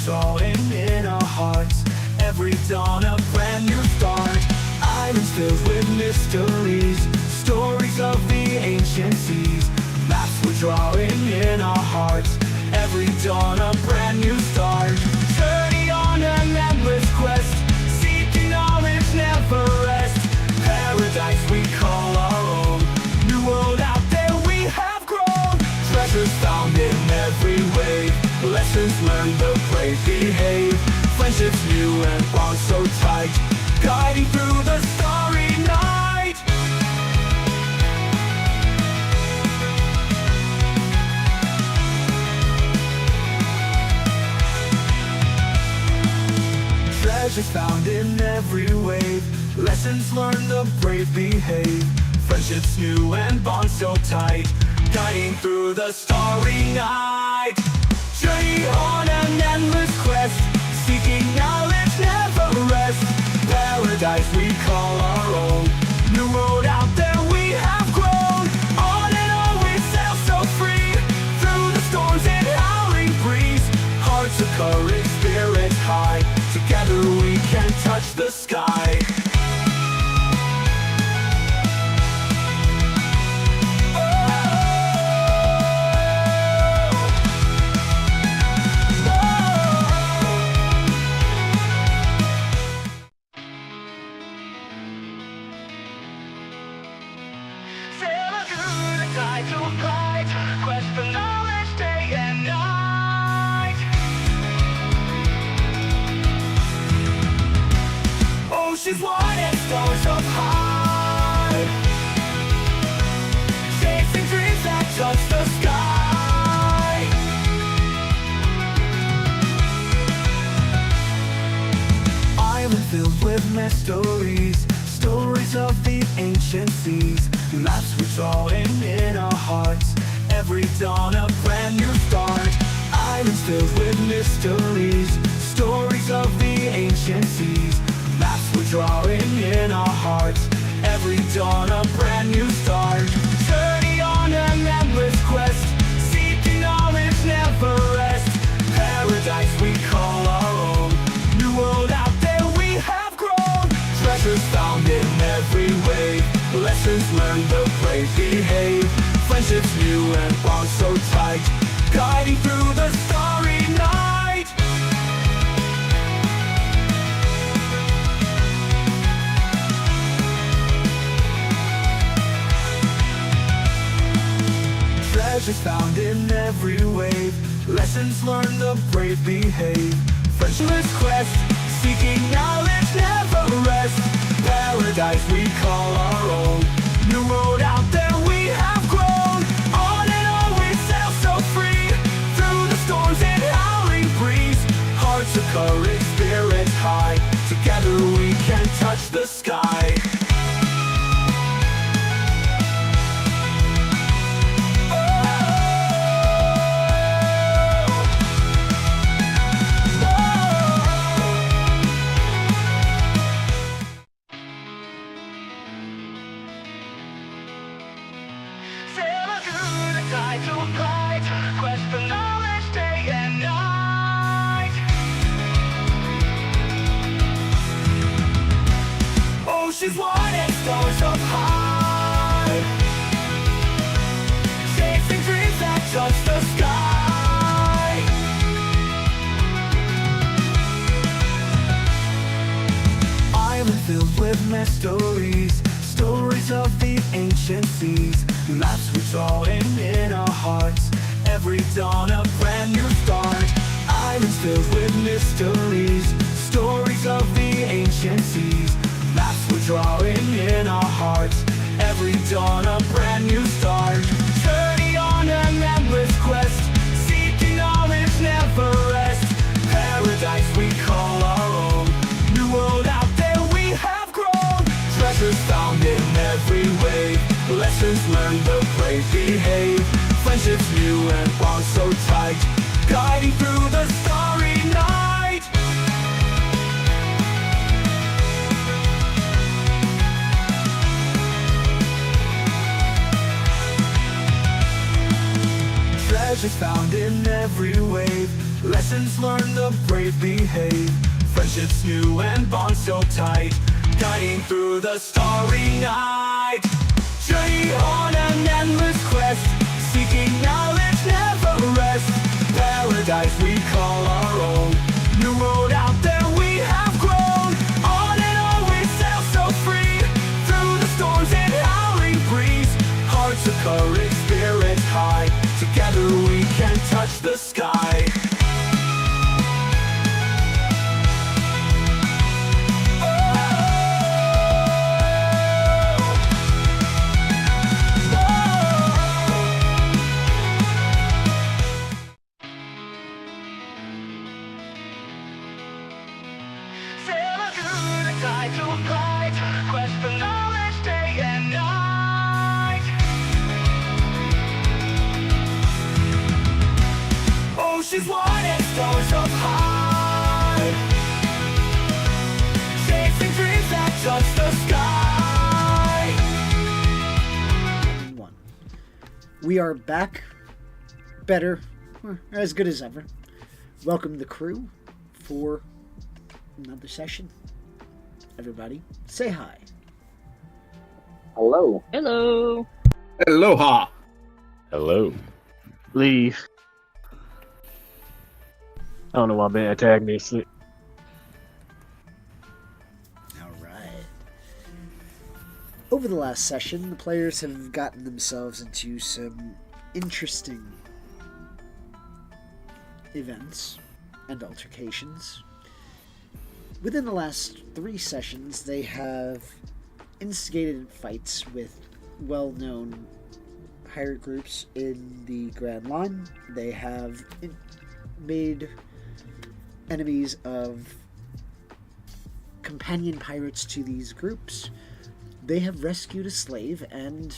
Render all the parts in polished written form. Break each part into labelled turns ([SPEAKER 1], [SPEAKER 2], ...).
[SPEAKER 1] which all in our hearts. Every dawn a brand new start. Islands filled with mysteries, stories of the ancient seas. Maps we're drawing in our hearts. Every dawn a brand new start. Journey on an endless quest, seeking knowledge never rest. Paradise we call our own, new world out there we have grown. Treasures found in every wave, lessons learned the brave behave. Friendships new and bonds so tight, guiding through the starry night. Treasures found in every wave, lessons learned the brave behave. Friendships new and bonds so tight, guiding through the starry night. Journey on an endless quest, seeking knowledge never rest. Paradise we call our own, new world out there we have grown. On and on we sail so free, through the storms and howling breeze. Hearts of courage, spirits high, together we can touch the sky. To fight, quest for knowledge day and night. Oceans wide and stars up high, chasing dreams that touch the sky. Island filled with mysteries, stories of the ancient seas. Maps which all in our hearts. Every dawn a brand new start. Islands filled with mysteries, stories of the ancient seas. Maps which all in our hearts. Every dawn a brand new start. Journey on an endless quest, seeking knowledge never rest. Paradise we call our own, new world out there we have grown. Treasures found in every wave, lessons learned the brave behave. Friendships new and bonds so tight, guiding through the starry night. Treasures found in every wave, lessons learned the brave behave. Friendships quest, seeking knowledge never rest. Paradise we call our own, new world out there we have grown. On and on we sail so free, through the storms and howling breeze. Hearts of courage, spirits high, together we can touch the sky. To fight, quest for knowledge day and night. Oceans wide and stars up high, chasing dreams that touch the sky. Island filled with mysteries, stories of the ancient seas. Maps which all in our hearts. Every dawn a brand new start. Islands filled with mysteries, stories of the ancient seas. Maps which all in our hearts. Every dawn a brand new start. Journey on an endless quest, seeking knowledge never rest. Paradise we call our own, new world out there we have grown. Treasures found in every wave, lessons learned the brave behave. Friendships new and bonds so tight, guiding through the starry night. Treasures found in every wave, lessons Lessons learned, the brave behave. Friendships new and bonds so tight, guiding through the starry night. Journey on an endless quest, seeking knowledge, never rest. Paradise we call our own, new road out there we have grown. On and on we sail so free, through the storms and howling breeze. Hearts of courage, spirits high, together we can touch the sky. Oceans wide and stars up high, chasing dreams that touch the sky.
[SPEAKER 2] One. We are back, better, as good as ever. Welcome the crew for another session. Everybody, say hi.
[SPEAKER 3] Hello.
[SPEAKER 4] Hello.
[SPEAKER 5] Aloha.
[SPEAKER 6] Hello.
[SPEAKER 4] Leave. I don't know why I'm being antagonistic.
[SPEAKER 2] Alright. Over the last session, the players have gotten themselves into some interesting events and altercations. Within the last 3 sessions, they have instigated fights with well-known pirate groups in the Grand Line. They have made enemies of companion pirates to these groups. They have rescued a slave and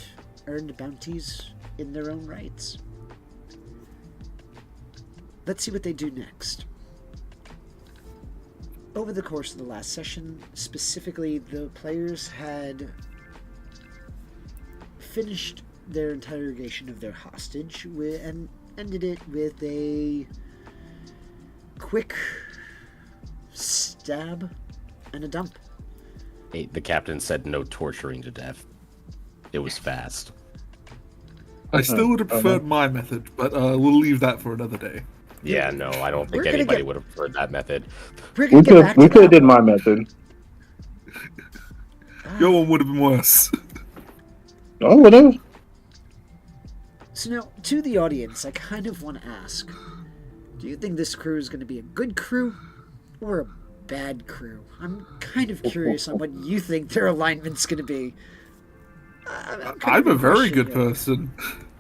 [SPEAKER 2] earned bounties in their own rights. Let's see what they do next. Over the course of the last session, specifically, the players had finished their interrogation of their hostage and ended it with a quick stab and a dump.
[SPEAKER 6] Hey, the captain said no torturing to death. It was fast.
[SPEAKER 5] I still would have preferred my method, but we'll leave that for another day.
[SPEAKER 6] Yeah, no, I don't think anybody would have preferred that method.
[SPEAKER 3] We could have did my method.
[SPEAKER 5] Your one would have been worse.
[SPEAKER 3] Oh, whatever.
[SPEAKER 2] So now, to the audience, I kind of want to ask, do you think this crew is going to be a good crew or a bad crew? I'm kind of curious on what you think their alignment's going to be.
[SPEAKER 5] I'm a very good person.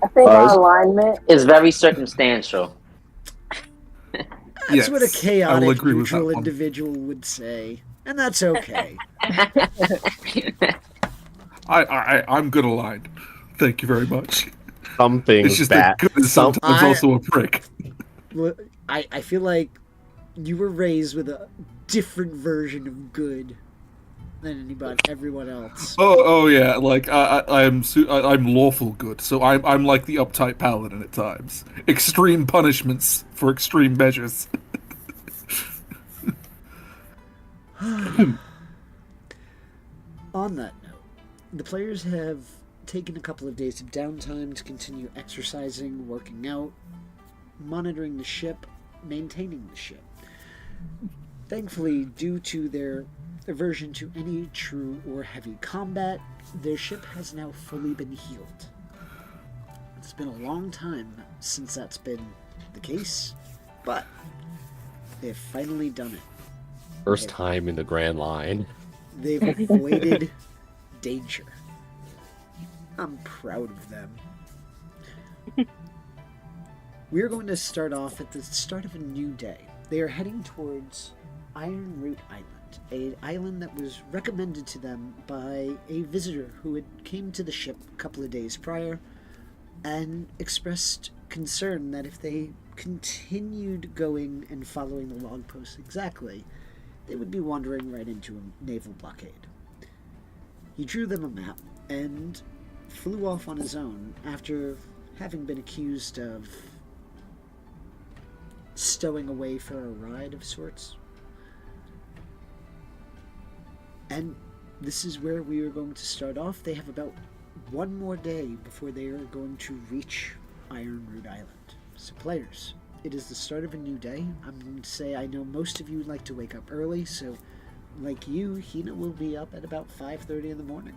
[SPEAKER 7] I think our alignment is very circumstantial.
[SPEAKER 2] That's
[SPEAKER 5] Yes,
[SPEAKER 2] what a
[SPEAKER 5] I will
[SPEAKER 2] chaotic,
[SPEAKER 5] agree with that
[SPEAKER 2] neutral
[SPEAKER 5] one.
[SPEAKER 2] individual would say. And that's okay.
[SPEAKER 5] I'm good aligned. Thank you very much.
[SPEAKER 6] Something
[SPEAKER 5] It's just
[SPEAKER 6] bad.
[SPEAKER 5] that good is sometimes also a prick.
[SPEAKER 2] Well, I feel like you were raised with a different version of good than everyone else.
[SPEAKER 5] Oh yeah, like I'm lawful good, so I'm like the uptight paladin at times. Extreme punishments for extreme measures.
[SPEAKER 2] On that note, the players have taken a couple of days of downtime to continue exercising, working out, monitoring the ship, maintaining the ship. Thankfully, due to their aversion to any true or heavy combat, their ship has now fully been healed. It's been a long time since that's been the case, but they've finally done it.
[SPEAKER 6] First time in the Grand Line.
[SPEAKER 2] They've avoided danger. I'm proud of them. We're going to start off at the start of a new day. They are heading towards Iron Root Island, an island that was recommended to them by a visitor who had came to the ship a couple of days prior and expressed concern that if they continued going and following the log posts exactly, they would be wandering right into a naval blockade. He drew them a map and flew off on his own after having been accused of stowing away for a ride of sorts. And this is where we are going to start off. They have about one more day before they are going to reach Ironroot Island. So players, it is the start of a new day. I'm going to say I know most of you like to wake up early, so like you, Hina will be up at about 5:30 in the morning.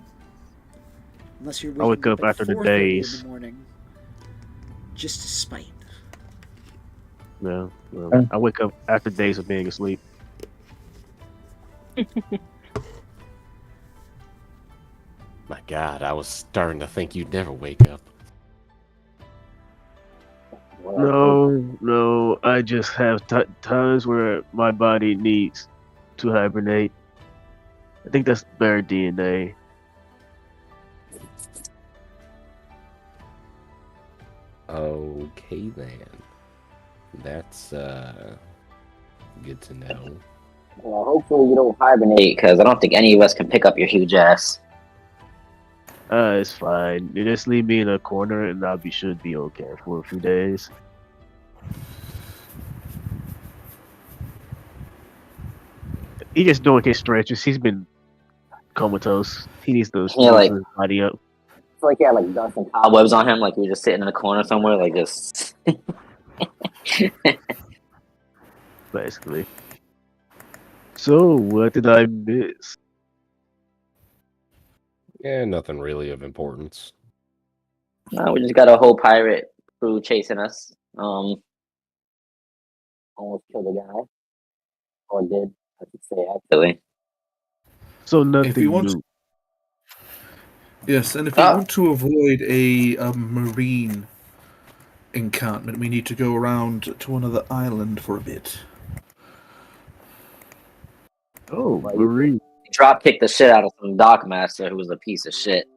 [SPEAKER 2] Unless you're
[SPEAKER 4] I wake
[SPEAKER 2] waking
[SPEAKER 4] up
[SPEAKER 2] at
[SPEAKER 4] after the
[SPEAKER 2] 4:30
[SPEAKER 4] days.
[SPEAKER 2] in the morning. Just to spite.
[SPEAKER 4] No, well, I wake up after days of being asleep.
[SPEAKER 6] My God, I was starting to think you'd never wake up.
[SPEAKER 4] No, I just have times where my body needs to hibernate. I think that's bear DNA.
[SPEAKER 6] Okay then. That's good to know.
[SPEAKER 7] Well, hopefully you don't hibernate, because I don't think any of us can pick up your huge ass.
[SPEAKER 4] It's fine. You just leave me in a corner and should be okay for a few days. He just doing his stretches. He's been comatose. He needs to
[SPEAKER 7] Yeah, like-
[SPEAKER 4] loosen his body up.
[SPEAKER 7] It's like he had like dust and cobwebs on him, like he was just sitting in a corner somewhere, like just.
[SPEAKER 4] Basically. So, what did I miss?
[SPEAKER 6] Yeah, nothing really of importance.
[SPEAKER 7] No, we just got a whole pirate crew chasing us. Almost killed a guy, or did I should say actually.
[SPEAKER 4] So nothing
[SPEAKER 5] If you want
[SPEAKER 4] new.
[SPEAKER 5] Yes, and if we want to avoid a marine encampment, we need to go around to another island for a bit.
[SPEAKER 4] Oh, Marine.
[SPEAKER 7] Drop kicked the shit out of some dockmaster who was a piece of shit.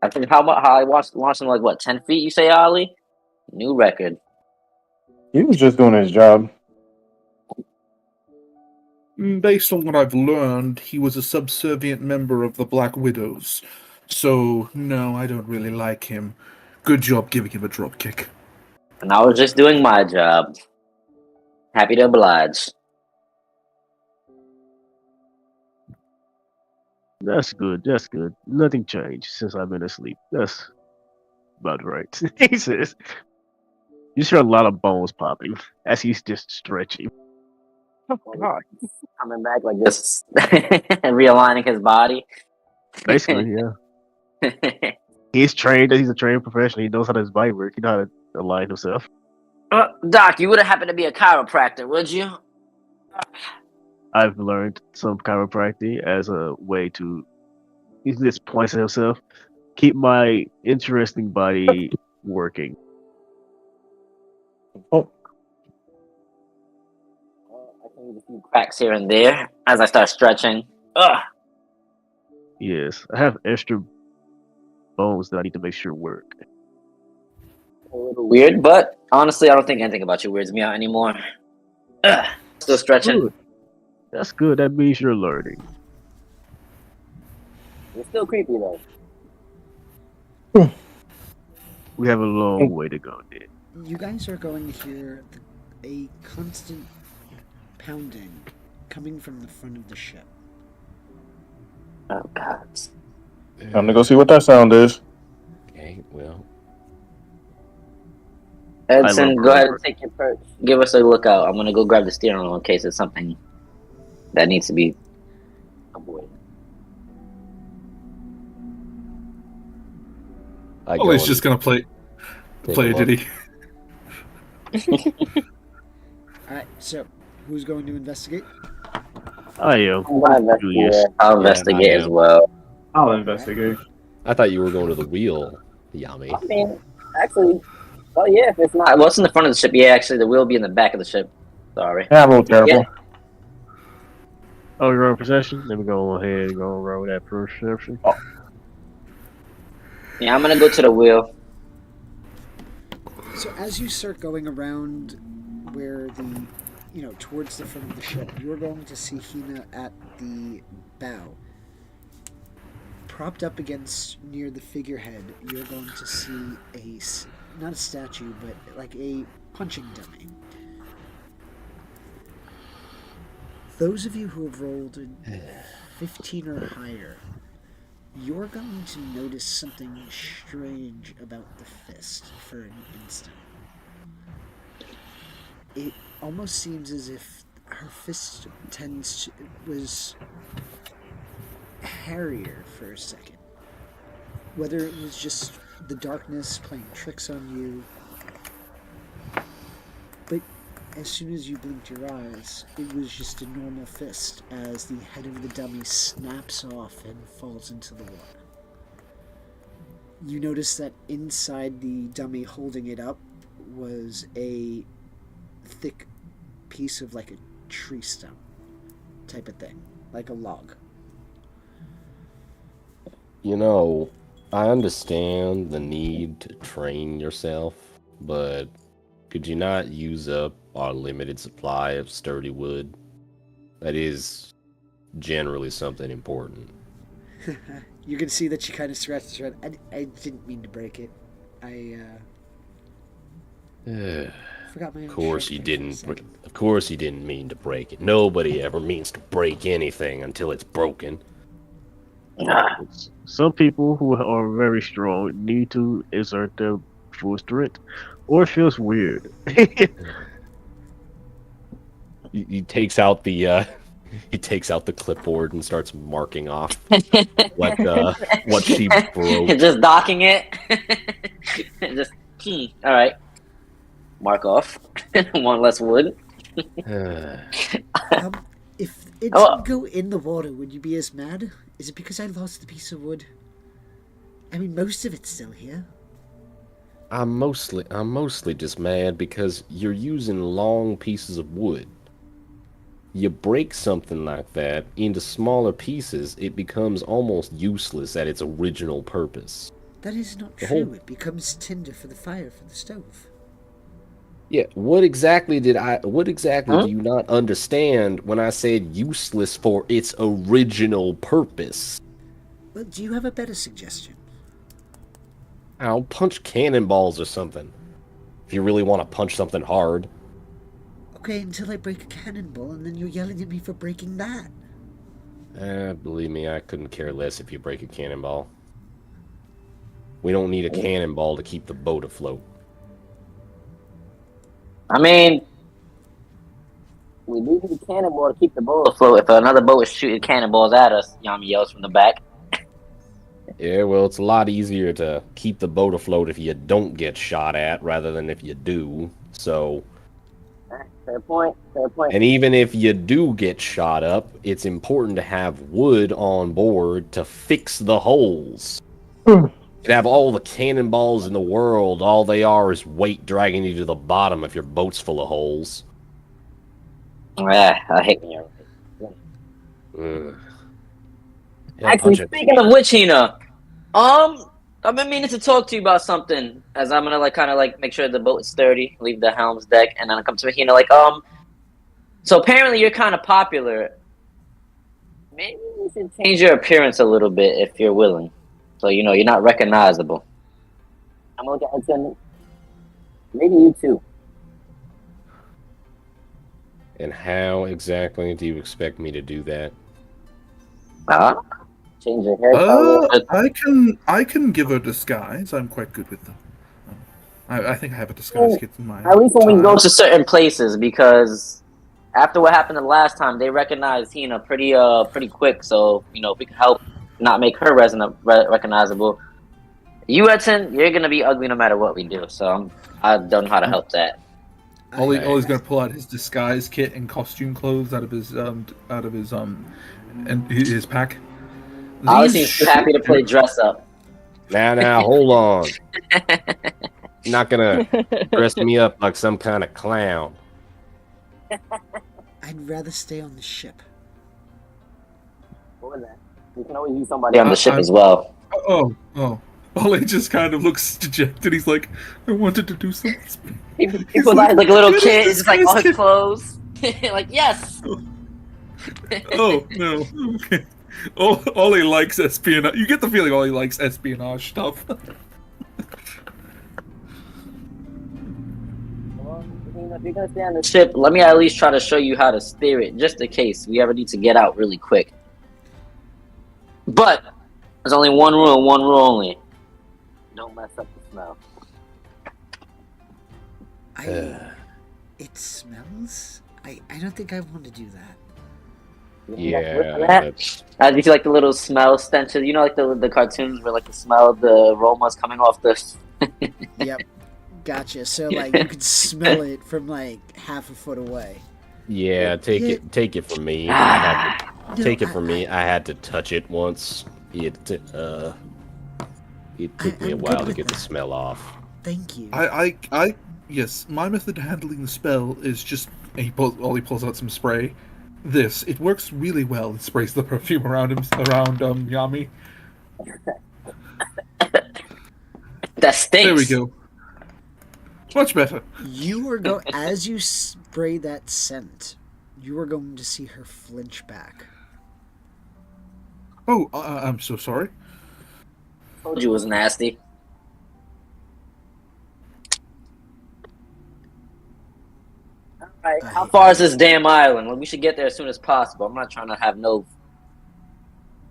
[SPEAKER 7] I think how I launched him like what 10 feet? You say, Ollie? New record.
[SPEAKER 3] He was just doing his job.
[SPEAKER 5] Based on what I've learned, he was a subservient member of the Black Widows. So, no, I don't really like him. Good job giving him a drop kick.
[SPEAKER 7] And I was just doing my job. Happy to oblige.
[SPEAKER 4] That's good. That's good. Nothing changed since I've been asleep. That's about right. He says. You hear a lot of bones popping as he's just stretching.
[SPEAKER 7] Coming back like this and realigning his body.
[SPEAKER 4] Basically, yeah. He's trained. He's a trained professional. He knows how his body works. He knows how to align himself.
[SPEAKER 7] Doc, you would have happened to be a chiropractor, would you?
[SPEAKER 4] I've learned some chiropractic as a way to use this points at himself. Keep my interesting body working.
[SPEAKER 3] Oh,
[SPEAKER 7] I can use a few cracks here and there as I start stretching. Ugh.
[SPEAKER 4] Yes, I have extra bones that I need to make sure work.
[SPEAKER 7] A little weird, but honestly, I don't think anything about you weirds me out anymore. Ugh. Still stretching.
[SPEAKER 4] Good. That's good. That means you're learning.
[SPEAKER 7] It's still creepy though.
[SPEAKER 4] We have a long way to go, then.
[SPEAKER 2] You guys are going to hear a constant pounding coming from the front of the ship.
[SPEAKER 7] Oh God.
[SPEAKER 3] time to go see what that sound is.
[SPEAKER 6] Okay, well,
[SPEAKER 7] Edson,
[SPEAKER 4] love
[SPEAKER 7] go ahead
[SPEAKER 4] Rover.
[SPEAKER 7] and take your perch. Give us a lookout. I'm gonna go grab the steering wheel in case it's something that needs to be avoided.
[SPEAKER 6] I
[SPEAKER 5] Oh,
[SPEAKER 6] go
[SPEAKER 5] he's
[SPEAKER 6] and
[SPEAKER 5] just gonna play
[SPEAKER 6] take
[SPEAKER 5] a
[SPEAKER 6] a look.
[SPEAKER 5] ditty.
[SPEAKER 2] Alright, so who's going to investigate?
[SPEAKER 4] I am.
[SPEAKER 7] I'm gonna investigate.
[SPEAKER 4] Julius.
[SPEAKER 7] I'll
[SPEAKER 6] Yeah,
[SPEAKER 7] investigate
[SPEAKER 6] I
[SPEAKER 7] as
[SPEAKER 6] am.
[SPEAKER 7] well.
[SPEAKER 3] I'll investigate.
[SPEAKER 6] I thought you were going to the wheel, Yami.
[SPEAKER 7] I mean, actually, oh yeah, if it's not, well, it's in the front of the ship. Yeah, actually, the wheel will be in the back of the ship. Sorry.
[SPEAKER 3] Yeah, a little terrible.
[SPEAKER 7] Yeah.
[SPEAKER 4] Oh, you're on perception? Let me go ahead and go roll that perception.
[SPEAKER 7] Yeah, I'm gonna go to the wheel.
[SPEAKER 2] So as you start going around where the, towards the front of the ship, you're going to see Hina at the bow. Propped up against near the figurehead, you're going to see not a statue, but like a punching dummy. those of you who have rolled a 15 or higher, you're going to notice something strange about the fist for an instant. It almost seems as if her fist was hairier for a second. Whether it was just the darkness playing tricks on you, but as soon as you blinked your eyes, it was just a normal fist as the head of the dummy snaps off and falls into the water. You notice that inside the dummy holding it up was a thick piece of like a tree stump type of thing, like a log.
[SPEAKER 6] You know, I understand the need to train yourself, but could you not use up our limited supply of sturdy wood? That is generally something important.
[SPEAKER 2] You can see that she kind of scratches her head. I didn't mean to break it. I forgot my own
[SPEAKER 6] Of course
[SPEAKER 2] shirt
[SPEAKER 6] you
[SPEAKER 2] there for a
[SPEAKER 6] didn't.
[SPEAKER 2] second.
[SPEAKER 6] Of course you didn't mean to break it. Nobody ever means to break anything until it's broken.
[SPEAKER 4] Some people who are very strong need to exert their full strength, or it feels weird.
[SPEAKER 6] He takes out the clipboard and starts marking off what she broke.
[SPEAKER 7] Just docking it. Just all right. Mark off. One less wood.
[SPEAKER 2] If it
[SPEAKER 7] Oh.
[SPEAKER 2] didn't go in the water, would you be as mad? Is it because I lost the piece of wood? I mean, most of it's still here.
[SPEAKER 6] I'm mostly just mad because you're using long pieces of wood. You break something like that into smaller pieces, it becomes almost useless at its original purpose.
[SPEAKER 2] That is not
[SPEAKER 6] The
[SPEAKER 2] true.
[SPEAKER 6] whole-
[SPEAKER 2] It becomes tinder for the fire for the stove.
[SPEAKER 6] Yeah, what exactly do you not understand when I said useless for its original purpose?
[SPEAKER 2] Well, do you have a better suggestion?
[SPEAKER 6] I'll punch cannonballs or something. If you really want to punch something hard.
[SPEAKER 2] Okay, until I break a cannonball, and then you're yelling at me for breaking that.
[SPEAKER 6] Believe me, I couldn't care less if you break a cannonball. We don't need a cannonball to keep the boat afloat.
[SPEAKER 7] I mean, we do need a cannonball to keep the boat afloat. If another boat is shooting cannonballs at us, Yami yells from the back.
[SPEAKER 6] Yeah, well, it's a lot easier to keep the boat afloat if you don't get shot at rather than if you do. So,
[SPEAKER 7] Fair point. Fair point.
[SPEAKER 6] and even if you do get shot up, it's important to have wood on board to fix the holes. You can have all the cannonballs in the world, all they are is weight dragging you to the bottom if your boat's full of holes.
[SPEAKER 7] I hate when you're
[SPEAKER 6] Ugh. Yeah,
[SPEAKER 7] Actually,
[SPEAKER 6] punch it.
[SPEAKER 7] speaking of which, Hina, I've been meaning to talk to you about something. As I'm gonna kind of make sure the boat is sturdy, leave the helm's deck, and then I come to Hina So apparently you're kind of popular. Maybe you should change your appearance a little bit if you're willing. So you're not recognizable. I'm looking at you. Maybe you too.
[SPEAKER 6] And how exactly do you expect me to do that?
[SPEAKER 7] Change your haircut a little bit.
[SPEAKER 5] I can give a disguise. I'm quite good with them. I think I have a disguise kit in my.
[SPEAKER 7] At least when we go to certain places, because after what happened the last time, they recognized Hina pretty quick. So if we can help not make her recognizable. You, Edson, you're gonna be ugly no matter what we do. So I don't know how to help that.
[SPEAKER 5] Ollie's gonna pull out his disguise kit and costume clothes out of his and his pack.
[SPEAKER 7] Ollie
[SPEAKER 5] These
[SPEAKER 7] seems too happy to play dress up.
[SPEAKER 6] Now, hold on. You're not gonna dress me up like some kind of clown.
[SPEAKER 2] I'd rather stay on the ship.
[SPEAKER 7] What was that? We can always use somebody on the ship as well.
[SPEAKER 5] Oh. Ollie just kind of looks dejected. He's like, I wanted to do something.
[SPEAKER 7] He was like a little
[SPEAKER 5] "Get
[SPEAKER 7] kid,
[SPEAKER 5] his
[SPEAKER 7] just like all
[SPEAKER 5] disguise
[SPEAKER 7] his
[SPEAKER 5] kit."
[SPEAKER 7] clothes. Like, yes.
[SPEAKER 5] Oh no. Okay. Ollie likes espionage. You get the feeling Ollie likes espionage stuff.
[SPEAKER 7] If you're gonna stay on the ship, let me at least try to show you how to steer it, just in case we ever need to get out really quick. But there's only one rule only. Don't mess up the smell.
[SPEAKER 2] It smells. I don't think I want to do that.
[SPEAKER 6] Yeah.
[SPEAKER 7] As you see, like the little smell stenches, you know, like the cartoons where like the smell of the aromas coming off the.
[SPEAKER 2] Yep, gotcha. So like you could smell it from like half a foot away.
[SPEAKER 6] Yeah, take
[SPEAKER 2] Yeah.
[SPEAKER 6] it from me.
[SPEAKER 2] No,
[SPEAKER 6] Take it from me. I had to touch it once. It took me a
[SPEAKER 2] I'm
[SPEAKER 6] while
[SPEAKER 2] good
[SPEAKER 6] to
[SPEAKER 2] with
[SPEAKER 6] get the
[SPEAKER 2] that.
[SPEAKER 6] smell off.
[SPEAKER 2] Thank you.
[SPEAKER 5] Yes, my method of handling the spell is just he pulls out some spray. It works really well. It sprays the perfume around Yami.
[SPEAKER 7] That stinks.
[SPEAKER 5] There we go. Much better.
[SPEAKER 2] You are as you spray that scent, you are going to see her flinch back.
[SPEAKER 5] Oh, I'm so sorry.
[SPEAKER 7] Told you it was nasty. Alright, how far is this damn island? Well, we should get there as soon as possible. I'm not trying to have no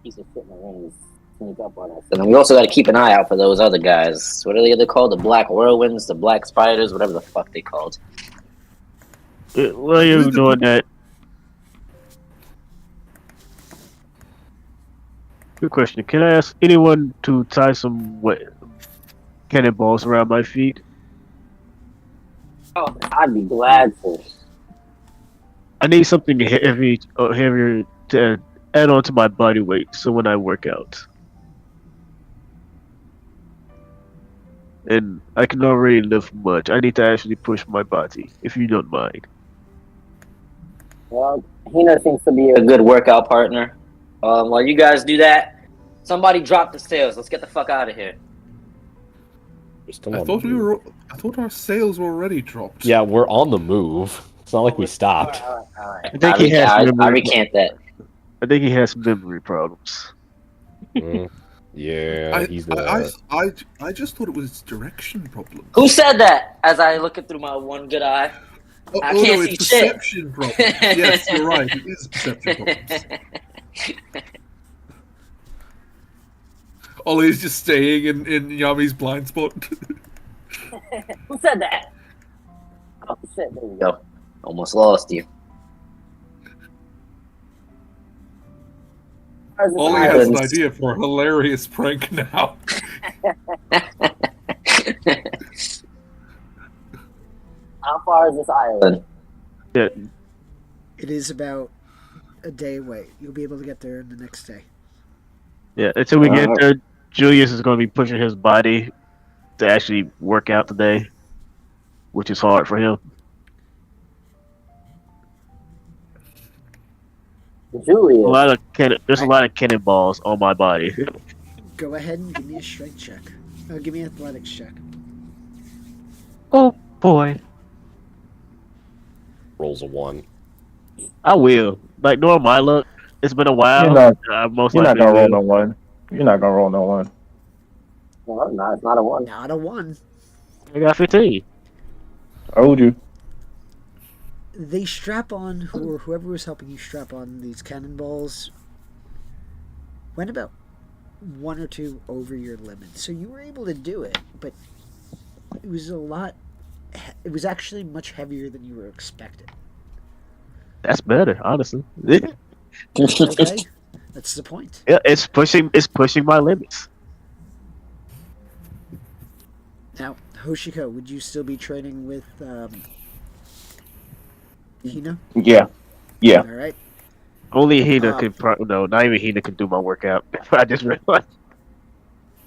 [SPEAKER 7] piece of shit in the rings sneak up on us. And then we also got to keep an eye out for those other guys. What are they called? The black whirlwinds, the black spiders, whatever the fuck they called.
[SPEAKER 4] While you're doing that, good question. Can I ask anyone to tie some cannonballs around my feet?
[SPEAKER 7] Oh, I'd be glad to.
[SPEAKER 4] I need something heavier to add on to my body weight, so when I work out. And I can already lift much. I need to actually push my body, if you don't mind.
[SPEAKER 7] Well, Hina seems to be a good workout partner. While you guys do that, somebody drop the sails. Let's get the fuck out of here.
[SPEAKER 6] We're still
[SPEAKER 5] I
[SPEAKER 6] on
[SPEAKER 5] thought
[SPEAKER 6] the move.
[SPEAKER 5] I thought our sails were already dropped.
[SPEAKER 6] Yeah, we're on the move. It's not like we stopped.
[SPEAKER 7] All right.
[SPEAKER 4] I think he has
[SPEAKER 7] I
[SPEAKER 4] memory.
[SPEAKER 7] recant that.
[SPEAKER 4] I think he has memory problems.
[SPEAKER 6] Yeah, he's the.
[SPEAKER 5] I just thought it was direction problem.
[SPEAKER 7] Who said that? As I look it through my one good eye. I can't see
[SPEAKER 5] it's
[SPEAKER 7] shit.
[SPEAKER 5] perception problem. Yes, you're right. It is perception problems. Ollie's just staying in Yami's blind spot.
[SPEAKER 7] Who said that? Oh shit! There we go. Almost lost you.
[SPEAKER 5] Ollie has an idea for a hilarious prank now.
[SPEAKER 7] How far is this island?
[SPEAKER 4] Yeah,
[SPEAKER 2] It is about a day away. You'll be able to get there the next day.
[SPEAKER 4] yeah. Until we get there, Julius is going to be pushing his body to actually work out today, which is hard for him.
[SPEAKER 7] Julius.
[SPEAKER 4] There's a lot of cannonballs on my body.
[SPEAKER 2] Go ahead and give me a strength check. Give me an athletics check.
[SPEAKER 4] Oh boy,
[SPEAKER 6] Rolls a 1.
[SPEAKER 4] I will. Like knowing my luck, it's been a while.
[SPEAKER 3] You're not-
[SPEAKER 4] Most
[SPEAKER 3] You're not
[SPEAKER 4] likely
[SPEAKER 3] gonna roll
[SPEAKER 4] will.
[SPEAKER 3] no one. You're not gonna roll no one.
[SPEAKER 7] No, it's not a one.
[SPEAKER 2] Not a 1.
[SPEAKER 4] I got 15.
[SPEAKER 3] I told you.
[SPEAKER 2] They strap on, or whoever was helping you strap on these cannonballs, went about 1 or 2 over your limit. So you were able to do it, but it was it was actually much heavier than you were expecting.
[SPEAKER 4] That's better, honestly.
[SPEAKER 2] Okay? That's the point.
[SPEAKER 4] Yeah, it's pushing my limits.
[SPEAKER 2] Now, Hoshiko, would you still be training with Hina?
[SPEAKER 3] Yeah. Yeah.
[SPEAKER 2] All right.
[SPEAKER 4] Only Hina not even Hina can do my workout. I just realized.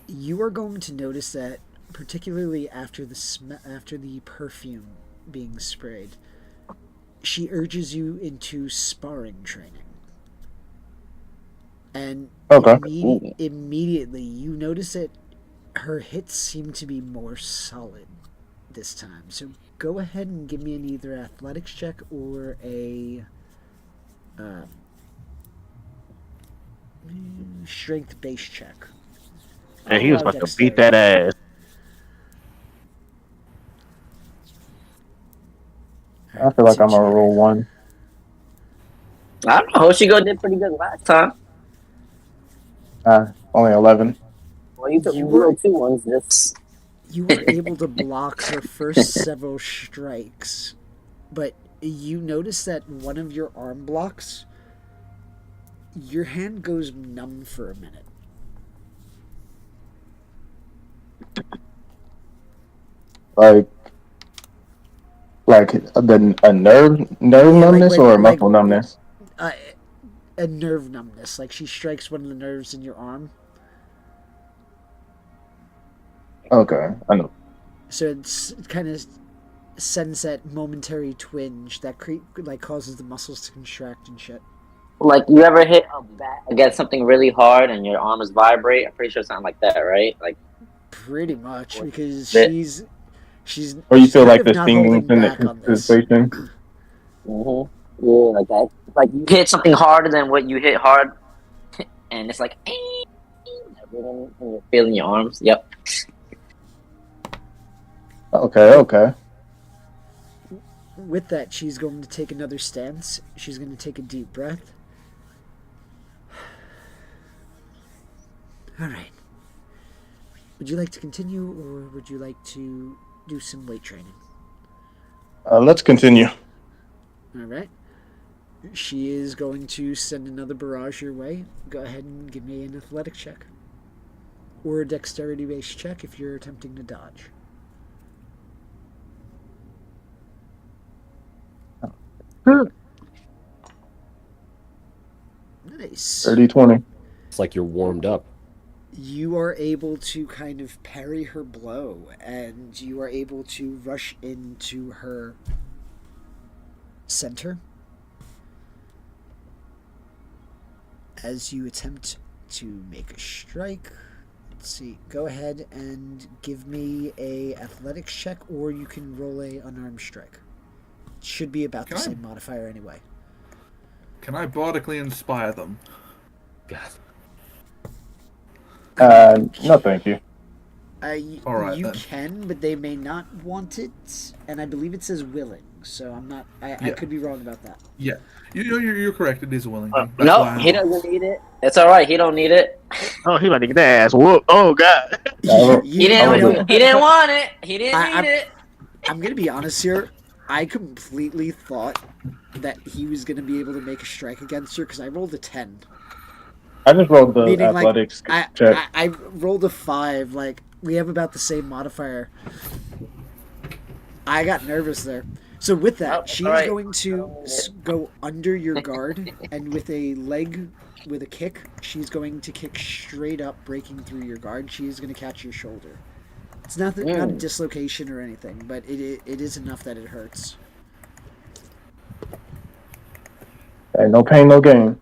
[SPEAKER 2] You are going to notice that, particularly after the perfume being sprayed, she urges you into sparring training. And
[SPEAKER 3] Okay.
[SPEAKER 2] immediately you notice that her hits seem to be more solid this time. So go ahead and give me an either athletics check or a strength base check.
[SPEAKER 4] And he was
[SPEAKER 2] Allow
[SPEAKER 4] about to beat that
[SPEAKER 2] dexterity.
[SPEAKER 4] ass.
[SPEAKER 3] I feel like I'm gonna roll 1.
[SPEAKER 7] I don't know. Hoshigo did pretty good last time.
[SPEAKER 3] Only 11.
[SPEAKER 7] Well, you
[SPEAKER 2] You were-
[SPEAKER 7] rolled 2 ones. This.
[SPEAKER 2] You were able to block her first several strikes, but you notice that one of your arm blocks, your hand goes numb for a minute.
[SPEAKER 3] Like a nerve numbness or a muscle numbness?
[SPEAKER 2] A nerve numbness, like she strikes one of the nerves in your arm.
[SPEAKER 3] Okay, I know.
[SPEAKER 2] So it kind of sends that momentary twinge that causes the muscles to contract and shit.
[SPEAKER 7] Like, you ever hit a bat against something really hard and your arms vibrate? I'm pretty sure it's something like that, right? Like,
[SPEAKER 2] Pretty much, because
[SPEAKER 7] Bit.
[SPEAKER 2] she's.
[SPEAKER 3] Or you
[SPEAKER 2] she's
[SPEAKER 3] feel
[SPEAKER 2] kind
[SPEAKER 3] like
[SPEAKER 2] of
[SPEAKER 3] the
[SPEAKER 2] not
[SPEAKER 3] stinging
[SPEAKER 2] holding back on this.
[SPEAKER 3] sensation?
[SPEAKER 7] yeah, like that. Like, you hit something harder than what you hit hard, and it's like, and you're feeling your arms. Yep.
[SPEAKER 3] Okay.
[SPEAKER 2] With that, she's going to take another stance. She's going to take a deep breath. All right. Would you like to continue, or would you like to do some weight training?
[SPEAKER 3] Let's continue.
[SPEAKER 2] All right. She is going to send another barrage your way. Go ahead and give me an athletics check. Or a dexterity-based check if you're attempting to dodge. Nice.
[SPEAKER 3] 30-20.
[SPEAKER 6] It's like you're warmed up.
[SPEAKER 2] You are able to kind of parry her blow, and you are able to rush into her center as you attempt to make a strike. Let's see. Go ahead and give me a athletics check, or you can roll a unarmed strike. It should be about the same modifier anyway.
[SPEAKER 5] Can I bardically inspire them?
[SPEAKER 6] God.
[SPEAKER 3] No, thank you.
[SPEAKER 5] All right,
[SPEAKER 2] you
[SPEAKER 5] then.
[SPEAKER 2] can, but they may not want it, and I believe it says willing. So I'm not. I
[SPEAKER 5] Yeah.
[SPEAKER 2] could be wrong about that.
[SPEAKER 5] Yeah, you're correct. It is a willing thing. That's
[SPEAKER 7] No,
[SPEAKER 5] why
[SPEAKER 7] he doesn't need it. It's all right. He don't need it.
[SPEAKER 4] Oh, he about to get that ass whooped. Oh god.
[SPEAKER 7] He didn't want it. He didn't need it.
[SPEAKER 2] I'm gonna be honest here. I completely thought that he was gonna be able to make a strike against her because I rolled a 10.
[SPEAKER 3] I just rolled the
[SPEAKER 2] Meaning, like,
[SPEAKER 3] athletics
[SPEAKER 2] I
[SPEAKER 3] check.
[SPEAKER 2] rolled a 5. Like, we have about the same modifier. I got nervous there. So with that,
[SPEAKER 7] Oh,
[SPEAKER 2] she's
[SPEAKER 7] alright.
[SPEAKER 2] going to go under your guard, and with a kick, she's going to kick straight up, breaking through your guard. She is going to catch your shoulder. It's not a dislocation or anything, but it is enough that it hurts.
[SPEAKER 3] Hey, no pain, no gain.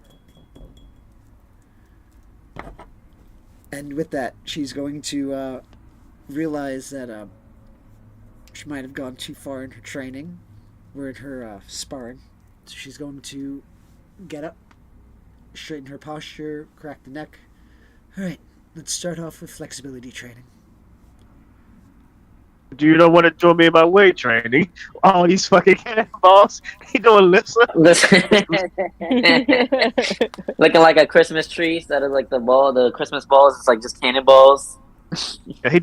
[SPEAKER 2] And with that, she's going to realize that she might have gone too far in her training, or in her sparring. So she's going to get up, straighten her posture, crack the neck. All right, let's start off with flexibility training.
[SPEAKER 4] Do you not want to join me in my weight training? All these fucking cannonballs. He doing lifts up.
[SPEAKER 7] Looking like a Christmas tree instead of like the Christmas balls. It's like just cannonballs.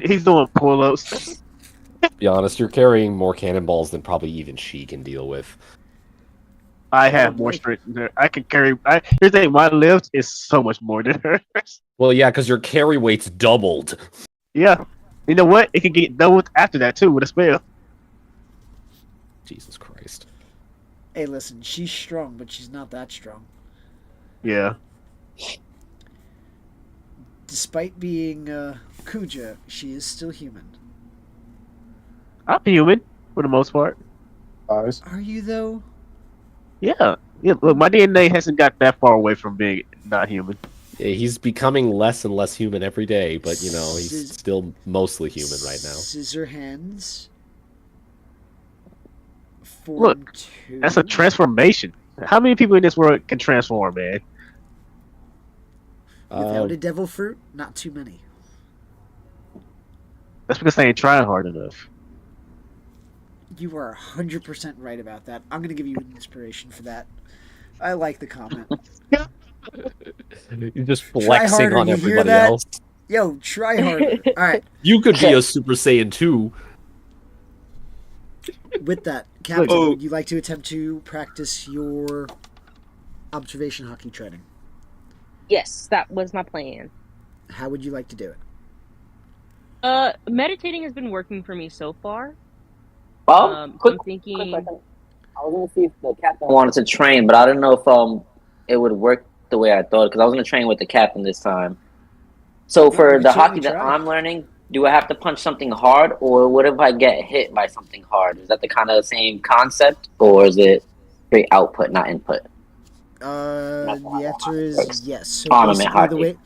[SPEAKER 4] He's doing pull-ups.
[SPEAKER 6] Be honest, you're carrying more cannonballs than probably even she can deal with.
[SPEAKER 4] I have more strength than her. I can carry. Here's the thing: my lift is so much more than hers.
[SPEAKER 6] Well, yeah, because your carry weight's doubled.
[SPEAKER 4] Yeah. You know what? It can get doubled after that too with a spell.
[SPEAKER 6] Jesus Christ.
[SPEAKER 2] Hey, listen, she's strong, but she's not that strong.
[SPEAKER 4] Yeah.
[SPEAKER 2] Despite being Kuja, she is still human.
[SPEAKER 4] I'm human for the most part.
[SPEAKER 3] Eyes.
[SPEAKER 2] Are you, though?
[SPEAKER 4] Yeah. Yeah. Look, my DNA hasn't got that far away from being not human.
[SPEAKER 6] Yeah, he's becoming less and less human every day, but you know, he's
[SPEAKER 2] Scis-
[SPEAKER 6] still mostly human right now.
[SPEAKER 2] Scissor hands.
[SPEAKER 4] Look, that's a transformation. How many people in this world can transform, man?
[SPEAKER 2] Without a devil fruit, not too many.
[SPEAKER 4] That's because they ain't trying hard enough.
[SPEAKER 2] You are 100% right about that. I'm going to give you an inspiration for that. I like the comment.
[SPEAKER 6] You're just
[SPEAKER 2] Try
[SPEAKER 6] flexing
[SPEAKER 2] harder,
[SPEAKER 6] on
[SPEAKER 2] you hear
[SPEAKER 6] everybody
[SPEAKER 2] that?
[SPEAKER 6] else.
[SPEAKER 2] Yo, try harder. All right.
[SPEAKER 6] You could be a Super Saiyan too.
[SPEAKER 2] With that, Captain,
[SPEAKER 5] Oh.
[SPEAKER 2] would you like to attempt to practice your observation hockey training?
[SPEAKER 8] Yes, that was my plan.
[SPEAKER 2] How would you like to do it?
[SPEAKER 8] Meditating has been working for me so far.
[SPEAKER 7] Quick
[SPEAKER 8] I'm thinking.
[SPEAKER 7] question. I was gonna see if the captain wanted to train, but I don't know if it would work the way I thought because I was gonna train with the captain this time. So
[SPEAKER 2] Yeah,
[SPEAKER 7] for
[SPEAKER 2] we
[SPEAKER 7] the
[SPEAKER 2] could
[SPEAKER 7] hockey
[SPEAKER 2] certainly
[SPEAKER 7] that
[SPEAKER 2] try.
[SPEAKER 7] I'm learning, do I have to punch something hard, or what if I get hit by something hard? Is that the kind of same concept, or is it straight output, not input?
[SPEAKER 2] The answer is yes. So
[SPEAKER 7] Armament
[SPEAKER 2] basically,
[SPEAKER 7] hockey.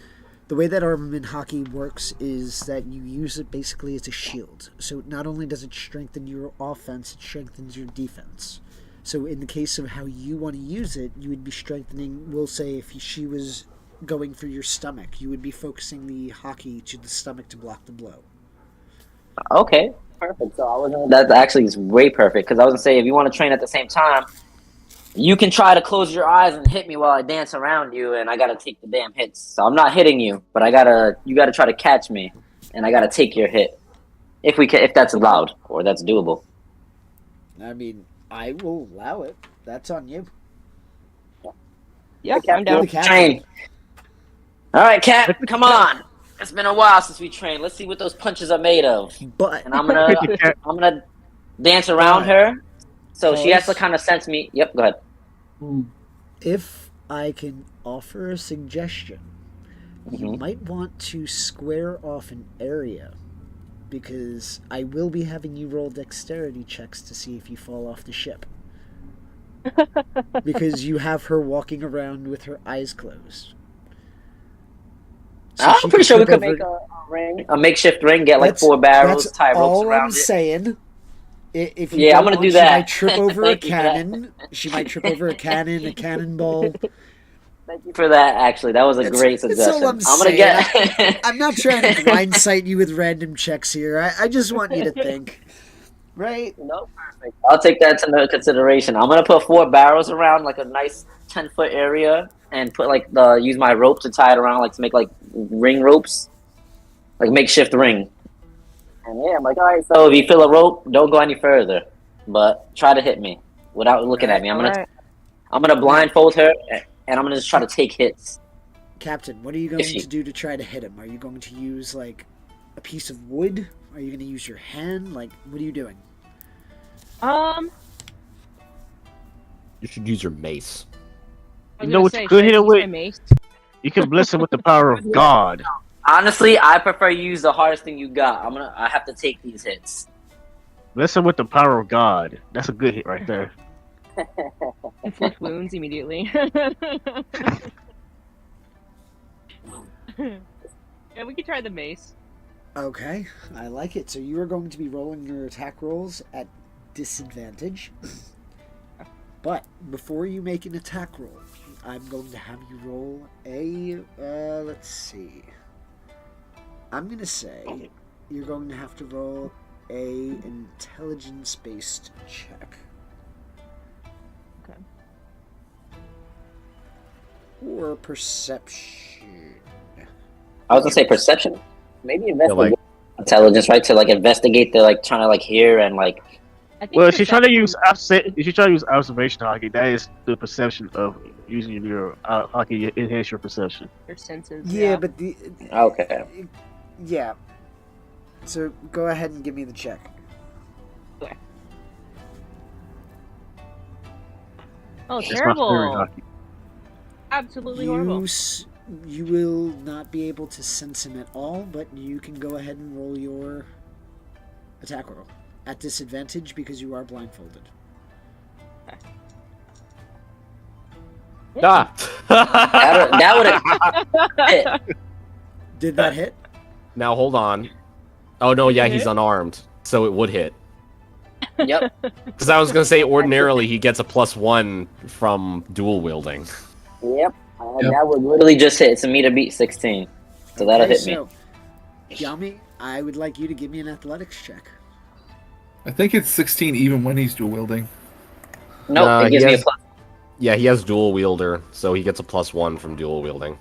[SPEAKER 2] the way that armament hockey works is that you use it basically as a shield. So not only does it strengthen your offense, it strengthens your defense. So in the case of how you want to use it, you would be strengthening. We'll say if she was going for your stomach, you would be focusing the hockey to the stomach to block the blow.
[SPEAKER 7] Okay, perfect. So I wasn't. That actually is way perfect because I was gonna say if you want to train at the same time, you can try to close your eyes and hit me while I dance around you, and I gotta take the damn hits. So I'm not hitting you, but you gotta try to catch me, and I gotta take your hit. If that's allowed or that's doable.
[SPEAKER 2] I mean, I will allow it. That's on you.
[SPEAKER 8] Yeah, I'm
[SPEAKER 2] You're
[SPEAKER 8] down.
[SPEAKER 2] the captain.
[SPEAKER 7] Train. All right, Cap, come on. It's been a while since we trained. Let's see what those punches are made of.
[SPEAKER 2] But
[SPEAKER 7] And I'm gonna dance around her, so she has to kind of sense me. Yep, go ahead.
[SPEAKER 2] if I can offer a suggestion, you
[SPEAKER 7] Mhm.
[SPEAKER 2] might want to square off an area because I will be having you roll dexterity checks to see if you fall off the ship. Because you have her walking around with her eyes closed. So she
[SPEAKER 7] I'm pretty sure we
[SPEAKER 2] trip
[SPEAKER 7] could
[SPEAKER 2] over-
[SPEAKER 7] make a makeshift ring, get like
[SPEAKER 2] That's-
[SPEAKER 7] 4 barrels,
[SPEAKER 2] that's
[SPEAKER 7] tie ropes
[SPEAKER 2] all
[SPEAKER 7] around
[SPEAKER 2] I'm
[SPEAKER 7] it.
[SPEAKER 2] saying. If you
[SPEAKER 7] Yeah, I'm
[SPEAKER 2] don't
[SPEAKER 7] gonna do
[SPEAKER 2] want,
[SPEAKER 7] that.
[SPEAKER 2] She might trip over a
[SPEAKER 7] Thank you for that.
[SPEAKER 2] cannon. She might trip over a cannon, a cannonball.
[SPEAKER 7] Thank you for that. Actually, that was a
[SPEAKER 2] That's-
[SPEAKER 7] great
[SPEAKER 2] that's
[SPEAKER 7] suggestion.
[SPEAKER 2] all I'm
[SPEAKER 7] gonna get.
[SPEAKER 2] I'm not trying to blindside you with random checks here. I just want you to think. Right?
[SPEAKER 7] No, perfect. I'll take that into consideration. I'm gonna put 4 barrels around like a nice 10-foot area, and put like use my rope to tie it around, like to make like ring ropes, like makeshift ring. And yeah, I'm like, all right. So if you feel a rope, don't go any further, but try to hit me without looking at me. I'm gonna blindfold her, and I'm gonna just try to take hits.
[SPEAKER 2] Captain, what are you going to do to try to hit him? Are you going to use like a piece of wood? Are you going to use your hand? Like, what are you doing?
[SPEAKER 6] You should use your mace.
[SPEAKER 8] I was
[SPEAKER 4] You know
[SPEAKER 8] gonna
[SPEAKER 4] what
[SPEAKER 8] say,
[SPEAKER 4] you could
[SPEAKER 8] should I
[SPEAKER 4] hit him
[SPEAKER 8] use my
[SPEAKER 4] with?
[SPEAKER 8] mace?
[SPEAKER 4] You can bless him with the power of God.
[SPEAKER 7] Honestly, I prefer you use the hardest thing you got. I have to take these hits.
[SPEAKER 4] Bless him with the power of God. That's a good hit right there.
[SPEAKER 8] Inflict wounds immediately. Yeah, we could try the mace.
[SPEAKER 2] Okay, I like it. So you are going to be rolling your attack rolls at disadvantage. But before you make an attack roll, I'm going to have you roll a, let's see. I'm going to say you're going to have to roll a intelligence-based check.
[SPEAKER 8] Okay.
[SPEAKER 2] Or perception.
[SPEAKER 7] I was gonna say perception. Maybe investigate
[SPEAKER 6] like-
[SPEAKER 7] intelligence, right? To like investigate the like trying to like hear and like.
[SPEAKER 8] I think
[SPEAKER 4] Well, if you're trying to
[SPEAKER 8] perception-
[SPEAKER 4] use observation hockey, that is the perception of using your hockey to enhance your perception.
[SPEAKER 8] your senses.
[SPEAKER 2] Yeah, but the...
[SPEAKER 7] Okay.
[SPEAKER 2] Yeah. So go ahead and give me the check.
[SPEAKER 8] Oh,
[SPEAKER 4] It's my favorite
[SPEAKER 8] terrible!
[SPEAKER 4] hockey.
[SPEAKER 8] Absolutely horrible.
[SPEAKER 2] You will not be able to sense him at all, but you can go ahead and roll your attack roll at disadvantage because you are blindfolded.
[SPEAKER 6] Ah!
[SPEAKER 7] That would have.
[SPEAKER 2] Did that hit?
[SPEAKER 6] Now hold on. Oh no, yeah, he's unarmed, so it would hit.
[SPEAKER 7] Yep.
[SPEAKER 6] Because I was gonna say ordinarily he gets a +1 from dual wielding.
[SPEAKER 7] Yep. That would literally just hit. It's a meter beat 16, so that'll hit me.
[SPEAKER 2] So, Yami, I would like you to give me an athletics check.
[SPEAKER 5] I think it's 16 even when he's dual wielding.
[SPEAKER 7] Nope,
[SPEAKER 6] Nah,
[SPEAKER 7] it gives
[SPEAKER 6] he
[SPEAKER 7] me a
[SPEAKER 6] has-
[SPEAKER 7] plus.
[SPEAKER 6] Yeah, he has dual wielder, so he gets a +1 from dual wielding.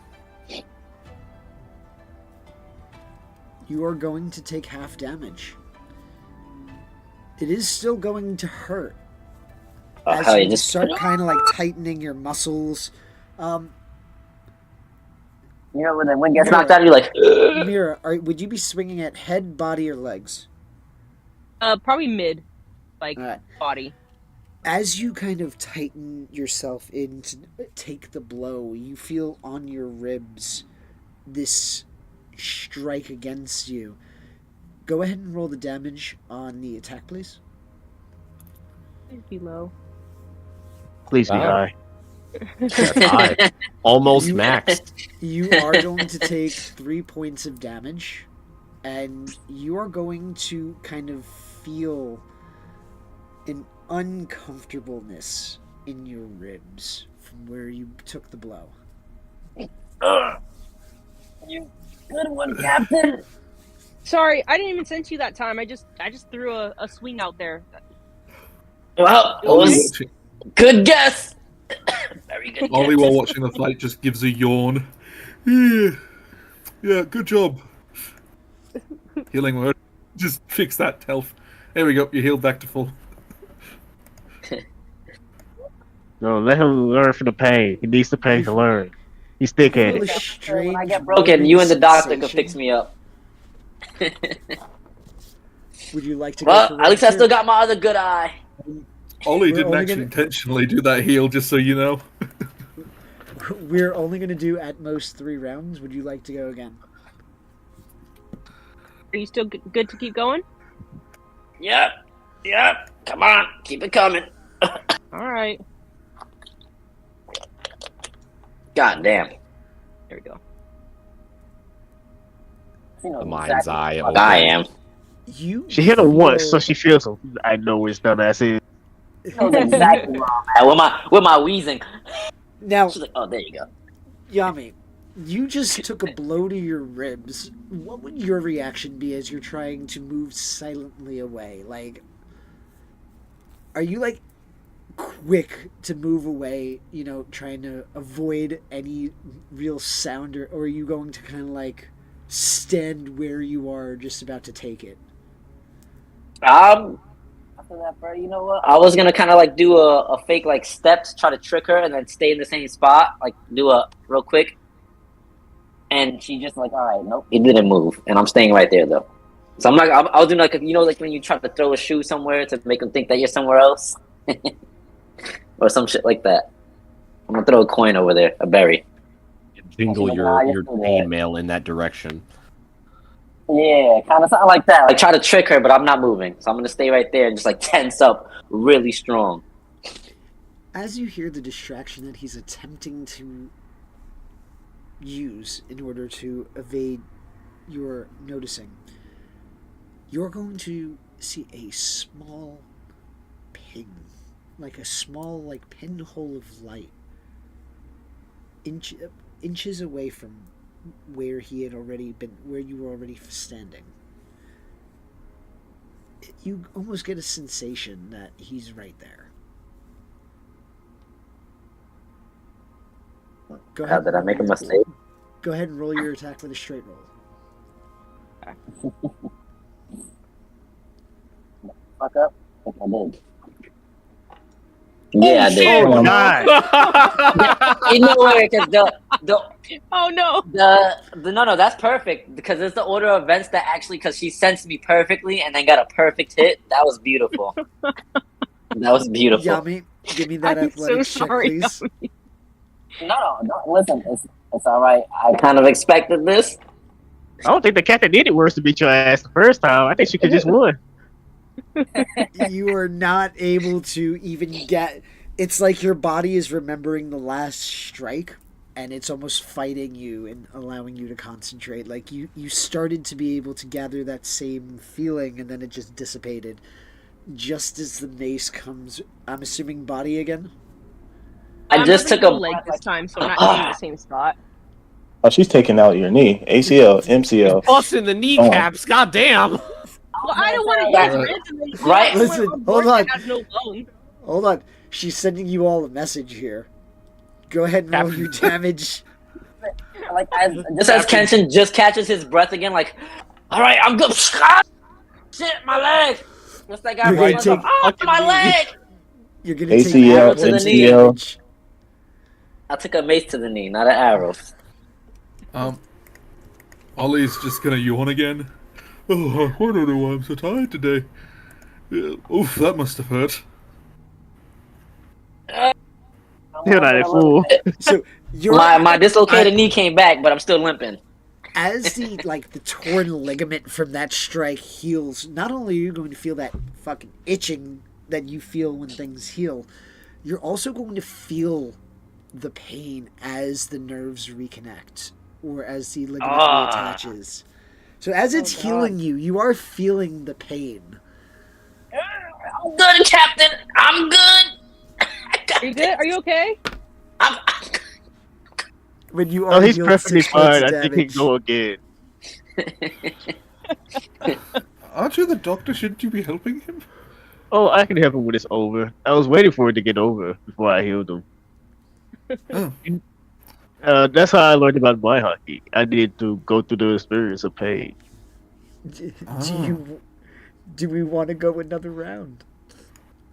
[SPEAKER 2] You are going to take half damage. It is still going to hurt.
[SPEAKER 7] Oh,
[SPEAKER 2] As
[SPEAKER 7] hell
[SPEAKER 2] you
[SPEAKER 7] yeah, just
[SPEAKER 2] start kind of like tightening your muscles.
[SPEAKER 7] you know when the wind gets knocked out, you're like, "Ugh."
[SPEAKER 2] Mira, would you be swinging at head, body, or legs?
[SPEAKER 8] Probably mid, like
[SPEAKER 2] Alright.
[SPEAKER 8] body.
[SPEAKER 2] As you kind of tighten yourself in to take the blow, you feel on your ribs this strike against you. Go ahead and roll the damage on the attack, please.
[SPEAKER 8] Please be low.
[SPEAKER 4] Please be
[SPEAKER 6] Wow.
[SPEAKER 4] high.
[SPEAKER 6] That's high. Almost
[SPEAKER 2] You-
[SPEAKER 6] maxed.
[SPEAKER 2] You are going to take 3 points of damage, and you are going to kind of feel an uncomfortableness in your ribs from where you took the blow.
[SPEAKER 7] You good one, Captain.
[SPEAKER 8] Sorry, I didn't even sense you that time. I just threw a swing out there.
[SPEAKER 7] Well, it
[SPEAKER 5] Ollie
[SPEAKER 7] was
[SPEAKER 5] watching,
[SPEAKER 7] good guess. Very good.
[SPEAKER 5] Ollie
[SPEAKER 7] guess.
[SPEAKER 5] while watching the fight just gives a yawn. Yeah, good job. Healing word. Just fix that, Telf. There we go, you healed back to full.
[SPEAKER 4] No, let him learn from the pain. He needs the pain to learn. He's thick
[SPEAKER 2] Feel
[SPEAKER 4] headed.
[SPEAKER 2] a
[SPEAKER 7] When I
[SPEAKER 2] strange
[SPEAKER 7] get broken,
[SPEAKER 2] rubbing
[SPEAKER 7] you and the doctor can
[SPEAKER 2] sensation.
[SPEAKER 7] fix me up.
[SPEAKER 2] Would you like to go
[SPEAKER 7] Well,
[SPEAKER 2] for
[SPEAKER 7] at least I
[SPEAKER 2] round
[SPEAKER 7] still got my other good eye.
[SPEAKER 5] Ollie
[SPEAKER 2] We're
[SPEAKER 5] didn't
[SPEAKER 2] only
[SPEAKER 5] actually
[SPEAKER 2] gonna-
[SPEAKER 5] intentionally do that heal, just so you know.
[SPEAKER 2] two? We're only going to do at most 3 rounds. Would you like to go again?
[SPEAKER 8] Are you still good to keep going?
[SPEAKER 7] Yep. Come on, keep it coming.
[SPEAKER 8] All right.
[SPEAKER 7] God damn.
[SPEAKER 8] There we go.
[SPEAKER 6] The mind's eye.
[SPEAKER 7] Like I am.
[SPEAKER 2] You
[SPEAKER 4] She hit him once,
[SPEAKER 2] feel-
[SPEAKER 4] so she feels him. I know where his dumbass is.
[SPEAKER 7] That was exactly wrong. With my wheezing.
[SPEAKER 2] Now,
[SPEAKER 7] She's like, oh, there you go.
[SPEAKER 2] Yami, you just took a blow to your ribs. What would your reaction be as you're trying to move silently away? Like, are you like quick to move away, you know, trying to avoid any real sound, or are you going to kind of like stand where you are just about to take it?
[SPEAKER 7] After that, bro, you know what? I was gonna kind of like do a fake like steps, try to trick her, and then stay in the same spot, like do a real quick. And she just like, all right, nope, he didn't move, and I'm staying right there though. So I'm like, I'll do like you know, like when you try to throw a shoe somewhere to make them think that you're somewhere else, or some shit like that. I'm gonna throw a coin over there, a berry.
[SPEAKER 6] Jingle
[SPEAKER 7] Nah,
[SPEAKER 6] your
[SPEAKER 7] you're cool,
[SPEAKER 6] chainmail in that direction.
[SPEAKER 7] Yeah, kind of something like that. Like try to trick her, but I'm not moving, so I'm gonna stay right there and just like tense up really strong.
[SPEAKER 2] As you hear the distraction that he's attempting to use in order to evade your noticing, you're going to see a small pin, like a small like pinhole of light, inches away from where he had already been, where you were already standing. You almost get a sensation that he's right there. Go
[SPEAKER 7] How did I make a mistake?
[SPEAKER 2] Go ahead and roll your attack with a straight roll.
[SPEAKER 7] Fuck up. I think I did. Yeah, I did.
[SPEAKER 4] Oh, God.
[SPEAKER 7] You know where? Because the
[SPEAKER 8] Oh no.
[SPEAKER 7] no, that's perfect because it's the order of events that actually, because she sensed me perfectly and then got a perfect hit. That was beautiful. That was beautiful.
[SPEAKER 2] Yami, give me that
[SPEAKER 8] I'm so
[SPEAKER 2] athletics check,
[SPEAKER 8] sorry,
[SPEAKER 2] please.
[SPEAKER 7] No, listen, it's all right. I kind of expected this.
[SPEAKER 4] I don't think the captain did it worse to beat your ass the first time. I think she could just won.
[SPEAKER 2] You are not able to even get. It's like your body is remembering the last strike, and it's almost fighting you and allowing you to concentrate. Like you started to be able to gather that same feeling, and then it just dissipated. Just as the mace comes, I'm assuming body again.
[SPEAKER 7] I just took a
[SPEAKER 8] leg this time, so I'm not in the same spot.
[SPEAKER 3] Oh, she's taking out your knee, ACL, MCL.
[SPEAKER 6] Busting the kneecaps, goddamn.
[SPEAKER 8] Well, I don't want to
[SPEAKER 7] Right.
[SPEAKER 8] use randomly.
[SPEAKER 7] Right.
[SPEAKER 2] Listen,
[SPEAKER 8] On
[SPEAKER 2] hold
[SPEAKER 8] board
[SPEAKER 2] on.
[SPEAKER 8] that has no bone.
[SPEAKER 2] Hold on. She's sending you all a message here. Go ahead and roll your damage.
[SPEAKER 7] Like just as Kenshin just catches his breath again, like, all right, I'm good. Ah, shit, my leg. What's that guy?
[SPEAKER 2] You're gonna
[SPEAKER 7] Right,
[SPEAKER 2] take-
[SPEAKER 7] my leg.
[SPEAKER 2] You're gonna take
[SPEAKER 3] ACL,
[SPEAKER 2] half
[SPEAKER 7] to the
[SPEAKER 2] points of
[SPEAKER 7] knee.
[SPEAKER 2] damage.
[SPEAKER 7] I took a mace to the knee, not an arrow.
[SPEAKER 5] Ollie's just gonna yawn again. Oh, I don't know why I'm so tired today. Yeah, oof, that must have hurt.
[SPEAKER 4] You're not a fool.
[SPEAKER 2] So you're
[SPEAKER 7] My dislocated knee came back, but I'm still limping.
[SPEAKER 2] as the torn ligament from that strike heals. Not only are you going to feel that fucking itching that you feel when things heal, you're also going to feel the pain as the nerves reconnect or as the ligament reattaches. So as it's healing you, you are feeling the pain.
[SPEAKER 7] I'm good, Captain. I'm good.
[SPEAKER 8] Are you good? Are you okay?
[SPEAKER 7] I'm
[SPEAKER 2] When you
[SPEAKER 4] Oh,
[SPEAKER 2] are
[SPEAKER 4] he's
[SPEAKER 2] healed
[SPEAKER 4] perfectly
[SPEAKER 2] 6 points
[SPEAKER 4] fine.
[SPEAKER 2] of
[SPEAKER 4] I think he
[SPEAKER 2] damage.
[SPEAKER 4] can go again.
[SPEAKER 5] Aren't you the doctor? Shouldn't you be helping him?
[SPEAKER 4] Oh, I can help him when it's over. I was waiting for it to get over before I healed him.
[SPEAKER 5] Oh.
[SPEAKER 4] That's how I learned about my hockey. I needed to go through the experience of pain.
[SPEAKER 2] Do we want to go another round?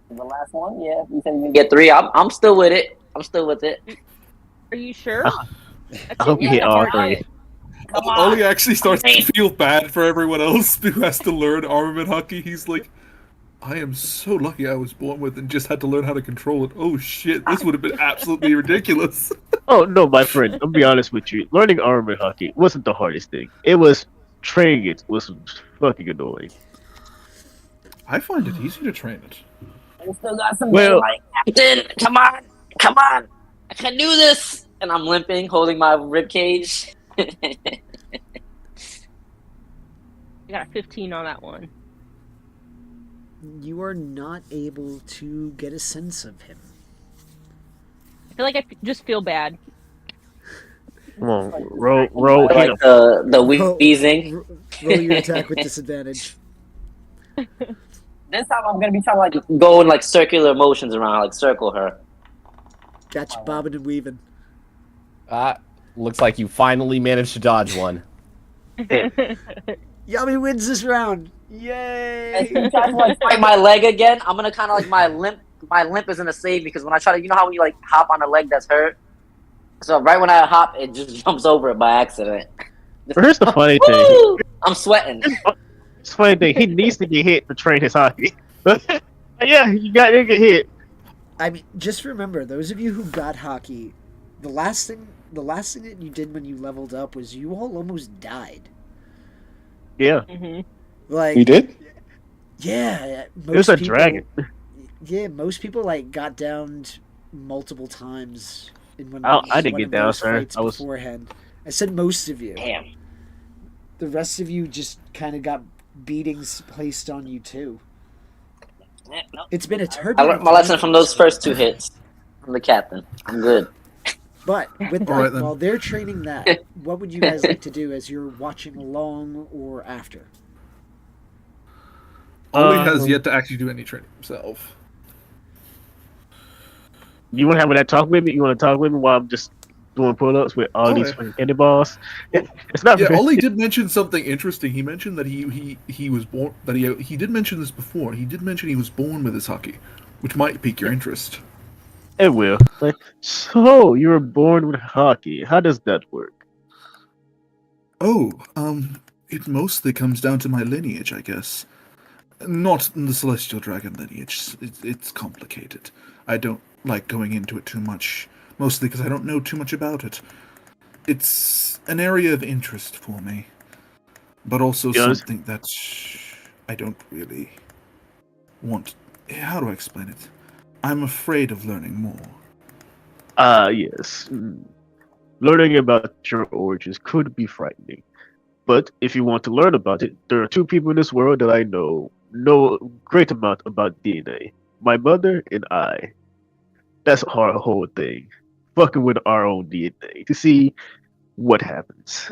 [SPEAKER 7] the last one. Yeah, you said you can get 3. I'm still with it. I'm still with it.
[SPEAKER 8] Are you sure?
[SPEAKER 4] I hope you hit all 3.
[SPEAKER 7] Come on.
[SPEAKER 5] Ollie actually starts to feel bad for everyone else who has to learn armament hockey. He's like, I am so lucky I was born with and just had to learn how to control it. Oh shit, this would have been absolutely ridiculous.
[SPEAKER 4] Oh no, my friend. I'll be honest with you. Learning armament hockey wasn't the hardest thing. It was training it was fucking annoying.
[SPEAKER 5] I find it easy to train it.
[SPEAKER 7] I still got some
[SPEAKER 4] Well-
[SPEAKER 7] daylight. Captain, come on. I can do this. And I'm limping, holding my rib cage.
[SPEAKER 8] I got a 15 on that one.
[SPEAKER 2] You are not able to get a sense of him.
[SPEAKER 8] I feel like I just feel bad.
[SPEAKER 4] Come on, roll, hit him.
[SPEAKER 7] Like the wheezing.
[SPEAKER 2] Roll your attack with disadvantage.
[SPEAKER 7] This time I'm gonna be trying to like go in like circular motions around, like circle her.
[SPEAKER 2] Gotcha, bobbing and weaving.
[SPEAKER 9] Looks like you finally managed to dodge one.
[SPEAKER 2] Yami wins this round.
[SPEAKER 7] As
[SPEAKER 2] Yay!
[SPEAKER 7] she tries to like fight my leg again, I'm gonna kind of like my limp is gonna save because when I try to, you know how when you like hop on a leg that's hurt. So right when I hop, it just jumps over it by accident.
[SPEAKER 4] Here's the funny thing.
[SPEAKER 7] Woo! I'm sweating.
[SPEAKER 4] It's the funny thing. He needs to get hit to train his hockey. Yeah, you got to get hit.
[SPEAKER 2] I mean, just remember, those of you who got hockey, the last thing that you did when you leveled up was you all almost died.
[SPEAKER 4] Yeah,
[SPEAKER 8] Mm-hmm.
[SPEAKER 2] Like
[SPEAKER 3] We did?
[SPEAKER 2] yeah,
[SPEAKER 4] it was a dragon.
[SPEAKER 2] Yeah, most people like got downed multiple times in one.
[SPEAKER 4] I didn't
[SPEAKER 2] one
[SPEAKER 4] get
[SPEAKER 2] of
[SPEAKER 4] down,
[SPEAKER 2] those
[SPEAKER 4] sir.
[SPEAKER 2] fights
[SPEAKER 4] I was-
[SPEAKER 2] beforehand. I said most of you.
[SPEAKER 7] Damn.
[SPEAKER 2] The rest of you just kind of got beatings placed on you too.
[SPEAKER 7] Nope.
[SPEAKER 2] It's been a
[SPEAKER 7] I
[SPEAKER 2] turbulent.
[SPEAKER 7] learned my lesson from those first 2 hits from the captain. I'm good.
[SPEAKER 2] But with that,
[SPEAKER 5] All right, then.
[SPEAKER 2] while they're training that, what would you guys like to do as you're watching along or after?
[SPEAKER 5] Ollie has
[SPEAKER 4] Um,
[SPEAKER 5] yet to actually do any training himself.
[SPEAKER 4] You want to have that talk with me? You want to talk with me while I'm just doing pull-ups with all these
[SPEAKER 5] Okay.
[SPEAKER 4] fucking candy balls? It's not
[SPEAKER 5] Yeah,
[SPEAKER 4] very-
[SPEAKER 5] Ollie did mention something interesting. He mentioned that he was born that he did mention this before. He did mention he was born with his hockey, which might pique your interest.
[SPEAKER 4] It will. Like, so you were born with hockey. How does that work?
[SPEAKER 5] Oh, it mostly comes down to my lineage, I guess. Not the celestial dragon lineage. It's complicated. I don't like going into it too much, mostly because I don't know too much about it. It's an area of interest for me, but also
[SPEAKER 4] Yes.
[SPEAKER 5] something that I don't really want. How do I explain it? I'm afraid of learning more.
[SPEAKER 4] Yes. Learning about your origins could be frightening. But if you want to learn about it, there are 2 people in this world that I know a great amount about DNA. My mother and I. That's our whole thing. Fucking with our own DNA to see what happens.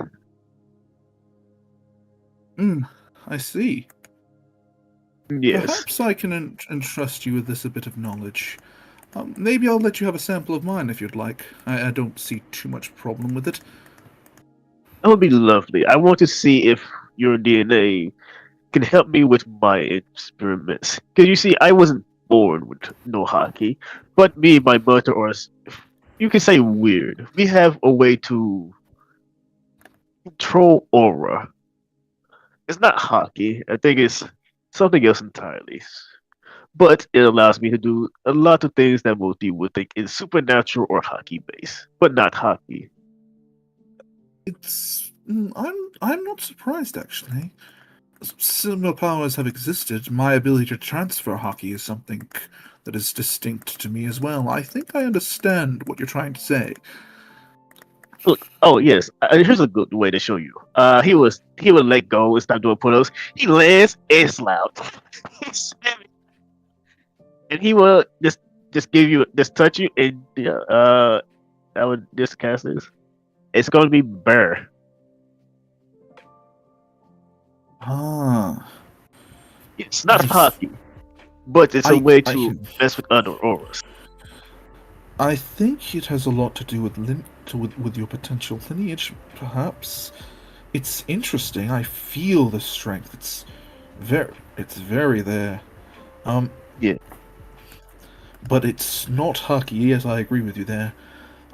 [SPEAKER 5] I see.
[SPEAKER 4] Yes.
[SPEAKER 5] Perhaps I can entrust you with this a bit of knowledge. Maybe I'll let you have a sample of mine if you'd like. I don't see too much problem with it.
[SPEAKER 4] That would be lovely. I want to see if your DNA can help me with my experiments. Because you see, I wasn't born with no hockey, but me and my mother are, you can say, weird. We have a way to control aura. It's not hockey. I think it's something else entirely. But it allows me to do a lot of things that most people would think is supernatural or hockey based, but not hockey.
[SPEAKER 5] I'm not surprised actually. Similar powers have existed. My ability to transfer hockey is something that is distinct to me as well. I think I understand what you're trying to say.
[SPEAKER 4] Look, oh yes, here's a good way to show you. He would let go and stop doing pull-ups. He lands and slouch, and he will just give you touch you and I would just cast this. It's going to be Bear.
[SPEAKER 5] Ah.
[SPEAKER 4] It's not
[SPEAKER 5] I-
[SPEAKER 4] hockey, but it's a
[SPEAKER 5] I-
[SPEAKER 4] way
[SPEAKER 5] I
[SPEAKER 4] to
[SPEAKER 5] can-
[SPEAKER 4] mess with other auras.
[SPEAKER 5] I think it has a lot to do with with your potential lineage, perhaps. It's interesting. I feel the strength. It's very there.
[SPEAKER 4] Yeah.
[SPEAKER 5] But it's not hockey, yes, I agree with you there.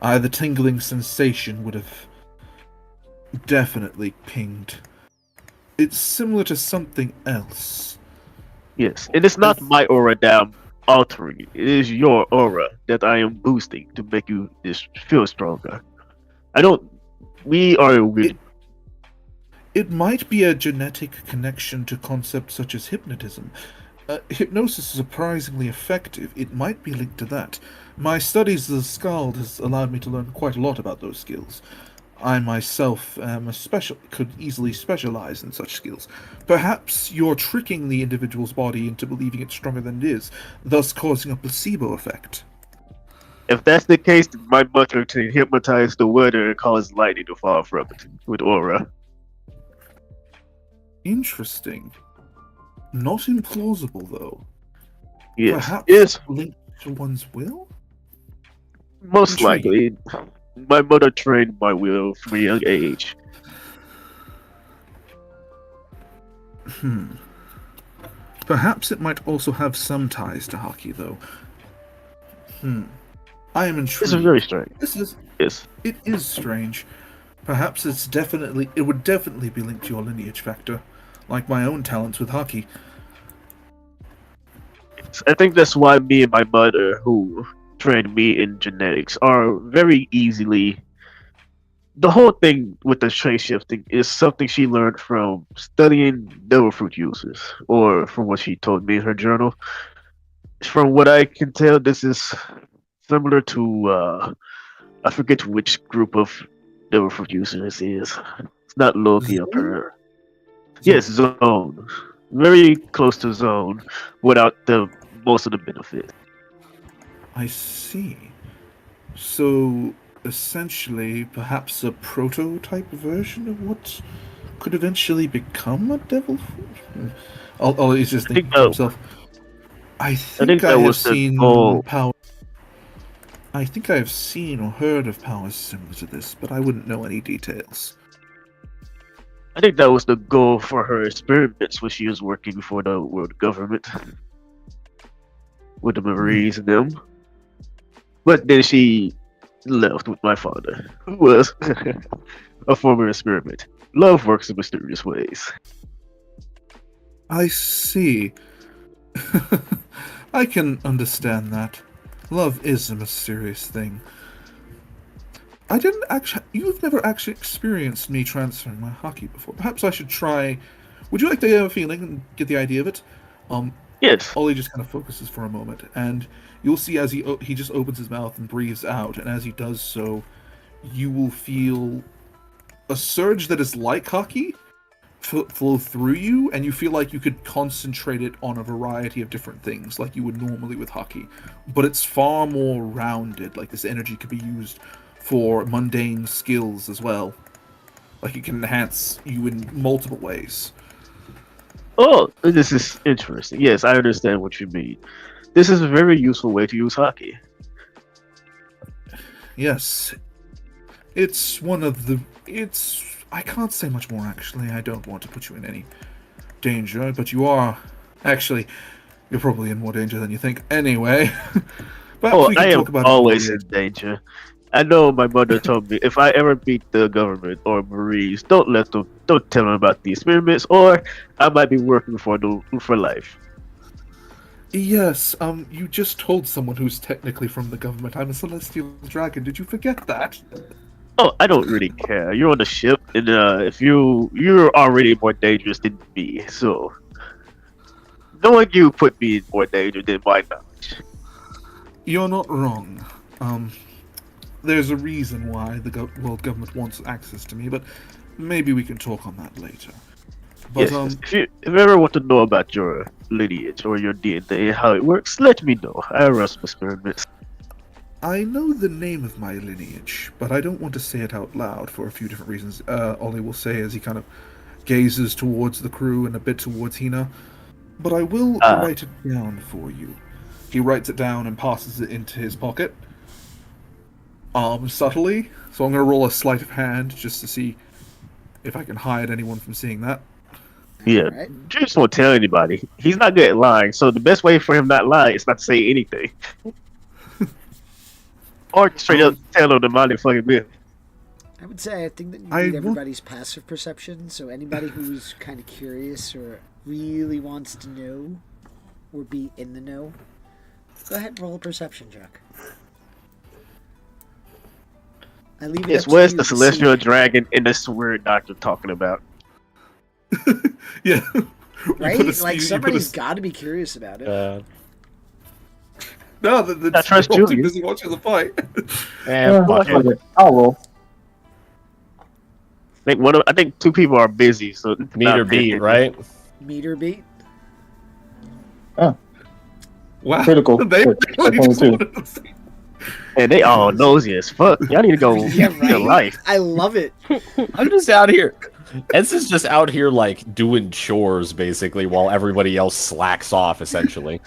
[SPEAKER 5] The tingling sensation would have definitely pinged. It's similar to something else.
[SPEAKER 4] Yes, and it's not my aura that I'm altering. It is your aura that I am boosting to make you just feel stronger. I don't. We are weird.
[SPEAKER 5] It might be a genetic connection to concepts such as hypnotism. Hypnosis is surprisingly effective. It might be linked to that. My studies as a Skald has allowed me to learn quite a lot about those skills. I myself could easily specialize in such skills. Perhaps you're tricking the individual's body into believing it's stronger than it is, thus causing a placebo effect.
[SPEAKER 4] If that's the case, then my mother to hypnotize the weather and cause lightning to fall from it with aura.
[SPEAKER 5] Interesting. Not implausible, though.
[SPEAKER 4] Yes,
[SPEAKER 5] Perhaps
[SPEAKER 4] yes,
[SPEAKER 5] linked to one's will?
[SPEAKER 4] most
[SPEAKER 5] Intriguing.
[SPEAKER 4] likely. My mother trained my will from a young age.
[SPEAKER 5] Perhaps it might also have some ties to hockey, though. I am intrigued.
[SPEAKER 4] This is very strange.
[SPEAKER 5] It
[SPEAKER 4] Yes.
[SPEAKER 5] is strange. Perhaps it would definitely be linked to your lineage factor, like my own talents with hockey.
[SPEAKER 4] I think that's why me and my mother, who trained me in genetics, are very easily. The whole thing with the trait shifting is something she learned from studying devil fruit uses, or from what she told me in her journal. From what I can tell, this is similar to I forget which group of devil fruit users this is. It's not Loki up her. Yes, Zone. Very close to Zone, without the most of the benefit.
[SPEAKER 5] I see. So, essentially, perhaps a prototype version of what could eventually become a devil fruit? He's just thinking to himself. I think I
[SPEAKER 4] that
[SPEAKER 5] have
[SPEAKER 4] was the
[SPEAKER 5] seen
[SPEAKER 4] goal.
[SPEAKER 5] power. I think I have seen or heard of powers similar to this, but I wouldn't know any details.
[SPEAKER 4] I think that was the goal for her experiments when she was working for the world government with the Marines and them. But then she left with my father, who was a former experiment. Love works in mysterious ways.
[SPEAKER 5] I see. I can understand that. Love is a mysterious thing. You've never actually experienced me transferring my hockey before. Perhaps I should try. Would you like to have a feeling and get the idea of it?
[SPEAKER 4] Yes.
[SPEAKER 5] Ollie just kind of focuses for a moment, and you'll see as he just opens his mouth and breathes out, and as he does so, you will feel a surge that is like hockey flow through you, and you feel like you could concentrate it on a variety of different things like you would normally with hockey, but it's far more rounded. Like, this energy could be used for mundane skills as well. Like, it can enhance you in multiple ways.
[SPEAKER 4] Oh, this is interesting. Yes, I understand what you mean. This is a very useful way to use hockey.
[SPEAKER 5] Yes. It's one of the... It's... I can't say much more, actually. I don't want to put you in any danger, but you are... Actually, you're probably in more danger than you think. Anyway. Perhaps
[SPEAKER 4] Oh,
[SPEAKER 5] we can
[SPEAKER 4] I am
[SPEAKER 5] talk about
[SPEAKER 4] always
[SPEAKER 5] it
[SPEAKER 4] in danger. I know my mother told me if I ever meet the government or Marines, don't tell them about the experiments, or I might be working for life.
[SPEAKER 5] Yes, you just told someone who's technically from the government I'm a celestial dragon. Did you forget that?
[SPEAKER 4] Oh, I don't really care. You're on the ship, and if you're already more dangerous than me, so knowing you put me in more danger than my knowledge.
[SPEAKER 5] You're not wrong. There's a reason why the world government wants access to me, but maybe we can talk on that later. But,
[SPEAKER 4] Yes, if you ever want to know about your lineage or your DNA, how it works, let me know. I run some experiments.
[SPEAKER 5] I know the name of my lineage, but I don't want to say it out loud for a few different reasons. Ollie will say as he kind of gazes towards the crew and a bit towards Hina. But I will write it down for you. He writes it down and passes it into his pocket. Subtly. So I'm going to roll a sleight of hand just to see if I can hide anyone from seeing that.
[SPEAKER 4] Yeah,
[SPEAKER 2] Alright.
[SPEAKER 4] just won't tell anybody. He's not good at lying, so the best way for him not lie is not to say anything. Or straight up tell him the mind fucking bill.
[SPEAKER 2] I would say I think that you
[SPEAKER 5] I
[SPEAKER 2] need
[SPEAKER 5] want-
[SPEAKER 2] everybody's passive perception. So anybody who's kind of curious or really wants to know or be in the know, go ahead and roll a perception check. I leave it
[SPEAKER 4] Yes,
[SPEAKER 2] up to
[SPEAKER 4] where's
[SPEAKER 2] you
[SPEAKER 4] the
[SPEAKER 2] to see-
[SPEAKER 4] celestial dragon and this weird doctor talking about?
[SPEAKER 5] Yeah.
[SPEAKER 2] Right?
[SPEAKER 5] You put a
[SPEAKER 2] Like
[SPEAKER 5] speed-
[SPEAKER 2] somebody's
[SPEAKER 5] you
[SPEAKER 2] got to be curious about it.
[SPEAKER 5] No, the
[SPEAKER 4] I trust
[SPEAKER 5] they're all too
[SPEAKER 4] Julius.
[SPEAKER 5] busy watching the fight.
[SPEAKER 9] And fuck it.
[SPEAKER 3] Fuck it. I'll roll.
[SPEAKER 4] I think two people are busy, so
[SPEAKER 9] Meet or
[SPEAKER 4] not
[SPEAKER 9] beat,
[SPEAKER 4] busy.
[SPEAKER 9] right?
[SPEAKER 2] Meter beat.
[SPEAKER 5] Wow.
[SPEAKER 3] Critical.
[SPEAKER 5] They
[SPEAKER 3] Quick.
[SPEAKER 5] really just
[SPEAKER 3] 22.
[SPEAKER 5] wanted to see-
[SPEAKER 4] And they all nosy as fuck. Y'all need to go
[SPEAKER 2] Yeah,
[SPEAKER 4] live your
[SPEAKER 2] right.
[SPEAKER 4] life.
[SPEAKER 2] I love it.
[SPEAKER 9] I'm just out here. Ed's just out here like doing chores basically while everybody else slacks off essentially.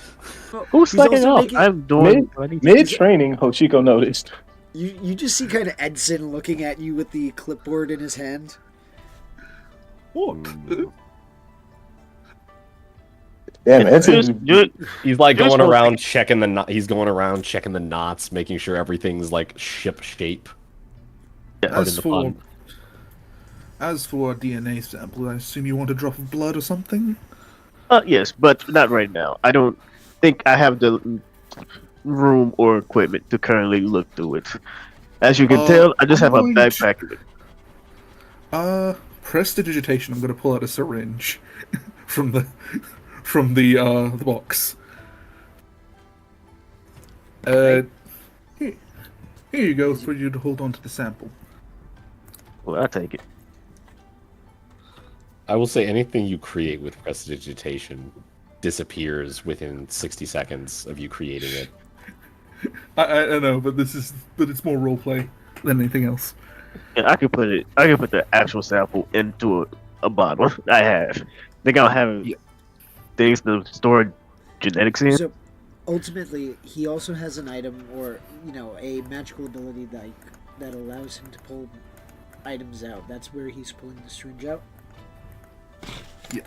[SPEAKER 4] Who's
[SPEAKER 2] He's
[SPEAKER 4] slacking
[SPEAKER 2] also
[SPEAKER 4] off?
[SPEAKER 2] making-
[SPEAKER 4] I'm doing.
[SPEAKER 3] Mid training, Hochiko noticed.
[SPEAKER 2] You just see kind of Edson looking at you with the clipboard in his hand.
[SPEAKER 5] What?
[SPEAKER 3] Damn, it's
[SPEAKER 9] He's like
[SPEAKER 4] Just
[SPEAKER 9] going
[SPEAKER 4] one
[SPEAKER 9] around checking the he's going around checking the knots, making sure everything's like ship shape. Pardon
[SPEAKER 5] As
[SPEAKER 9] the
[SPEAKER 5] for
[SPEAKER 9] pun.
[SPEAKER 5] as for a DNA sample, I assume you want a drop of blood or something?
[SPEAKER 4] Yes, but not right now. I don't think I have the room or equipment to currently look through it. As you can tell, I just
[SPEAKER 5] I'm
[SPEAKER 4] have a
[SPEAKER 5] going to-
[SPEAKER 4] backpack.
[SPEAKER 5] Prestidigitation. I'm going to pull out a syringe from the box. Here you go for you to hold on to the sample.
[SPEAKER 4] Well, I'll take it.
[SPEAKER 6] I will say anything you create with prestidigitation disappears within 60 seconds of you creating it.
[SPEAKER 5] I know, but it's more roleplay than anything else.
[SPEAKER 4] Yeah, I could put the actual sample into a bottle. I have. Think I'll have
[SPEAKER 5] Yeah.
[SPEAKER 4] things to store genetics in.
[SPEAKER 2] So ultimately, he also has an item or a magical ability that allows him to pull items out. That's where he's pulling the syringe out.
[SPEAKER 5] Yeah.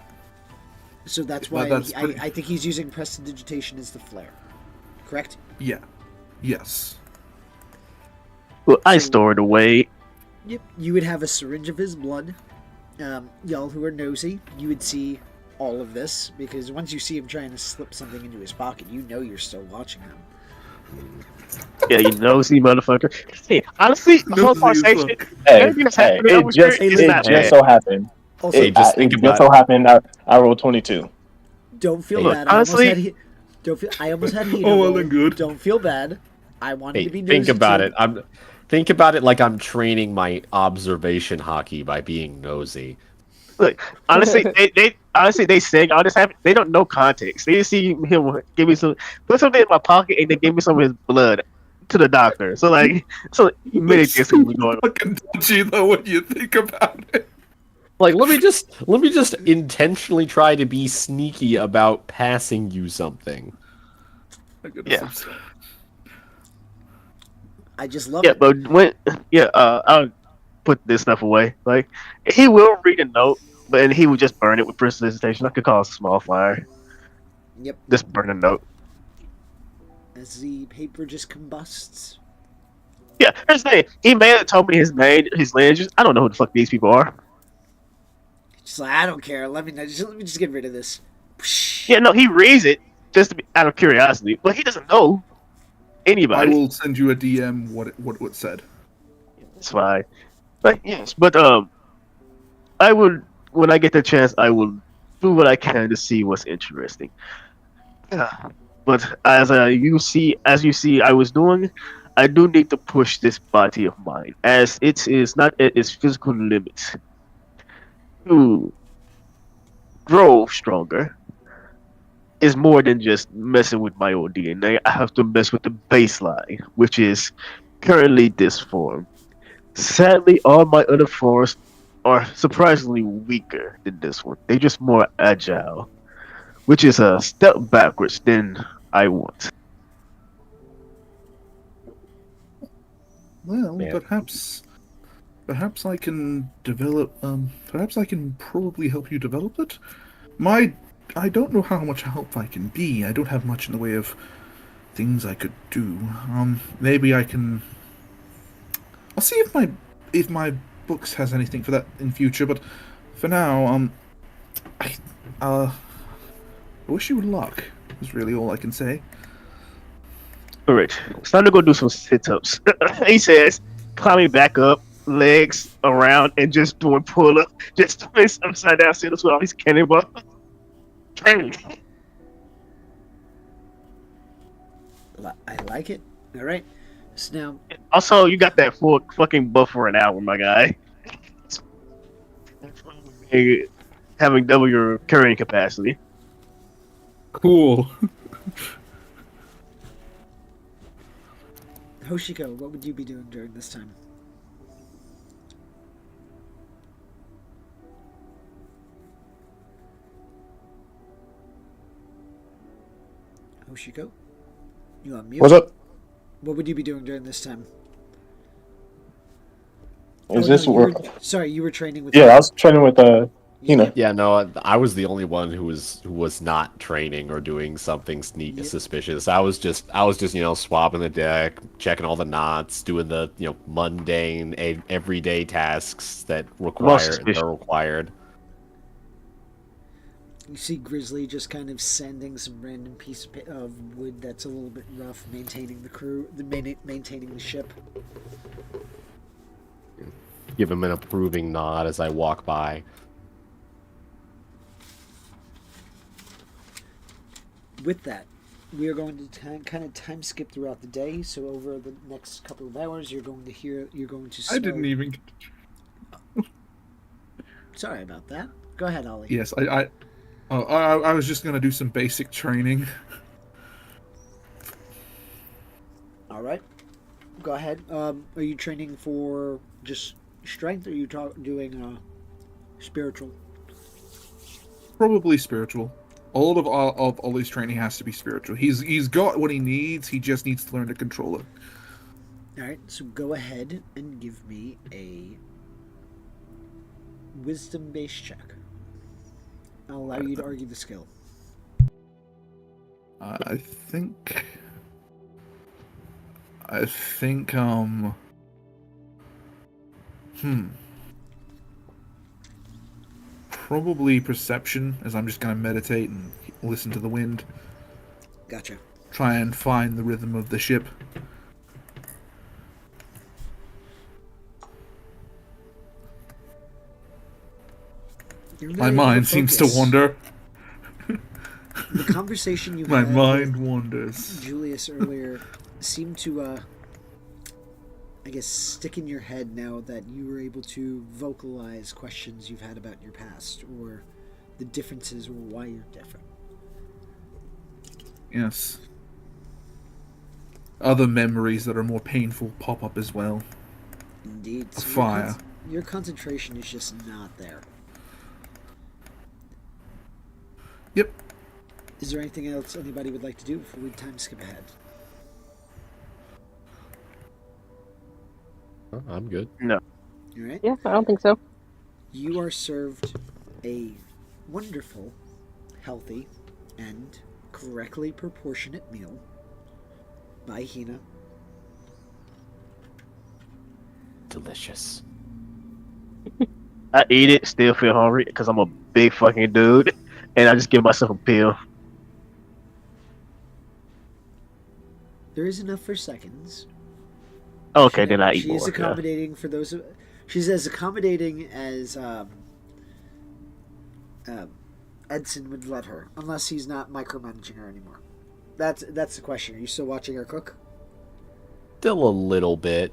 [SPEAKER 2] So that's
[SPEAKER 5] Well,
[SPEAKER 2] why
[SPEAKER 5] that's pretty-
[SPEAKER 2] I think he's using prestidigitation as the flare. Correct?
[SPEAKER 5] Yeah. Yes.
[SPEAKER 4] Well, I
[SPEAKER 2] So-
[SPEAKER 4] store it away.
[SPEAKER 2] Yep. You would have a syringe of his blood. Y'all who are nosy, you would see all of this because once you see him trying to slip something into his pocket, you know you're still watching him.
[SPEAKER 4] Yeah, you nosy motherfucker. Hey, honestly, the whole
[SPEAKER 5] Nosy as
[SPEAKER 4] conversation,
[SPEAKER 5] fuck.
[SPEAKER 4] everything that's happening over here is
[SPEAKER 3] it
[SPEAKER 4] not
[SPEAKER 3] just
[SPEAKER 4] bad.
[SPEAKER 3] so happened.
[SPEAKER 2] Also,
[SPEAKER 9] Hey, just think
[SPEAKER 3] it
[SPEAKER 9] about
[SPEAKER 3] just so happened I rolled 22.
[SPEAKER 2] don't feel
[SPEAKER 4] Look,
[SPEAKER 2] bad.
[SPEAKER 4] honestly-
[SPEAKER 2] I almost had Hina
[SPEAKER 5] Oh, well
[SPEAKER 2] roll.
[SPEAKER 5] and good.
[SPEAKER 2] Don't feel bad. I wanted
[SPEAKER 9] Hey,
[SPEAKER 2] to be
[SPEAKER 9] think
[SPEAKER 2] nosy
[SPEAKER 9] about
[SPEAKER 2] too.
[SPEAKER 9] it. Think about it like I'm training my observation hockey by being nosy.
[SPEAKER 4] Look, honestly, they saying all this happened. They don't know context. They just see him give me put something in my pocket, and they give me some of his blood to the doctor. So many things can be going on.
[SPEAKER 5] Fucking dodgy though when you think about it.
[SPEAKER 9] Like, let me just intentionally try to be sneaky about passing you something.
[SPEAKER 5] I gotta
[SPEAKER 4] Yeah.
[SPEAKER 5] sub-
[SPEAKER 2] I just love
[SPEAKER 4] Yeah,
[SPEAKER 2] it.
[SPEAKER 4] but I'll put this stuff away. Like, he will read a note, but and he would just burn it with precipitation. I could cause a small fire.
[SPEAKER 2] Yep.
[SPEAKER 4] Just burn a note.
[SPEAKER 2] As the paper just combusts.
[SPEAKER 4] Yeah, here's the thing. He may have told me his name, his lineage. I don't know who the fuck these people are.
[SPEAKER 2] Just like, I don't care. Let me just get rid of this.
[SPEAKER 4] Yeah, no, he reads it just to be, out of curiosity, but he doesn't know
[SPEAKER 5] I
[SPEAKER 4] anybody.
[SPEAKER 5] will send you a DM what it said.
[SPEAKER 4] It's fine. But yes, but I would when I get the chance, I will do what I can to see what's interesting. Yeah. But as you see, I was doing. I do need to push this body of mine, as it is not at its physical limits to grow stronger. Is more than just messing with my own DNA. I have to mess with the baseline, which is currently this form. Sadly, all my other forms are surprisingly weaker than this one. They're just more agile, which is a step backwards than I want.
[SPEAKER 5] Well,
[SPEAKER 6] Yeah.
[SPEAKER 5] perhaps I can develop. Perhaps I can probably help you develop it. I don't know how much help I can be. I don't have much in the way of things I could do. Maybe I can. I'll see if my books has anything for that in future. But for now, I wish you luck. Is really all I can say.
[SPEAKER 4] Alright, it's time to go do some sit-ups. He says, climbing back up, legs around, and just doing pull-up, just doing upside down sit-ups with all these cannonballs. Training.
[SPEAKER 2] I like it. All right. So now,
[SPEAKER 4] Also, you got that full fucking buff for an hour, my guy. Having double your carrying capacity.
[SPEAKER 5] Cool.
[SPEAKER 2] Hoshiko, what would you be doing during this time? Hoshiko? You on mute?
[SPEAKER 3] What's up?
[SPEAKER 2] What would you be doing during this time?
[SPEAKER 3] Is
[SPEAKER 2] Oh,
[SPEAKER 3] this
[SPEAKER 2] no, you
[SPEAKER 3] work?
[SPEAKER 2] were, sorry, you were training with.
[SPEAKER 3] Yeah, I was training with Hina.
[SPEAKER 9] Yeah, no, I was the only one who was not training or doing something suspicious. I was just swapping the deck, checking all the knots, doing the mundane everyday tasks that are required.
[SPEAKER 2] You see Grizzly just kind of sanding some random piece of wood that's a little bit rough, maintaining the crew, maintaining the ship.
[SPEAKER 9] Give him an approving nod as I walk by.
[SPEAKER 2] With that, we are going to kind of time skip throughout the day. So over the next couple of hours, you're going to.
[SPEAKER 5] I didn't even.
[SPEAKER 2] Sorry about that. Go ahead, Ollie.
[SPEAKER 5] Yes, I was just gonna do some basic training.
[SPEAKER 2] All right. Go ahead. Are you training for just strength, or are you doing spiritual?
[SPEAKER 5] Probably spiritual. All of Ollie's training has to be spiritual. He's got what he needs. He just needs to learn to control it.
[SPEAKER 2] All right. So go ahead and give me a wisdom-based check. I'll allow you to argue the skill.
[SPEAKER 5] I think probably perception, as I'm just gonna meditate and listen to the wind.
[SPEAKER 2] Gotcha.
[SPEAKER 5] Try and find the rhythm of the ship. My mind seems to wander.
[SPEAKER 2] The conversation you
[SPEAKER 5] My
[SPEAKER 2] had
[SPEAKER 5] mind
[SPEAKER 2] with
[SPEAKER 5] wanders.
[SPEAKER 2] Julius earlier seemed to, I guess, stick in your head now that you were able to vocalize questions you've had about your past or the differences or why you're different.
[SPEAKER 5] Yes. Other memories that are more painful pop up as well.
[SPEAKER 2] Indeed.
[SPEAKER 5] A fire.
[SPEAKER 2] Your concentration is just not there.
[SPEAKER 5] Yep.
[SPEAKER 2] Is there anything else anybody would like to do before we time skip ahead?
[SPEAKER 6] Oh, I'm good.
[SPEAKER 2] All right.
[SPEAKER 8] Yeah, I don't think so.
[SPEAKER 2] You are served a wonderful, healthy, and correctly proportionate meal by Hina.
[SPEAKER 6] Delicious.
[SPEAKER 4] I eat it, still feel hungry because I'm a big fucking dude, and I just give myself a pill.
[SPEAKER 2] There is enough for seconds.
[SPEAKER 4] Okay, then I eat
[SPEAKER 2] She
[SPEAKER 4] more.
[SPEAKER 2] is
[SPEAKER 4] Yeah.
[SPEAKER 2] accommodating for those. She's as accommodating as Edson would let her, unless he's not micromanaging her anymore. That's the question. Are you still watching her cook?
[SPEAKER 6] Still a little bit.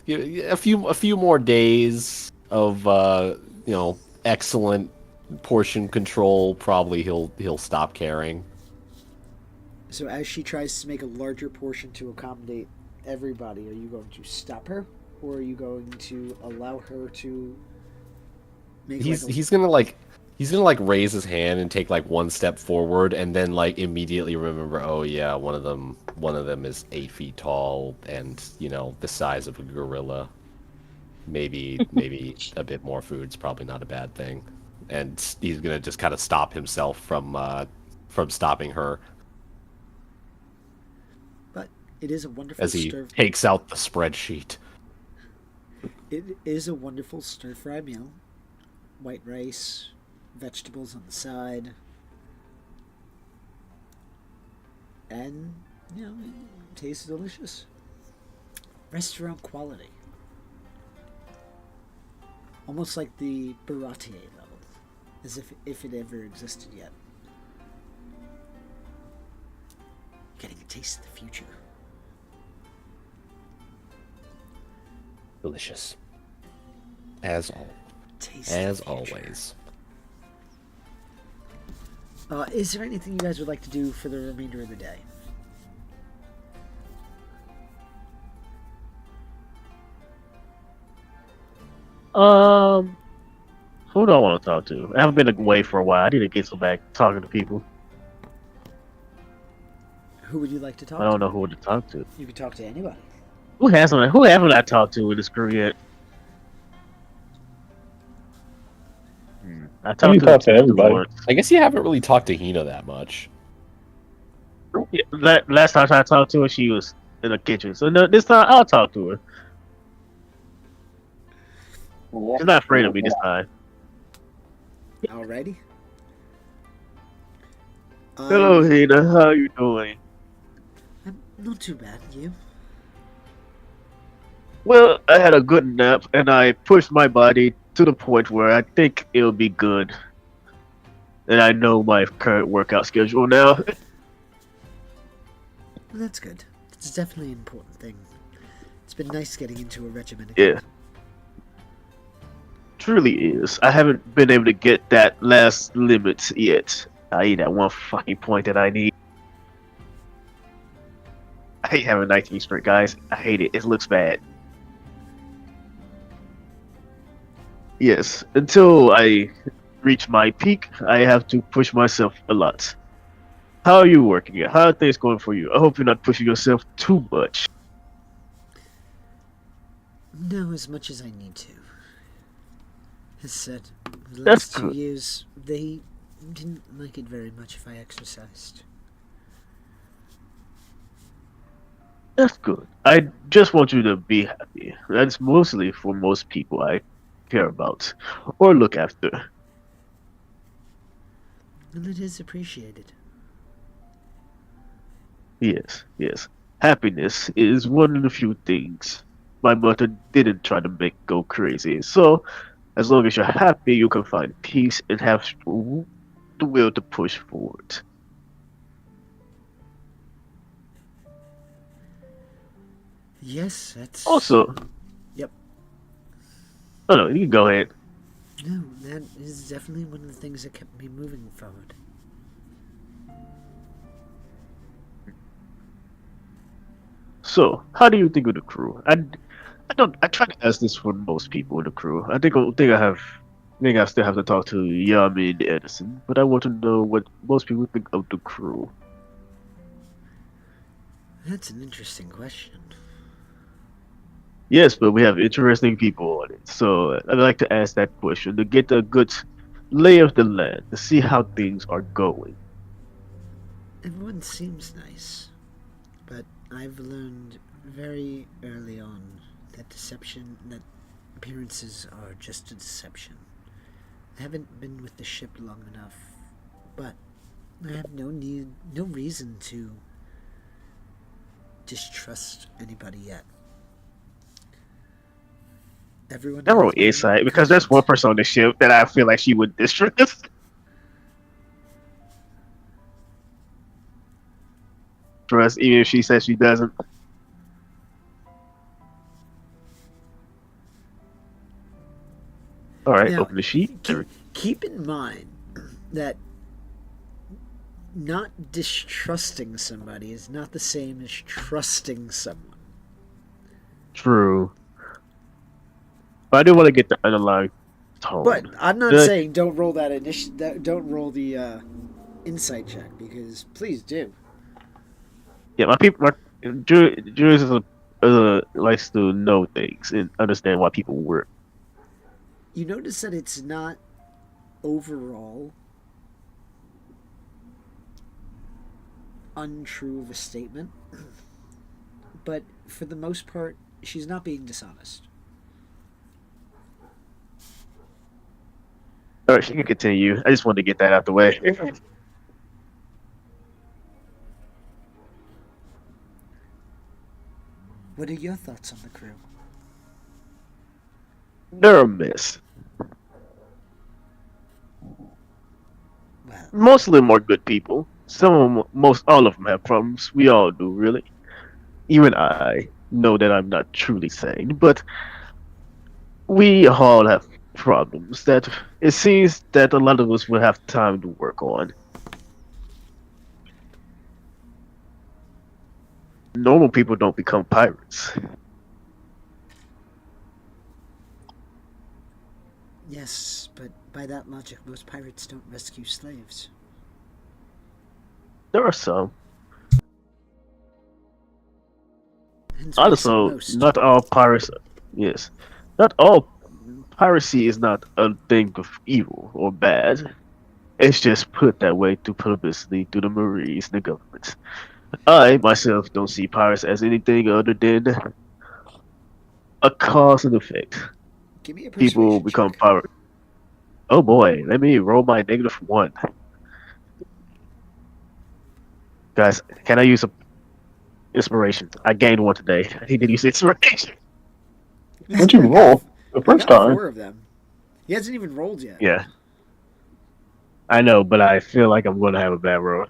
[SPEAKER 6] A few more days of excellent portion control. Probably he'll stop caring.
[SPEAKER 2] So as she tries to make a larger portion to accommodate everybody, are you going to stop her, or are you going to allow her to make?
[SPEAKER 6] He's gonna raise his hand and take like one step forward, and then like immediately remember, oh yeah, one of them is 8 feet tall and the size of a gorilla. Maybe a bit more food's probably not a bad thing, and he's gonna just kind of stop himself from stopping her
[SPEAKER 2] But it is a wonderful
[SPEAKER 6] as he takes out the spreadsheet.
[SPEAKER 2] It is a wonderful stir fry meal. White rice, vegetables on the side, and it tastes delicious. Restaurant quality. Almost like the Baratier level, as if it ever existed yet. Getting a taste of the future.
[SPEAKER 6] Delicious, as
[SPEAKER 2] Taste of the future.
[SPEAKER 6] always.
[SPEAKER 2] Is there anything you guys would like to do for the remainder of the day?
[SPEAKER 4] Who do I want to talk to? I haven't been away for a while. I need to get some back talking to people.
[SPEAKER 2] Who would you like to talk
[SPEAKER 4] I don't
[SPEAKER 2] to?
[SPEAKER 4] know who to talk to.
[SPEAKER 2] You could talk to anybody.
[SPEAKER 4] Who haven't I talked to in this crew yet? I
[SPEAKER 3] You
[SPEAKER 4] talked
[SPEAKER 3] talk to
[SPEAKER 4] the
[SPEAKER 3] everybody.
[SPEAKER 4] once.
[SPEAKER 6] I guess you haven't really talked to Hina that much.
[SPEAKER 4] Yeah, last time I talked to her, she was in the kitchen. So no, this time I'll talk to her. She's not afraid of me this time.
[SPEAKER 2] Alrighty.
[SPEAKER 4] Hello, Hina. How you doing?
[SPEAKER 2] I'm not too bad. You?
[SPEAKER 4] Well, I had a good nap, and I pushed my body to the point where I think it'll be good. And I know my current workout schedule now.
[SPEAKER 2] Well, that's good. It's definitely an important thing. It's been nice getting into a regimen again.
[SPEAKER 4] Yeah. Truly is. I haven't been able to get that last limit yet. I need that one fucking point that I need. I hate having 19 straight, guys. I hate it. It looks bad. Yes, until I reach my peak, I have to push myself a lot. How are you working it? How are things going for you? I hope you're not pushing yourself too much.
[SPEAKER 2] No, as much as I need to. As said, the
[SPEAKER 4] That's
[SPEAKER 2] last 2
[SPEAKER 4] good.
[SPEAKER 2] years, they didn't like it very much if I exercised.
[SPEAKER 4] That's good. I just want you to be happy. That's mostly for most people I care about or look after.
[SPEAKER 2] And it is appreciated.
[SPEAKER 4] Yes, yes. Happiness is one of the few things my mother didn't try to make go crazy. So, as long as you're happy, you can find peace and have the will to push forward.
[SPEAKER 2] Yes, that's...
[SPEAKER 4] Also,
[SPEAKER 2] Yep.
[SPEAKER 4] oh no, you can go ahead.
[SPEAKER 2] No, that is definitely one of the things that kept me moving forward.
[SPEAKER 4] So, how do you think of the crew? I try to ask this for most people in the crew. I think I have think I still have to talk to Yami and Edison, but I want to know what most people think of the crew.
[SPEAKER 2] That's an interesting question.
[SPEAKER 4] Yes, but we have interesting people on it, so I'd like to ask that question to get a good lay of the land, to see how things are going.
[SPEAKER 2] Everyone seems nice, but I've learned very early on that appearances are just a deception. I haven't been with the ship long enough, but I have no reason to distrust anybody yet. Everyone.
[SPEAKER 4] I roll insight because there's one person on the ship that I feel like she would distrust. Trust, even if she says she doesn't. All right,
[SPEAKER 2] Now,
[SPEAKER 4] open the sheet.
[SPEAKER 2] Keep in mind that not distrusting somebody is not the same as trusting someone.
[SPEAKER 4] True. But I do want to get the underlying tone.
[SPEAKER 2] But I'm not saying don't roll that don't roll the insight check, because please do.
[SPEAKER 4] Yeah, my people. Julius likes to know things and understand why people work.
[SPEAKER 2] You notice that it's not overall untrue of a statement, but for the most part, she's not being dishonest.
[SPEAKER 4] All right, she can continue. I just wanted to get that out the way.
[SPEAKER 2] What are your thoughts on the crew?
[SPEAKER 4] They're a mess.
[SPEAKER 2] Well,
[SPEAKER 4] Most of them are good people. All of them have problems. We all do, really. Even I know that I'm not truly sane, but we all have problems that it seems that a lot of us will have time to work on. Normal people don't become pirates.
[SPEAKER 2] yes, but by that logic, most pirates don't rescue slaves.
[SPEAKER 4] There are some.
[SPEAKER 2] Hence why I said
[SPEAKER 4] Also,
[SPEAKER 2] most.
[SPEAKER 4] not all pirates. Yes, not all piracy is not a thing of evil or bad. It's just put that way through publicity through the Marines and the government. I myself don't see pirates as anything other than a cause and effect.
[SPEAKER 2] Give me a persuasion
[SPEAKER 4] People become
[SPEAKER 2] check.
[SPEAKER 4] pirates. Oh boy, let me roll my -1. Guys, can I use a inspiration? I gained one today. I need to use inspiration.
[SPEAKER 3] What'd you roll the first
[SPEAKER 2] Got
[SPEAKER 3] time?
[SPEAKER 2] 4 of them. He hasn't even rolled yet.
[SPEAKER 4] Yeah. I know, but I feel like I'm going to have a bad roll.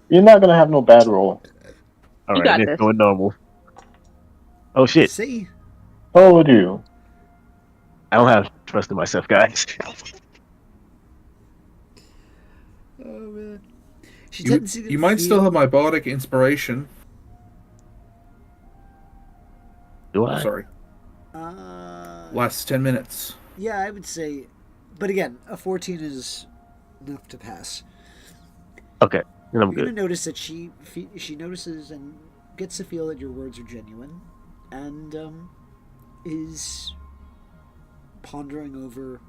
[SPEAKER 3] You're not gonna have no bad roll.
[SPEAKER 4] All
[SPEAKER 8] You
[SPEAKER 4] right,
[SPEAKER 8] got
[SPEAKER 4] let's
[SPEAKER 8] this.
[SPEAKER 4] go normal. Oh shit!
[SPEAKER 2] See?
[SPEAKER 3] How would you?
[SPEAKER 4] I don't have trust in myself, guys.
[SPEAKER 2] Oh man. She
[SPEAKER 5] You,
[SPEAKER 2] doesn't see the
[SPEAKER 5] you might still have my bardic inspiration.
[SPEAKER 4] Do
[SPEAKER 5] Oh,
[SPEAKER 4] I?
[SPEAKER 5] sorry. Last 10 minutes.
[SPEAKER 2] Yeah, I would say, but again, a 14 is enough to pass.
[SPEAKER 4] Okay, then I'm
[SPEAKER 2] You're
[SPEAKER 4] good.
[SPEAKER 2] gonna notice that she notices and gets to feel that your words are genuine, and is pondering over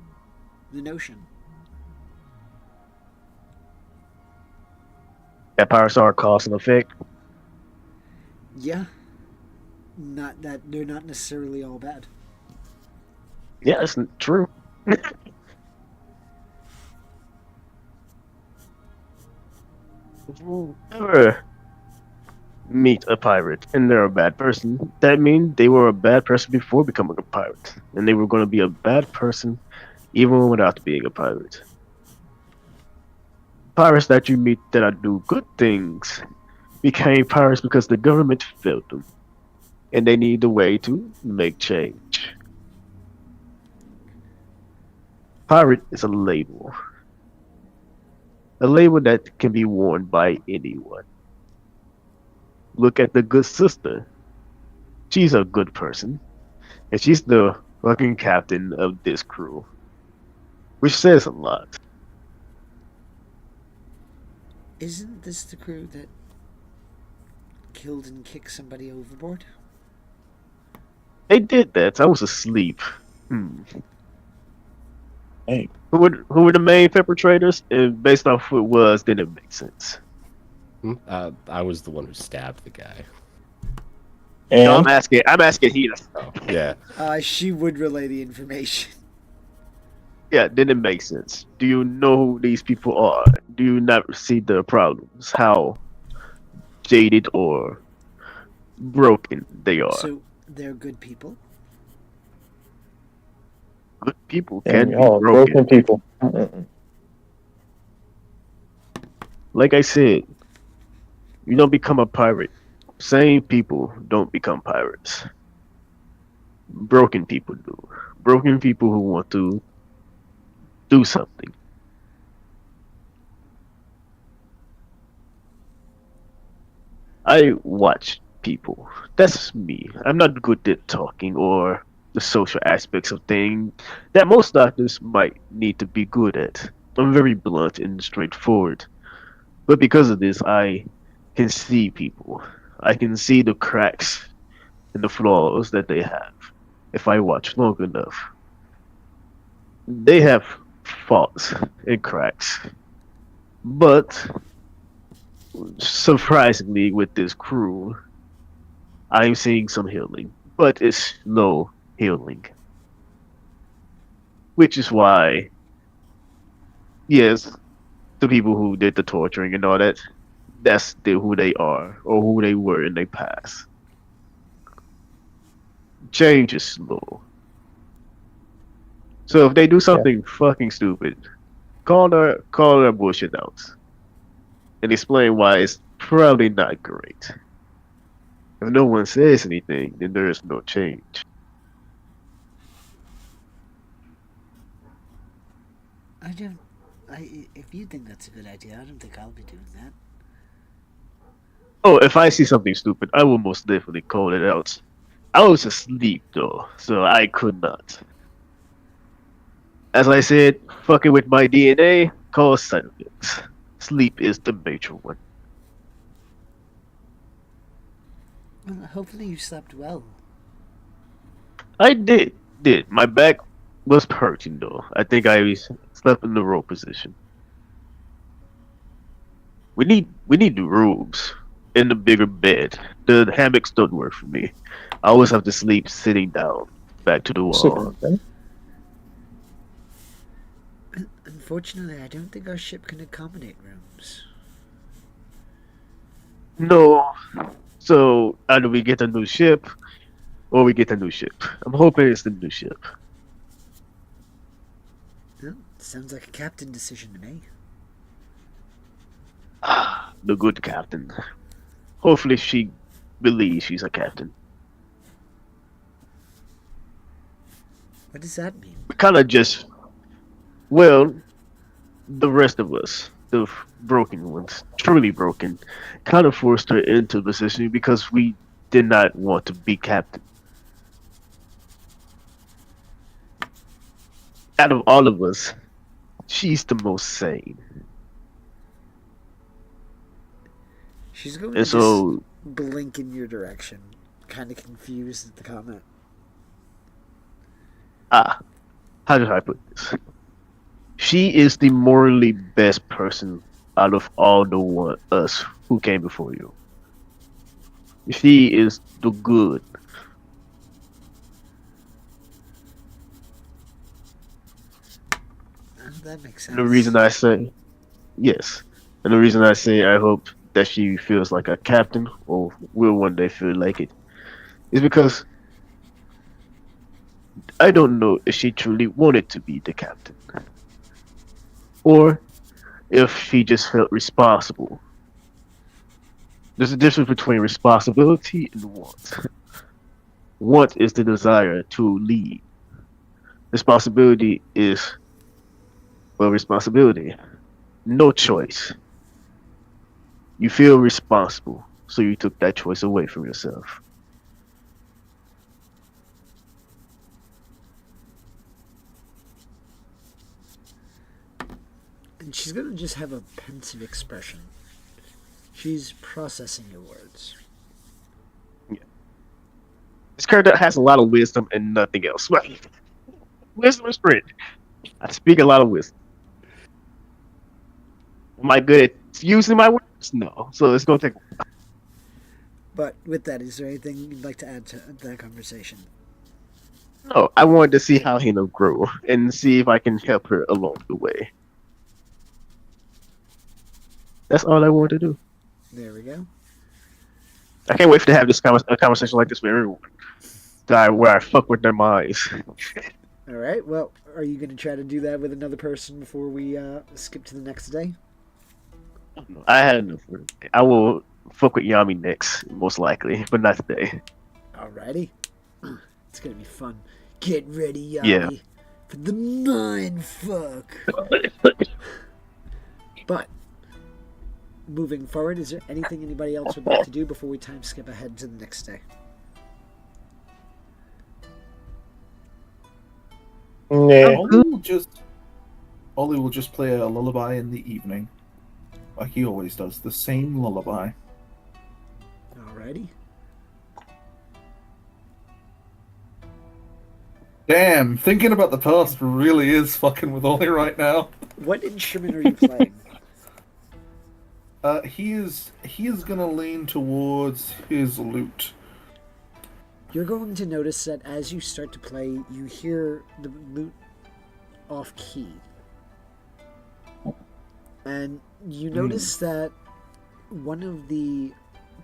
[SPEAKER 2] the notion.
[SPEAKER 4] That pirates are cause and effect.
[SPEAKER 2] Yeah, not that they're not necessarily all bad.
[SPEAKER 4] Yeah, that's true. If you ever meet a pirate and they're a bad person, that means they were a bad person before becoming a pirate, and they were going to be a bad person even without being a pirate. Pirates that you meet that do good things became pirates because the government failed them, and they need a way to make change. Pirate is a label. A label that can be worn by anyone. Look at the good sister. She's a good person. And she's the fucking captain of this crew. which says a lot.
[SPEAKER 2] Isn't this the crew that killed and kicked somebody overboard?
[SPEAKER 4] They did that. I was asleep. Hmm.
[SPEAKER 3] Hey,
[SPEAKER 4] Who were the main perpetrators? And based off who it was, then it makes sense.
[SPEAKER 6] I was the one who stabbed the guy.
[SPEAKER 4] No,
[SPEAKER 3] and
[SPEAKER 4] I'm asking Hina.
[SPEAKER 6] Yeah.
[SPEAKER 2] She would relay the information.
[SPEAKER 4] Yeah, then it makes sense. Do you know who these people are? Do you not see the problems? How jaded or broken they are?
[SPEAKER 2] So they're good people.
[SPEAKER 4] Good people can be
[SPEAKER 3] oh,
[SPEAKER 4] broken.
[SPEAKER 3] broken people. Mm-mm.
[SPEAKER 4] Like I said, you don't become a pirate. Sane people don't become pirates. Broken people do. Broken people who want to do something. I watch people. That's me. I'm not good at talking or the social aspects of things that most doctors might need to be good at. I'm very blunt and straightforward. But because of this, I can see people. I can see the cracks and the flaws that they have if I watch long enough. They have faults and cracks. But surprisingly, with this crew, I'm seeing some healing. But it's slow healing. Which is why, yes, the people who did the torturing and all that, that's still who they are or who they were in their past. Change is slow. So if they do something fucking stupid, call their bullshit out and explain why it's probably not great. If no one says anything, then there is no change.
[SPEAKER 2] If you think that's a good idea, I don't think I'll be doing that.
[SPEAKER 4] Oh, if I see something stupid, I will most definitely call it out. I was asleep though, so I could not. As I said, fucking with my DNA cause side effects. Sleep is the major one.
[SPEAKER 2] Well, hopefully you slept well.
[SPEAKER 4] I did. My back was hurting though. I think I slept in the row position. We need the rooms in the bigger bed. The hammocks don't work for me. I always have to sleep sitting down, back to the wall.
[SPEAKER 3] Super.
[SPEAKER 2] Unfortunately, I don't think our ship can accommodate rooms.
[SPEAKER 4] No. So either we get a new ship, or we get a new ship. I'm hoping it's the new ship.
[SPEAKER 2] Well, sounds like a captain decision to me.
[SPEAKER 4] The good captain. Hopefully she believes she's a captain.
[SPEAKER 2] What does that mean?
[SPEAKER 4] We kind of just, well, the rest of us, the broken ones, truly broken, kind of forced her into the position because we did not want to be captain. Out of all of us, she's the most sane.
[SPEAKER 2] She's going
[SPEAKER 4] And
[SPEAKER 2] to
[SPEAKER 4] so,
[SPEAKER 2] just blink in your direction, kind of confused at the comment.
[SPEAKER 4] how do I put this? She is the morally best person out of all us who came before you. She is the good.
[SPEAKER 2] That makes sense.
[SPEAKER 4] And the reason I say yes, and the reason I say I hope that she feels like a captain or will one day feel like it is because I don't know if she truly wanted to be the captain or if she just felt responsible. There's a difference between responsibility and want. Want is the desire to lead. Responsibility is, well, responsibility. No choice. You feel responsible, so you took that choice away from yourself.
[SPEAKER 2] And she's gonna just have a pensive expression. She's processing your words.
[SPEAKER 4] This character has a lot of wisdom and nothing else. Wisdom is great. I speak a lot of wisdom. Am I good at using my words? No. So it's going to take.
[SPEAKER 2] But with that, is there anything you'd like to add to that conversation?
[SPEAKER 4] No, I wanted to see how Hina grew and see if I can help her along the way. That's all I wanted to do.
[SPEAKER 2] There we go.
[SPEAKER 4] I can't wait to have this a conversation like this with everyone. Where I fuck with their minds.
[SPEAKER 2] All right. Well, are you going to try to do that with another person before we skip to the next day?
[SPEAKER 4] I had enough. I will fuck with Yami next, most likely, but not today.
[SPEAKER 2] Alrighty. It's going to be fun. Get ready, Yami,
[SPEAKER 4] Yeah.
[SPEAKER 2] for the mind fuck. But moving forward, is there anything anybody else would like to do before we time skip ahead to the next day?
[SPEAKER 3] Yeah.
[SPEAKER 5] Ollie will just play a lullaby in the evening, like he always does. The same lullaby.
[SPEAKER 2] Alrighty.
[SPEAKER 5] Damn, thinking about the past really is fucking with Ollie right now.
[SPEAKER 2] What instrument are you playing?
[SPEAKER 5] He is gonna lean towards his lute.
[SPEAKER 2] You're going to notice that as you start to play, you hear the lute off key. And you notice that one of the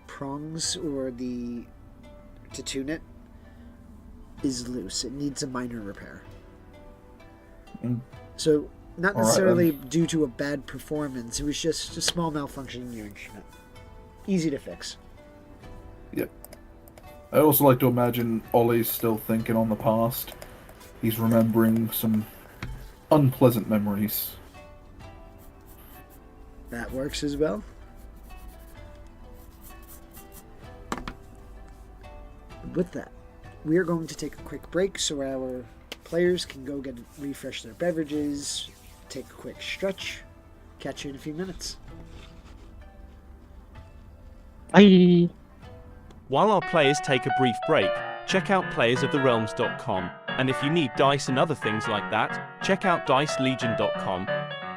[SPEAKER 2] prongs or to tune it is loose. It needs a minor repair. So, not necessarily due to a bad performance, it was just a small malfunction in your instrument. Easy to fix.
[SPEAKER 5] Yep. I also like to imagine Ollie's still thinking on the past. He's remembering some unpleasant memories.
[SPEAKER 2] That works as well. With that, we are going to take a quick break so our players can go refresh their beverages, take a quick stretch. Catch you in a few minutes.
[SPEAKER 4] Bye.
[SPEAKER 10] While our players take a brief break, check out playersoftherealms.com, and if you need dice and other things like that, check out dicelegion.com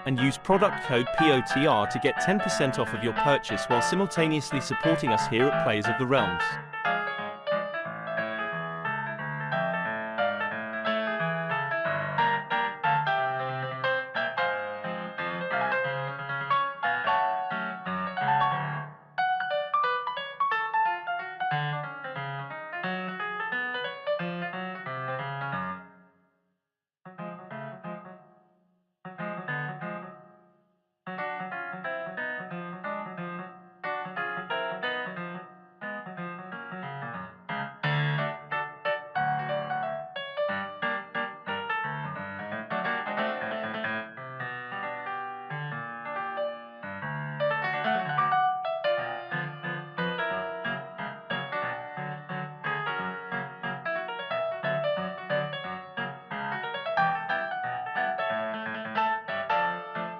[SPEAKER 10] and use product code POTR to get 10% off of your purchase while simultaneously supporting us here at Players of the Realms.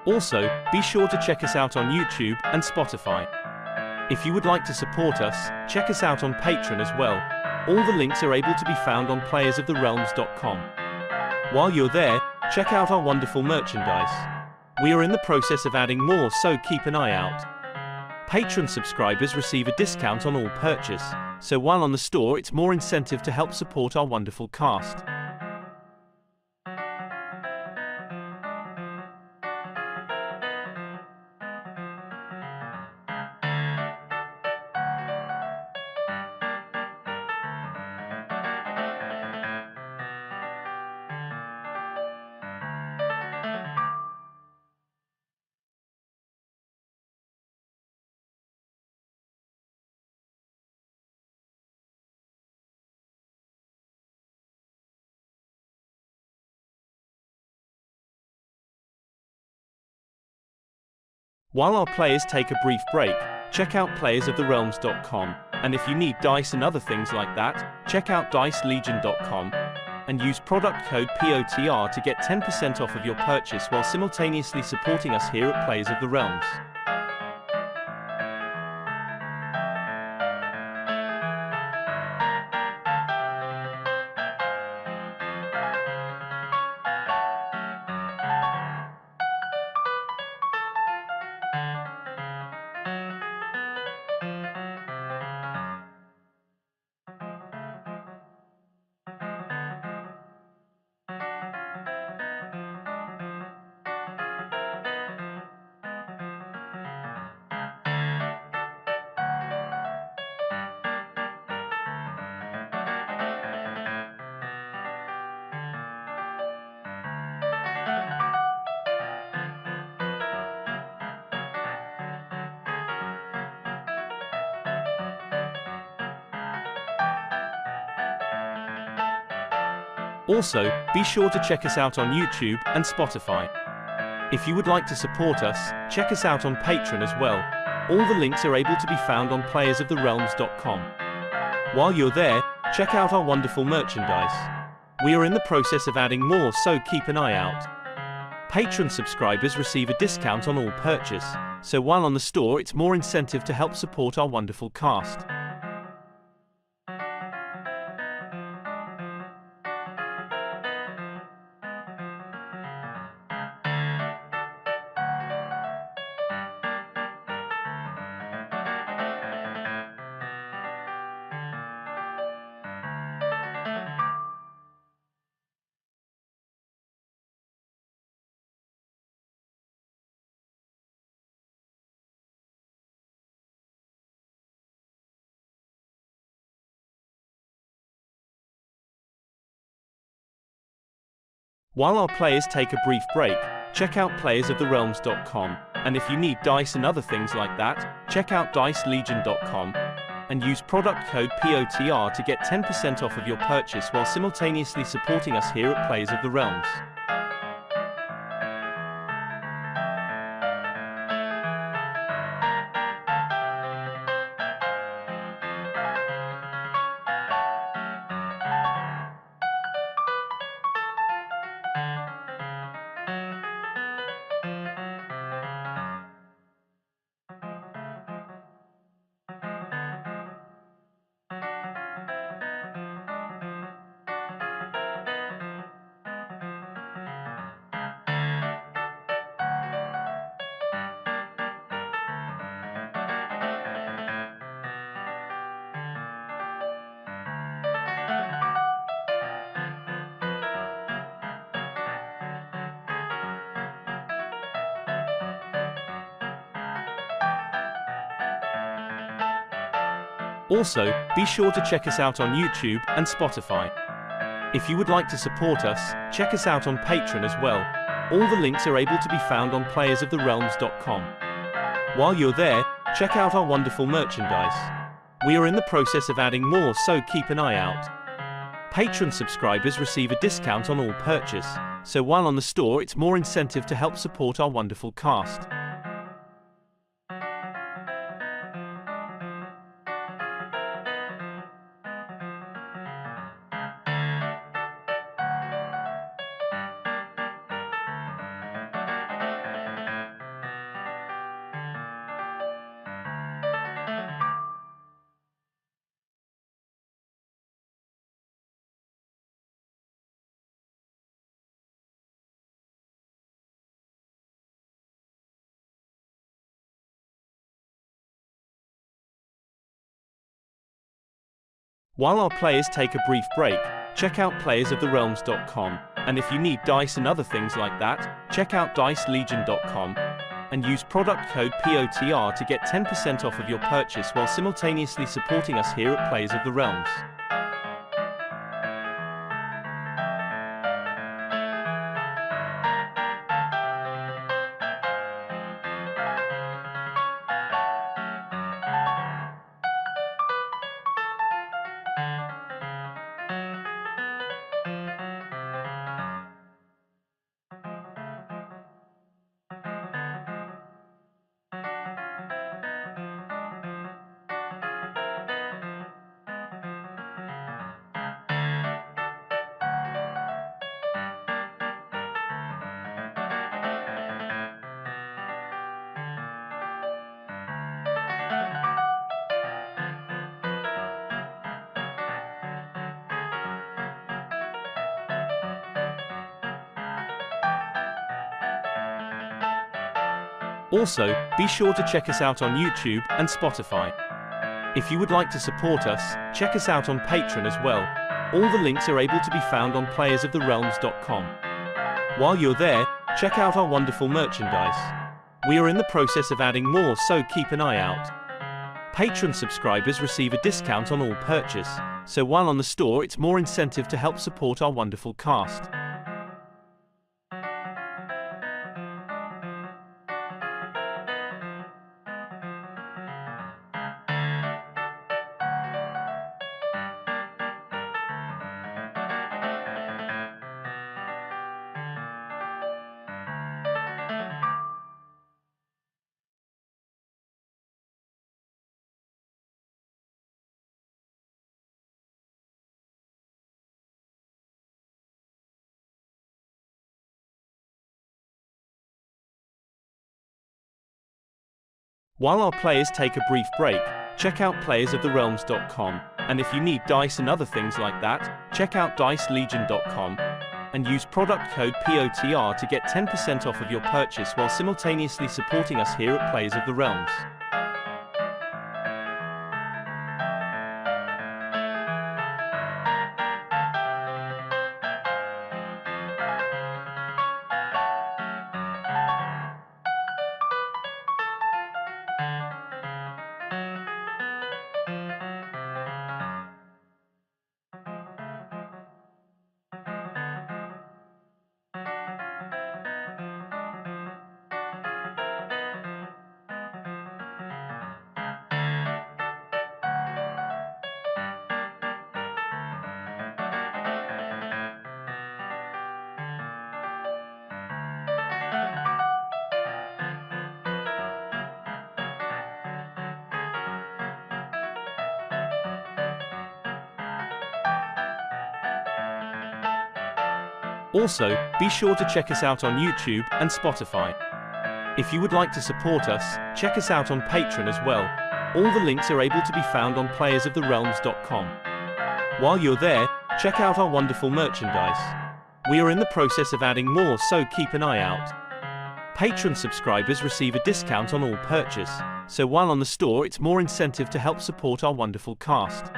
[SPEAKER 10] Also, be sure to check us out on YouTube and Spotify. If you would like to support us, check us out on Patreon as well. All the links are able to be found on playersoftherealms.com. While you're there, check out our wonderful merchandise. We are in the process of adding more, so keep an eye out. Patreon subscribers receive a discount on all purchase, so while on the store it's more incentive to help support our wonderful cast. While our players take a brief break, check out playersoftherealms.com, and if you need dice and other things like that, check out dicelegion.com and use product code POTR to get 10% off of your purchase while simultaneously supporting us here at Players of the Realms. Also, be sure to check us out on YouTube and Spotify. If you would like to support us, check us out on Patreon as well. All the links are able to be found on playersoftherealms.com. While you're there, check out our wonderful merchandise. We are in the process of adding more, so keep an eye out. Patreon subscribers receive a discount on all purchase, so while on the store it's more incentive to help support our wonderful cast. While our players take a brief break, check out playersoftherealms.com, and if you need dice and other things like that, check out dicelegion.com, and use product code POTR to get 10% off of your purchase while simultaneously supporting us here at Players of the Realms. Also, be sure to check us out on YouTube and Spotify. If you would like to support us, check us out on Patreon as well. All the links are able to be found on playersoftherealms.com. While you're there, check out our wonderful merchandise. We are in the process of adding more, so keep an eye out. Patreon subscribers receive a discount on all purchase, so while on the store it's more incentive to help support our wonderful cast. While our players take a brief break, check out playersoftherealms.com, and if you need dice and other things like that, check out dicelegion.com, and use product code POTR to get 10% off of your purchase while simultaneously supporting us here at Players of the Realms. Also, be sure to check us out on YouTube and Spotify. If you would like to support us, check us out on Patreon as well. All the links are able to be found on playersoftherealms.com. While you're there, check out our wonderful merchandise. We are in the process of adding more, so keep an eye out. Patreon subscribers receive a discount on all purchase, so while on the store it's more incentive to help support our wonderful cast. While our players take a brief break, check out playersoftherealms.com, and if you need dice and other things like that, check out dicelegion.com, and use product code POTR to get 10% off of your purchase while simultaneously supporting us here at Players of the Realms. Also, be sure to check us out on YouTube and Spotify. If you would like to support us, check us out on Patreon as well. All the links are able to be found on playersoftherealms.com. While you're there, check out our wonderful merchandise. We are in the process of adding more, so keep an eye out. Patreon subscribers receive a discount on all purchase, so while on the store it's more incentive to help support our wonderful cast.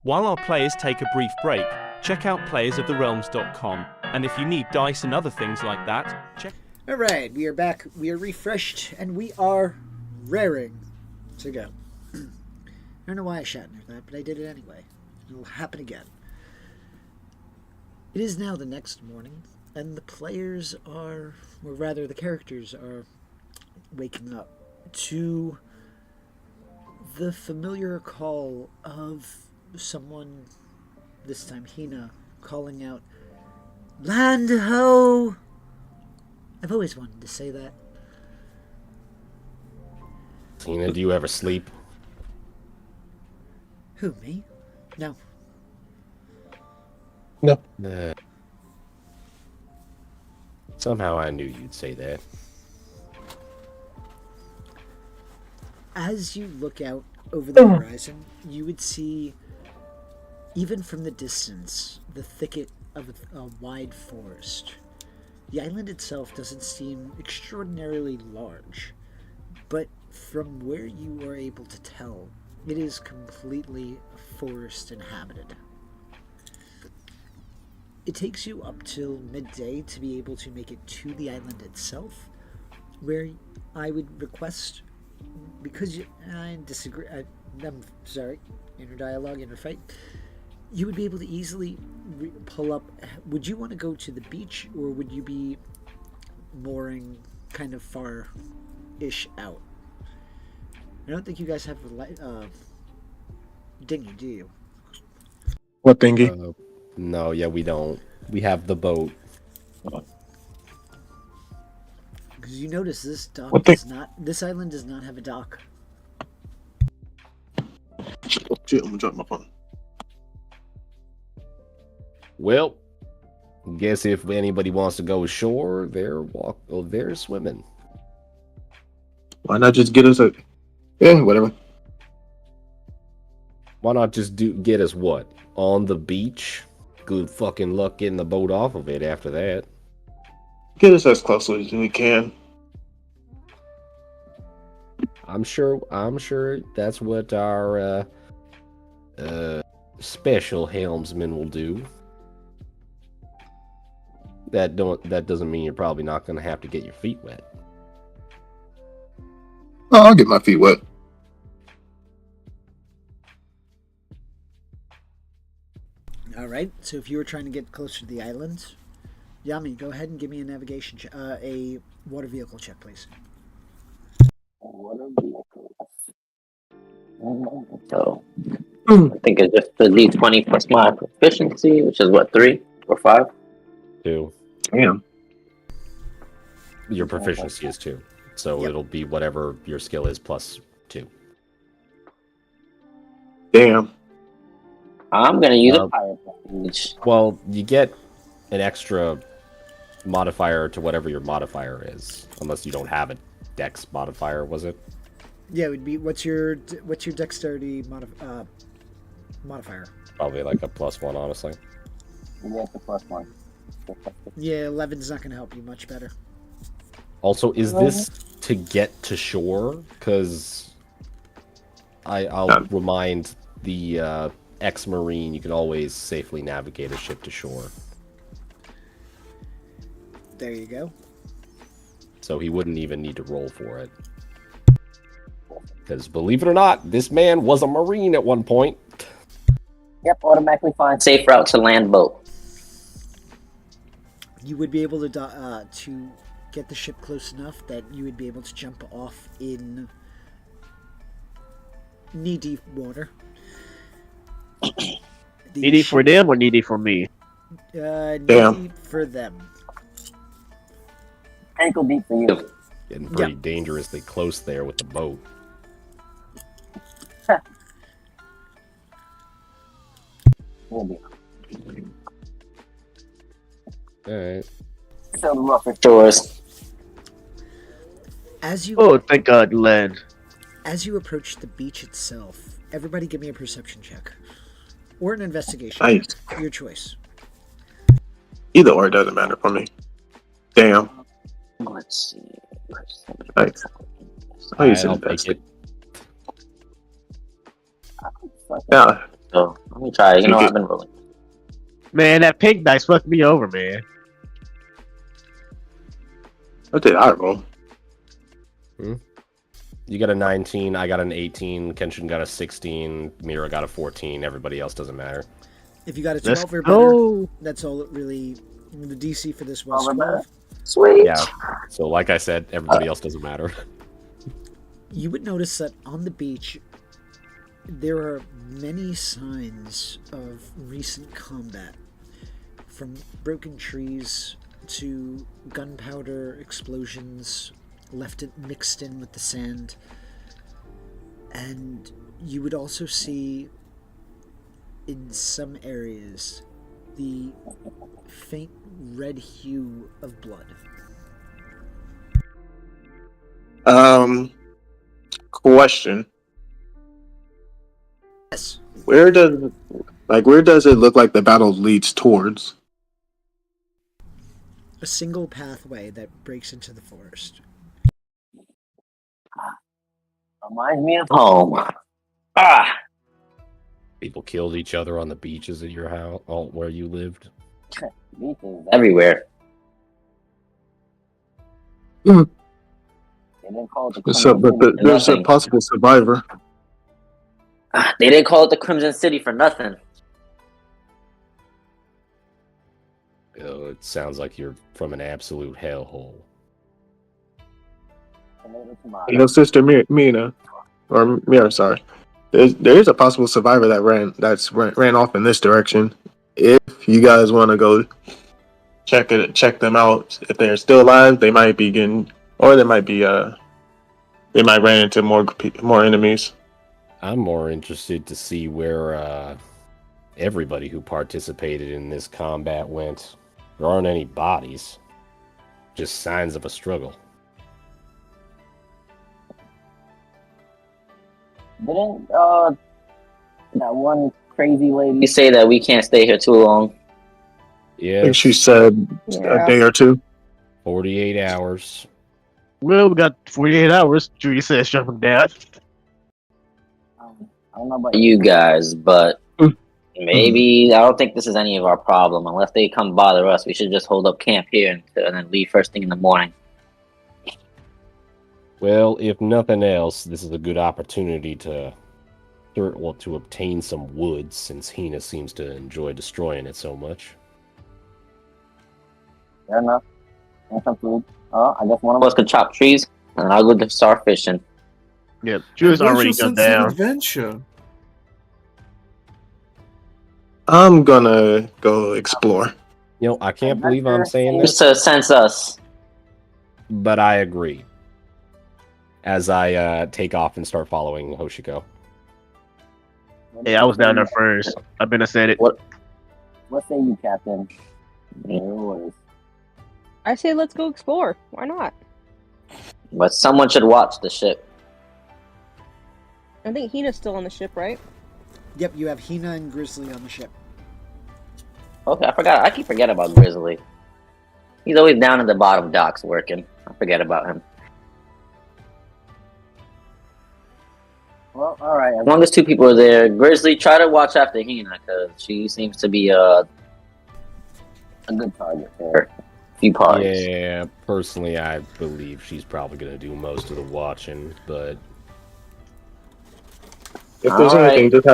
[SPEAKER 10] While our players take a brief break, check out playersoftherealms.com, and if you need dice and other things like that, check...
[SPEAKER 2] Alright, we are back, we are refreshed, and we are raring to go. I don't know why I shouted that, but I did it anyway. It'll happen again. It is now the next morning, and the players are, or rather the characters are waking up to the familiar call of someone, this time Hina, calling out, "Land ho!" I've always wanted to say that.
[SPEAKER 6] Hina, do you ever sleep?
[SPEAKER 2] Who, me? No.
[SPEAKER 3] No.
[SPEAKER 6] Somehow I knew you'd say that.
[SPEAKER 2] As you look out over the horizon, you would see, even from the distance, the thicket of a wide forest. The island itself doesn't seem extraordinarily large, but from where you are able to tell, it is completely forest inhabited. It takes you up till midday to be able to make it to the island itself, where I would request, because I disagree, I'm sorry, inner dialogue, inner fight, you would be able to easily pull up. Would you want to go to the beach, or would you be mooring kind of far-ish out? I don't think you guys have a dinghy, do you?
[SPEAKER 3] What thingy?
[SPEAKER 6] No, yeah, we don't. We have the boat.
[SPEAKER 2] Because you notice this dock
[SPEAKER 3] What the-
[SPEAKER 2] does not. This island does not have a dock.
[SPEAKER 3] Oh, shit, I'm gonna drop my phone.
[SPEAKER 6] Well, guess if anybody wants to go ashore, they're swimming.
[SPEAKER 3] Why not just get us a? Yeah, whatever.
[SPEAKER 6] Why not just get us what? On the beach? Good fucking luck getting the boat off of it after that.
[SPEAKER 3] Get us as close as we can.
[SPEAKER 6] I'm sure that's what our special helmsman will do. That doesn't mean you're probably not gonna have to get your feet wet.
[SPEAKER 3] Oh, I'll get my feet wet.
[SPEAKER 2] All right. So if you were trying to get closer to the island, Yami, go ahead and give me a navigation, a water vehicle check, please.
[SPEAKER 7] So I think it's just the D20 plus my proficiency, which is what, 3 or 5?
[SPEAKER 6] 2.
[SPEAKER 3] Damn.
[SPEAKER 6] Your proficiency is 2, so
[SPEAKER 2] Yep.
[SPEAKER 6] it'll be whatever your skill is plus 2.
[SPEAKER 3] Damn.
[SPEAKER 7] I'm gonna use a pirate package.
[SPEAKER 6] Well, you get an extra modifier to whatever your modifier is, unless you don't have a dex modifier, was it?
[SPEAKER 2] Yeah, it would be what's your dexterity modifier?
[SPEAKER 6] Probably like a +1, honestly.
[SPEAKER 7] Yeah, the plus 1.
[SPEAKER 2] Yeah, 11's not going to help you much better.
[SPEAKER 6] Also, is this to get to shore? Because I'll remind the ex-marine you can always safely navigate a ship to shore.
[SPEAKER 2] There you go.
[SPEAKER 6] So he wouldn't even need to roll for it. Because believe it or not, this man was a marine at one point.
[SPEAKER 7] Yep, automatically find safe route to land boat.
[SPEAKER 2] You would be able to get the ship close enough that you would be able to jump off in knee-deep water.
[SPEAKER 4] Needy for them or needy for me?
[SPEAKER 2] Knee-deep for them.
[SPEAKER 7] Ankle deep for you.
[SPEAKER 6] Getting pretty dangerously close there with the boat. Alright.
[SPEAKER 7] So the rougher shores.
[SPEAKER 2] As you
[SPEAKER 4] Oh, thank God, land.
[SPEAKER 2] As you approach the beach itself, everybody give me a perception check. Or an investigation.
[SPEAKER 3] Nice.
[SPEAKER 2] Your choice.
[SPEAKER 3] Either or, it doesn't matter for me. Damn.
[SPEAKER 7] Let's see.
[SPEAKER 3] Nice. Oh, you
[SPEAKER 6] I'll
[SPEAKER 3] said
[SPEAKER 6] take
[SPEAKER 3] best.
[SPEAKER 6] it.
[SPEAKER 3] Yeah.
[SPEAKER 7] So let me try. You know, I've been rolling.
[SPEAKER 4] Man, that pink dice fucked me over, man.
[SPEAKER 3] What did I roll?
[SPEAKER 6] You got a 19, I got an 18, Kenshin got a 16, Mira got a 14, everybody else doesn't matter.
[SPEAKER 2] If you got a
[SPEAKER 4] Let's
[SPEAKER 2] 12 or better,
[SPEAKER 4] go.
[SPEAKER 2] that's all it really... The DC for this was
[SPEAKER 7] 12 or
[SPEAKER 2] 12.
[SPEAKER 7] better. Sweet.
[SPEAKER 6] Yeah, so like I said, everybody else doesn't matter.
[SPEAKER 2] You would notice that on the beach, there are many signs of recent combat. From broken trees to gunpowder explosions mixed in with the sand. And you would also see in some areas the faint red hue of blood.
[SPEAKER 3] Question.
[SPEAKER 2] Yes.
[SPEAKER 3] Where does it look like the battle leads towards?
[SPEAKER 2] A single pathway that breaks into the forest.
[SPEAKER 7] Reminds me of home. Ah.
[SPEAKER 6] People killed each other on the beaches at your house, where you lived.
[SPEAKER 7] Beaches everywhere.
[SPEAKER 3] Hmm.
[SPEAKER 7] They didn't call it the
[SPEAKER 3] There's a
[SPEAKER 7] nothing.
[SPEAKER 3] possible survivor.
[SPEAKER 7] They didn't call it the Crimson City for nothing.
[SPEAKER 6] Oh, it sounds like you're from an absolute hellhole.
[SPEAKER 3] You know, Sister Mina, or Mira, sorry. There is a possible survivor that ran off in this direction. If you guys want to go
[SPEAKER 11] check them out. If they're still alive, they might be getting, or they might run into more enemies.
[SPEAKER 6] I'm more interested to see where everybody who participated in this combat went. There aren't any bodies, just signs of a struggle.
[SPEAKER 7] Didn't that one crazy lady say that we can't stay here too long?
[SPEAKER 11] I
[SPEAKER 6] Yeah,
[SPEAKER 11] think she said a day or two.
[SPEAKER 6] 48 hours.
[SPEAKER 4] Well, we got 48 hours. Julia says, jumping down.
[SPEAKER 7] I don't know about you guys, but maybe I don't think this is any of our problem. Unless they come bother us, we should just hold up camp here and then leave first thing in the morning.
[SPEAKER 6] Well, if nothing else, this is a good opportunity to obtain some wood, since Hina seems to enjoy destroying it so much.
[SPEAKER 7] Fair enough. Want some food? I guess one of us could chop trees, and I'll go to start fishing.
[SPEAKER 4] Yep, Julia's
[SPEAKER 5] Where's
[SPEAKER 4] already
[SPEAKER 5] your
[SPEAKER 4] jumped
[SPEAKER 5] sense of
[SPEAKER 4] down.
[SPEAKER 5] adventure?
[SPEAKER 11] I'm gonna go explore.
[SPEAKER 6] You know, I can't believe I'm saying
[SPEAKER 7] Just
[SPEAKER 6] this,
[SPEAKER 7] to sense us.
[SPEAKER 6] but I agree. As I take off and start following Hoshiko.
[SPEAKER 4] Hey, I was down there first. I've been said it.
[SPEAKER 7] What say you, Captain? Your orders.
[SPEAKER 8] I say let's go explore. Why not?
[SPEAKER 7] But someone should watch the ship.
[SPEAKER 8] I think Hina's still on the ship, right?
[SPEAKER 2] Yep, you have Hina and Grizzly on the ship.
[SPEAKER 7] Okay, I forgot. I keep forgetting about Grizzly. He's always down at the bottom docks working. I forget about him. Well, all right. As long as two people are there, Grizzly, try to watch after Hina because she seems to be a good target for a few parties.
[SPEAKER 6] Yeah, personally, I believe she's probably going to do most of the watching, but
[SPEAKER 11] If there's
[SPEAKER 7] All
[SPEAKER 11] anything,
[SPEAKER 7] right.
[SPEAKER 11] just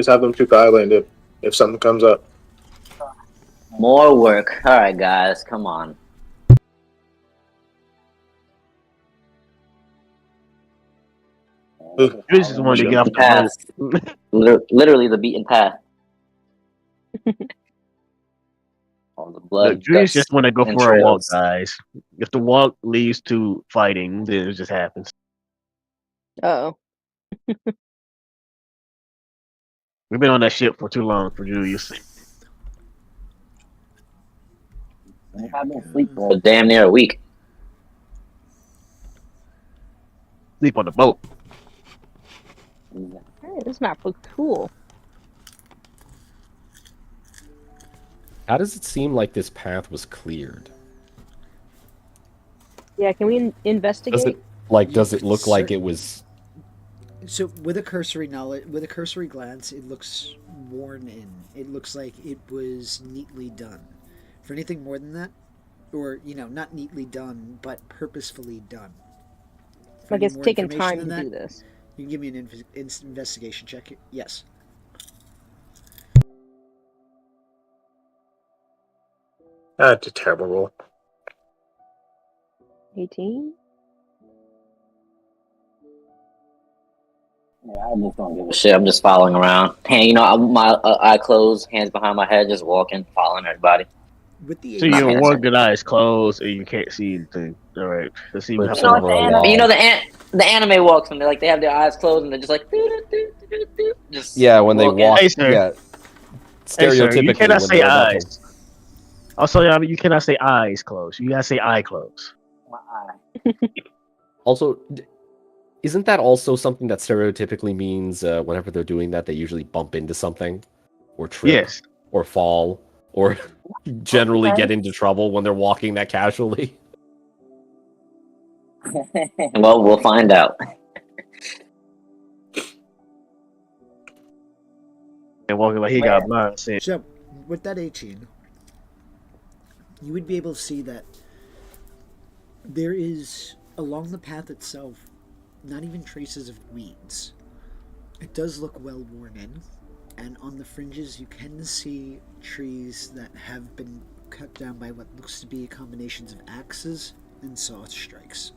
[SPEAKER 11] have them shoot the island if something comes up.
[SPEAKER 7] More work. All right, guys, come on.
[SPEAKER 4] Julia's just wanted to get off the
[SPEAKER 7] Path.
[SPEAKER 4] boat.
[SPEAKER 7] Literally the beaten path. All the blood.
[SPEAKER 4] Look, Julia's
[SPEAKER 7] guts,
[SPEAKER 4] just want to go
[SPEAKER 7] and
[SPEAKER 4] for a walk,
[SPEAKER 7] trails.
[SPEAKER 4] guys. If the walk leads to fighting, then it just happens.
[SPEAKER 8] Uh-oh.
[SPEAKER 4] We've been on that ship for too long for Julius.
[SPEAKER 7] I've been asleep for damn near a week.
[SPEAKER 4] Sleep on the boat.
[SPEAKER 8] Hey, this map looks cool.
[SPEAKER 6] how does it seem like this path was cleared?
[SPEAKER 8] Yeah, can we investigate?
[SPEAKER 6] Does it look like it was...
[SPEAKER 2] So with a cursory glance, it looks worn in. It looks like it was neatly done. For anything more than that, or not neatly done, but purposefully done. For
[SPEAKER 8] Like
[SPEAKER 2] any
[SPEAKER 8] it's
[SPEAKER 2] more
[SPEAKER 8] taken
[SPEAKER 2] information
[SPEAKER 8] time
[SPEAKER 2] than
[SPEAKER 8] to do
[SPEAKER 2] that,
[SPEAKER 8] this.
[SPEAKER 2] You can give me an investigation check. Yes.
[SPEAKER 11] That's a terrible roll.
[SPEAKER 8] 18?
[SPEAKER 7] Yeah, I just don't give a shit. I'm just following around. Hey, my eye closed, hands behind my head, just walking, following everybody.
[SPEAKER 2] With the
[SPEAKER 4] So you work your eyes closed and you can't see anything. All right. Let's see what
[SPEAKER 6] Which
[SPEAKER 4] happens.
[SPEAKER 7] You know the anime walks when they have their eyes closed and they're just like just
[SPEAKER 6] Yeah, when they
[SPEAKER 7] walking.
[SPEAKER 6] walk...
[SPEAKER 4] Hey, sir.
[SPEAKER 6] Yeah.
[SPEAKER 4] Hey, sir,
[SPEAKER 6] Stereotypically,
[SPEAKER 4] you cannot
[SPEAKER 6] when
[SPEAKER 4] say
[SPEAKER 6] they're about to-
[SPEAKER 4] eyes. Also, you cannot say eyes closed. You gotta say eye closed.
[SPEAKER 7] My eye.
[SPEAKER 6] Also, isn't that also something that stereotypically means whenever they're doing that, they usually bump into something? Or trip?
[SPEAKER 4] Yes.
[SPEAKER 6] Or fall? Or generally get into trouble when they're walking that casually?
[SPEAKER 7] Well, we'll find out.
[SPEAKER 4] And walking like he got blind. Said,
[SPEAKER 2] So, with that 18, you would be able to see that there is, along the path itself, not even traces of weeds. It does look well worn in, and on the fringes you can see trees that have been cut down by what looks to be combinations of axes and saw strikes.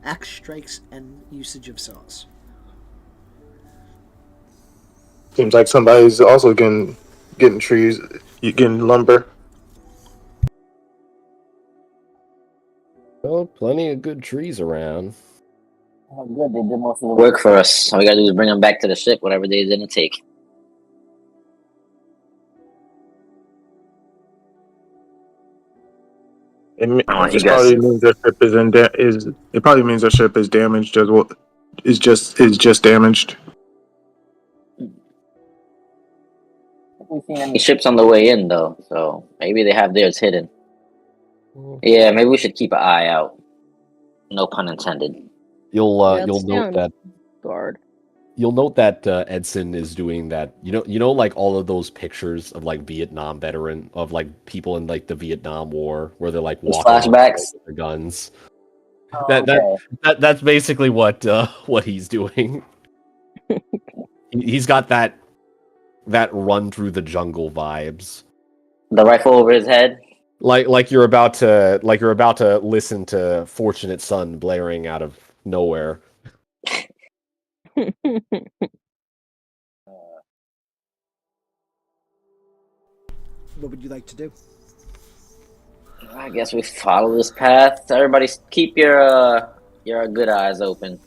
[SPEAKER 2] Axe strikes and usage of saws.
[SPEAKER 11] Seems like somebody's also getting trees, getting lumber.
[SPEAKER 6] plenty of good trees around.
[SPEAKER 7] Oh, good. They did most of the work for us. All we gotta do is bring them back to the ship, whatever they didn't take.
[SPEAKER 11] It probably means their ship it probably means their ship is damaged as well. Is just damaged.
[SPEAKER 7] We've seen any ships on the way in though, so maybe they have theirs hidden. Yeah, maybe we should keep an eye out. No pun intended.
[SPEAKER 6] You'll
[SPEAKER 8] That's
[SPEAKER 6] note
[SPEAKER 8] down.
[SPEAKER 6] that
[SPEAKER 8] Guard.
[SPEAKER 6] you'll note that Edson is doing that. You know, like all of those pictures of like Vietnam veteran of like people in like the Vietnam War where they're like walking around,
[SPEAKER 7] flashbacks?
[SPEAKER 6] with their guns.
[SPEAKER 7] Oh,
[SPEAKER 6] That's basically what he's doing. He's got that run through the jungle vibes.
[SPEAKER 7] The rifle over his head.
[SPEAKER 6] Like you're about to listen to Fortunate Son blaring out of nowhere.
[SPEAKER 2] What would you like to do?
[SPEAKER 7] I guess we follow this path. Everybody, keep your good eyes open.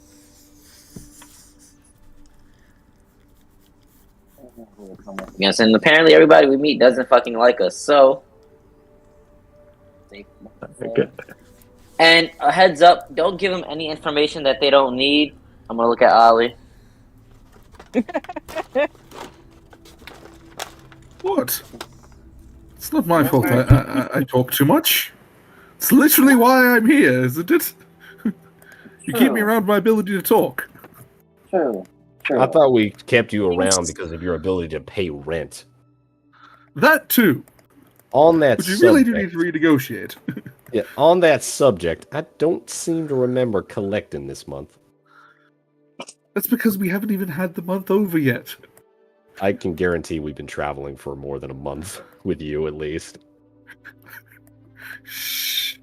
[SPEAKER 7] Yes, and apparently everybody we meet doesn't fucking like us. So,
[SPEAKER 11] Okay.
[SPEAKER 7] and a heads up, don't give them any information that they don't need. I'm gonna look at Ollie.
[SPEAKER 5] What? It's not my fault. I talk too much. It's literally why I'm here, isn't it? You keep me around my ability to talk.
[SPEAKER 7] True.
[SPEAKER 6] I thought we kept you around because of your ability to pay rent.
[SPEAKER 5] That too.
[SPEAKER 6] On that
[SPEAKER 5] But you
[SPEAKER 6] subject,
[SPEAKER 5] really do need to renegotiate.
[SPEAKER 6] yeah, on that subject, I don't seem to remember collecting this month.
[SPEAKER 5] That's because we haven't even had the month over yet.
[SPEAKER 6] I can guarantee we've been traveling for more than a month with you, at least.
[SPEAKER 5] Shh.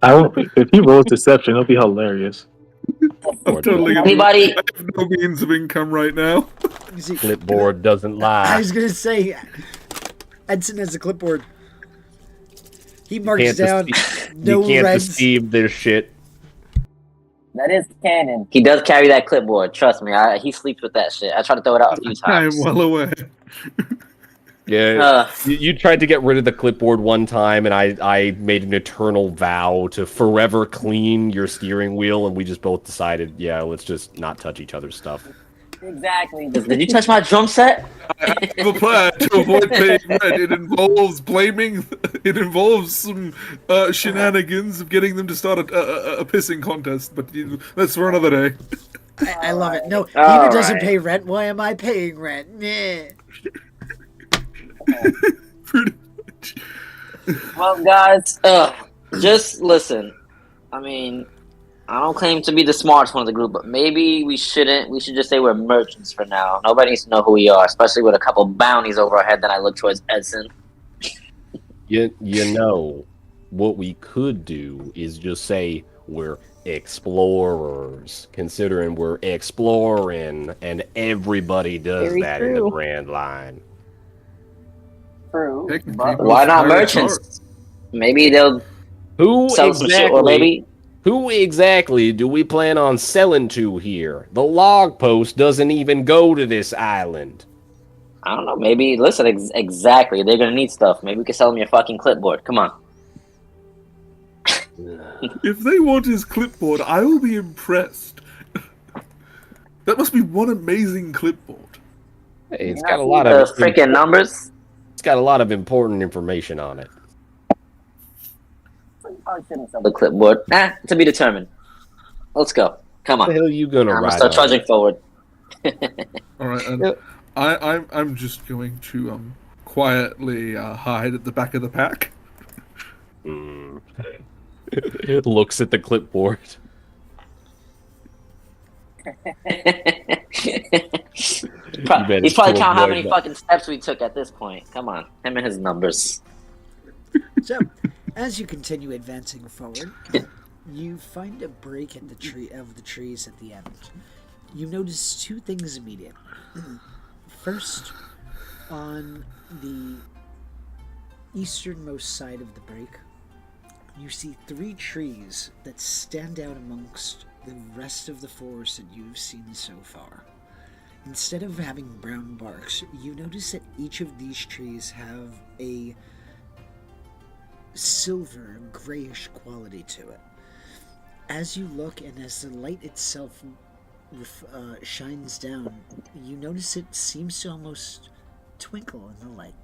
[SPEAKER 11] If he rolls deception, it'll be hilarious.
[SPEAKER 5] I'm totally
[SPEAKER 7] Anybody?
[SPEAKER 5] I have no means of income right now.
[SPEAKER 2] You see,
[SPEAKER 6] Clipboard doesn't
[SPEAKER 2] I
[SPEAKER 6] lie.
[SPEAKER 2] was gonna say, Edson has a clipboard. He marks
[SPEAKER 6] Can't
[SPEAKER 2] down no
[SPEAKER 6] you can't
[SPEAKER 2] reds.
[SPEAKER 6] deceive this shit.
[SPEAKER 7] That is canon. He does carry that clipboard. Trust me. He sleeps with that shit. I tried to throw it out a few
[SPEAKER 5] I am
[SPEAKER 7] times.
[SPEAKER 5] well aware.
[SPEAKER 6] Yeah, you tried to get rid of the clipboard one time, and I made an eternal vow to forever clean your steering wheel, and we just both decided, yeah, let's just not touch each other's stuff.
[SPEAKER 7] Exactly. Did you touch my drum set?
[SPEAKER 5] I have a plan to avoid paying rent. It involves blaming. It involves some shenanigans of getting them to start a pissing contest. But that's for another day.
[SPEAKER 2] I love it. No,
[SPEAKER 7] All
[SPEAKER 2] Hina doesn't
[SPEAKER 7] right.
[SPEAKER 2] pay rent. Why am I paying rent? Nah.
[SPEAKER 5] Pretty much.
[SPEAKER 7] Well, guys, just listen. I mean, I don't claim to be the smartest one of the group, but maybe we shouldn't. We should just say we're merchants for now. Nobody needs to know who we are, especially with a couple bounties over our head. Then I look towards Edson.
[SPEAKER 6] You know, what we could do is just say we're explorers, considering we're exploring, and everybody does
[SPEAKER 8] Very
[SPEAKER 6] that in the
[SPEAKER 8] true.
[SPEAKER 6] Grand Line.
[SPEAKER 7] True.
[SPEAKER 5] Technically,
[SPEAKER 7] Why
[SPEAKER 5] most
[SPEAKER 7] not
[SPEAKER 5] pirates
[SPEAKER 7] merchants? Maybe they'll
[SPEAKER 6] Who
[SPEAKER 7] sell some shit, or maybe
[SPEAKER 6] Who exactly do we plan on selling to here? The log post doesn't even go to this island.
[SPEAKER 7] I don't know. Maybe listen. Exactly, they're gonna need stuff. Maybe we can sell them your fucking clipboard. Come on.
[SPEAKER 5] If they want his clipboard, I will be impressed. That must be one amazing clipboard.
[SPEAKER 6] Hey, it's got a lot of
[SPEAKER 7] freaking numbers.
[SPEAKER 6] It's got a lot of important information on it.
[SPEAKER 7] Probably shouldn't sell the clipboard. To be determined. Let's go. Come
[SPEAKER 6] What the
[SPEAKER 7] on.
[SPEAKER 6] hell are you gonna
[SPEAKER 7] I'm gonna
[SPEAKER 6] ride
[SPEAKER 7] start
[SPEAKER 6] on?
[SPEAKER 7] trudging forward.
[SPEAKER 5] All right, and I'm just going to quietly hide at the back of the pack.
[SPEAKER 6] It looks at the clipboard.
[SPEAKER 7] He's probably counting how many
[SPEAKER 6] that.
[SPEAKER 7] fucking steps we took at this point. Come on. Him and his numbers.
[SPEAKER 2] So, as you continue advancing forward, you find a break in the trees at the end. You notice two things immediately. First, on the easternmost side of the break, you see 3 trees that stand out amongst the rest of the forest that you've seen so far. Instead of having brown barks, you notice that each of these trees have a silver, grayish quality to it. As you look and as the light itself shines down, you notice it seems to almost twinkle in the light.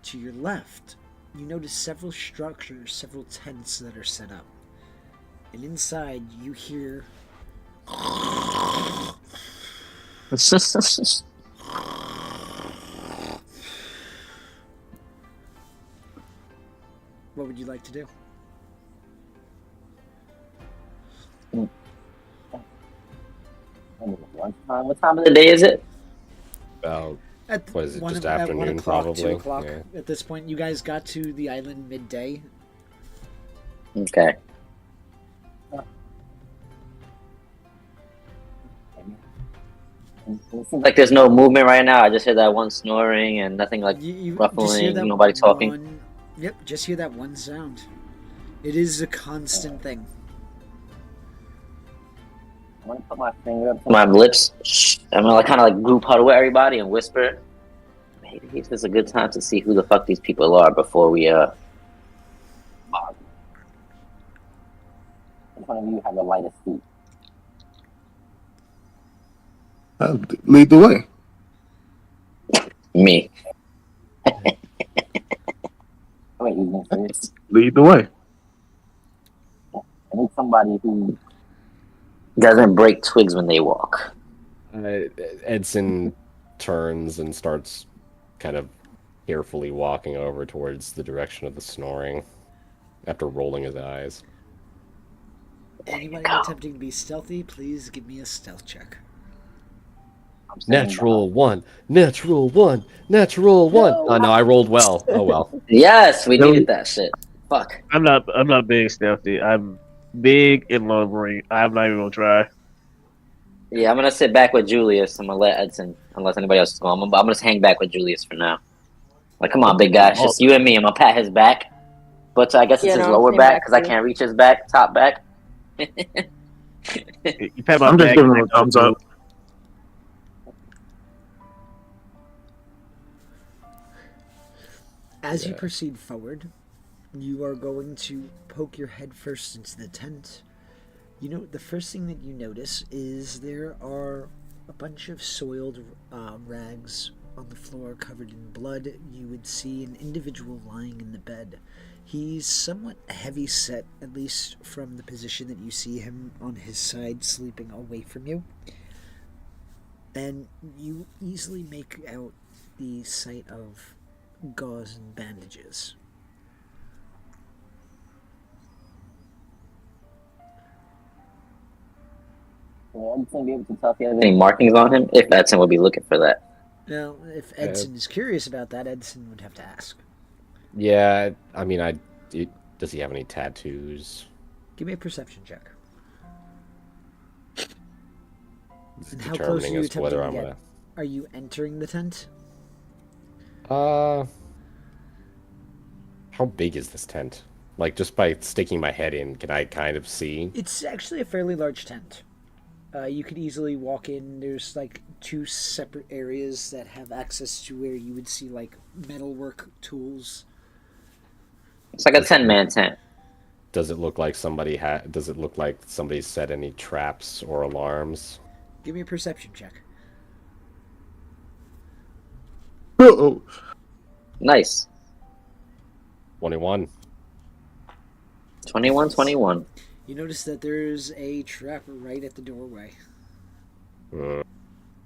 [SPEAKER 2] To your left, you notice several structures, several tents that are set up. And inside, you hear what would you like to do?
[SPEAKER 7] What time of the day is it?
[SPEAKER 6] About
[SPEAKER 2] At
[SPEAKER 6] what is it?
[SPEAKER 2] one
[SPEAKER 6] Just
[SPEAKER 2] at 1
[SPEAKER 6] afternoon,
[SPEAKER 2] o'clock,
[SPEAKER 6] probably.
[SPEAKER 2] 2 o'clock.
[SPEAKER 6] Yeah.
[SPEAKER 2] At this point, you guys got to the island midday.
[SPEAKER 7] Okay. It seems like there's no movement right now. I just hear that one snoring and nothing like
[SPEAKER 2] You just hear
[SPEAKER 7] ruffling,
[SPEAKER 2] that
[SPEAKER 7] nobody talking.
[SPEAKER 2] one- Yep, just hear that one sound. It is a constant thing.
[SPEAKER 7] I'm gonna put my finger up to my lips. I'm gonna kind of like group huddle with everybody and whisper. Maybe this is a good time to see who the fuck these people are before we Which one of you have the lightest feet?
[SPEAKER 11] Lead the way.
[SPEAKER 7] Me. Wait, you being serious?
[SPEAKER 11] Lead the way.
[SPEAKER 7] I need somebody who doesn't break twigs when they walk.
[SPEAKER 6] Edson turns and starts kind of carefully walking over towards the direction of the snoring after rolling his eyes.
[SPEAKER 2] Anybody attempting to be stealthy, please give me a stealth check.
[SPEAKER 6] Natural 1, natural 1, natural 1. Oh no, I rolled well. Oh well.
[SPEAKER 7] Yes, we needed that shit. Fuck.
[SPEAKER 4] I'm not being stealthy. I'm big and lumbering. I'm not even gonna try.
[SPEAKER 7] Yeah, I'm gonna sit back with Julius. I'm gonna let Edson, unless anybody else is going. I'm gonna just hang back with Julius for now. Like, come on, big guy, it's just you and me. I'm gonna pat his back, but I guess it's his lower back because I can't reach his back, top back.
[SPEAKER 4] You pat my
[SPEAKER 11] I'm just
[SPEAKER 4] back
[SPEAKER 11] giving
[SPEAKER 4] and
[SPEAKER 11] him a thumbs up.
[SPEAKER 2] As you proceed forward, you are going to poke your head first into the tent. You know, the first thing that you notice is there are a bunch of soiled rags on the floor covered in blood. You would see an individual lying in the bed. He's somewhat heavy set, at least from the position that you see him on his side sleeping away from you. And you easily make out the sight of gauze and bandages.
[SPEAKER 7] Will Edson be able to tell if he has any markings on him? If Edson would be looking for that.
[SPEAKER 2] Now, if Edson is curious about that, Edson would have to ask.
[SPEAKER 6] Yeah, I mean, does he have any tattoos?
[SPEAKER 2] Give me a perception check.
[SPEAKER 6] It's
[SPEAKER 2] And how close are
[SPEAKER 6] determining
[SPEAKER 2] you
[SPEAKER 6] as to whether I'm
[SPEAKER 2] attempting to
[SPEAKER 6] gonna.
[SPEAKER 2] Are you entering the tent?
[SPEAKER 6] How big is this tent? Like, just by sticking my head in, can I kind of see?
[SPEAKER 2] It's actually a fairly large tent. You could easily walk in. There's like 2 separate areas that have access to where you would see like metalwork tools.
[SPEAKER 7] It's like a 10-man tent.
[SPEAKER 6] Does it look like somebody Does it look like somebody set any traps or alarms?
[SPEAKER 2] Give me a perception check.
[SPEAKER 11] Oh,
[SPEAKER 7] Nice.
[SPEAKER 6] 21.
[SPEAKER 7] 21.
[SPEAKER 2] You notice that there's a trap right at the doorway.
[SPEAKER 7] Yo,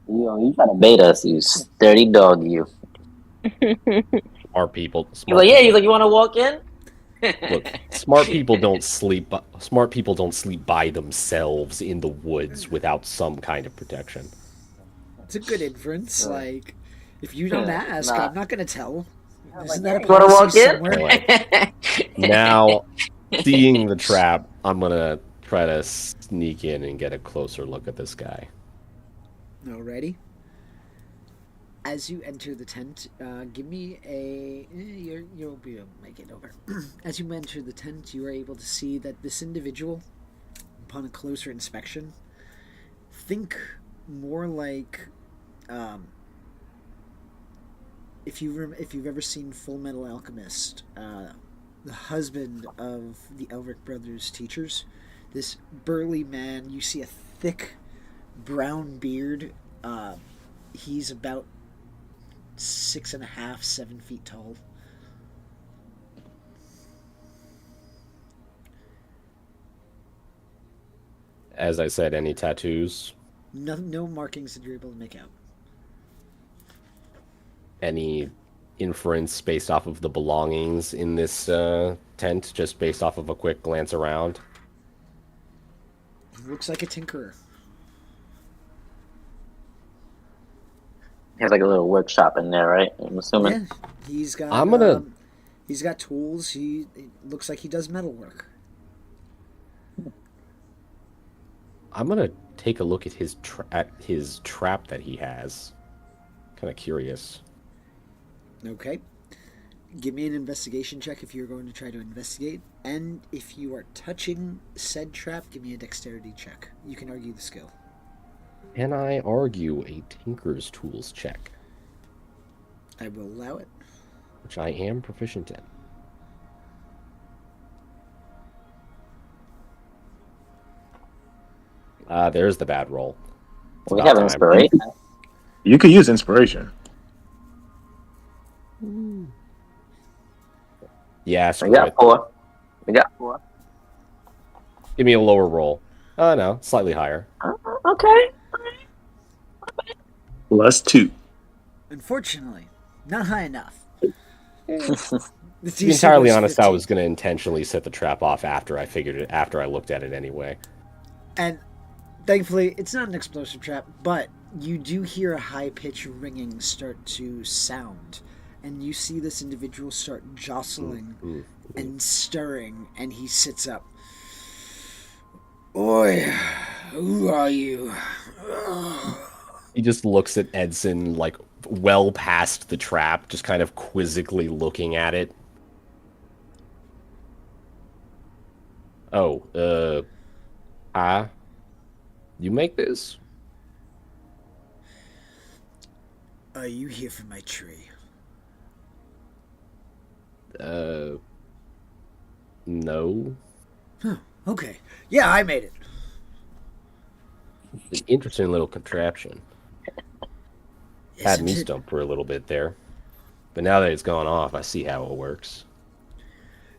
[SPEAKER 7] you try to bait us, you sturdy dog, you.
[SPEAKER 6] Smart people.
[SPEAKER 7] He's
[SPEAKER 6] Smart
[SPEAKER 7] like, yeah,
[SPEAKER 6] people.
[SPEAKER 7] he's like, you want to walk in?
[SPEAKER 6] Look, smart people don't sleep. Smart people don't sleep by themselves in the woods without some kind of protection.
[SPEAKER 2] It's a good inference. Like, if you don't ask,
[SPEAKER 7] Nah.
[SPEAKER 2] I'm not gonna tell. Isn't
[SPEAKER 7] yeah,
[SPEAKER 2] that a
[SPEAKER 7] you wanna walk
[SPEAKER 2] policy
[SPEAKER 7] in?
[SPEAKER 2] somewhere?
[SPEAKER 6] Now, seeing the trap, I'm gonna try to sneak in and get a closer look at this guy.
[SPEAKER 2] Alrighty. as you enter the tent, give me a. You'll be able to make it over. As you enter the tent, you are able to see that this individual, upon a closer inspection, think more like, if you've ever seen Full Metal Alchemist, the husband of the Elric brothers' teachers, this burly man. You see a thick brown beard. He's about 6.5, 7 feet tall.
[SPEAKER 6] As I said, any tattoos?
[SPEAKER 2] No markings that you're able to make out.
[SPEAKER 6] Any inference based off of the belongings in this tent, just based off of a quick glance around?
[SPEAKER 2] Looks like a tinkerer.
[SPEAKER 7] He has like a little workshop in there, right? I'm assuming.
[SPEAKER 2] Yeah, he's got.
[SPEAKER 6] I'm gonna-
[SPEAKER 2] He's got tools. It looks like he does metal work.
[SPEAKER 6] I'm gonna take a look at his trap that he has. Kind of curious.
[SPEAKER 2] Okay. Give me an investigation check if you're going to try to investigate. And if you are touching said trap, give me a dexterity check. You can argue the skill.
[SPEAKER 6] Can I argue a Tinker's Tools check?
[SPEAKER 2] I will allow it.
[SPEAKER 6] Which I am proficient in. There's the bad roll. It's
[SPEAKER 7] We
[SPEAKER 6] about
[SPEAKER 7] have
[SPEAKER 6] time.
[SPEAKER 7] inspiration.
[SPEAKER 11] You could use inspiration.
[SPEAKER 6] Yeah,
[SPEAKER 7] We
[SPEAKER 6] screw
[SPEAKER 7] got
[SPEAKER 6] it.
[SPEAKER 7] 4. We got 4.
[SPEAKER 6] Give me a lower roll. No, slightly higher.
[SPEAKER 7] Okay.
[SPEAKER 11] +2.
[SPEAKER 2] Unfortunately, not high enough.
[SPEAKER 6] To be entirely honest, I was going to intentionally set the trap off after I looked at it anyway.
[SPEAKER 2] And thankfully, it's not an explosive trap, but you do hear a high-pitched ringing start to sound. And you see this individual start jostling and stirring, and he sits up. Oi, who are you?
[SPEAKER 6] He just looks at Edson, like, well past the trap, just kind of quizzically looking at it. Oh, you make this?
[SPEAKER 2] Are you here for my tree?
[SPEAKER 6] No.
[SPEAKER 2] Huh, okay. Yeah, I made it.
[SPEAKER 6] An interesting little contraption. Had me
[SPEAKER 2] Isn't it-
[SPEAKER 6] stumped for a little bit there. But now that it's gone off, I see how it works.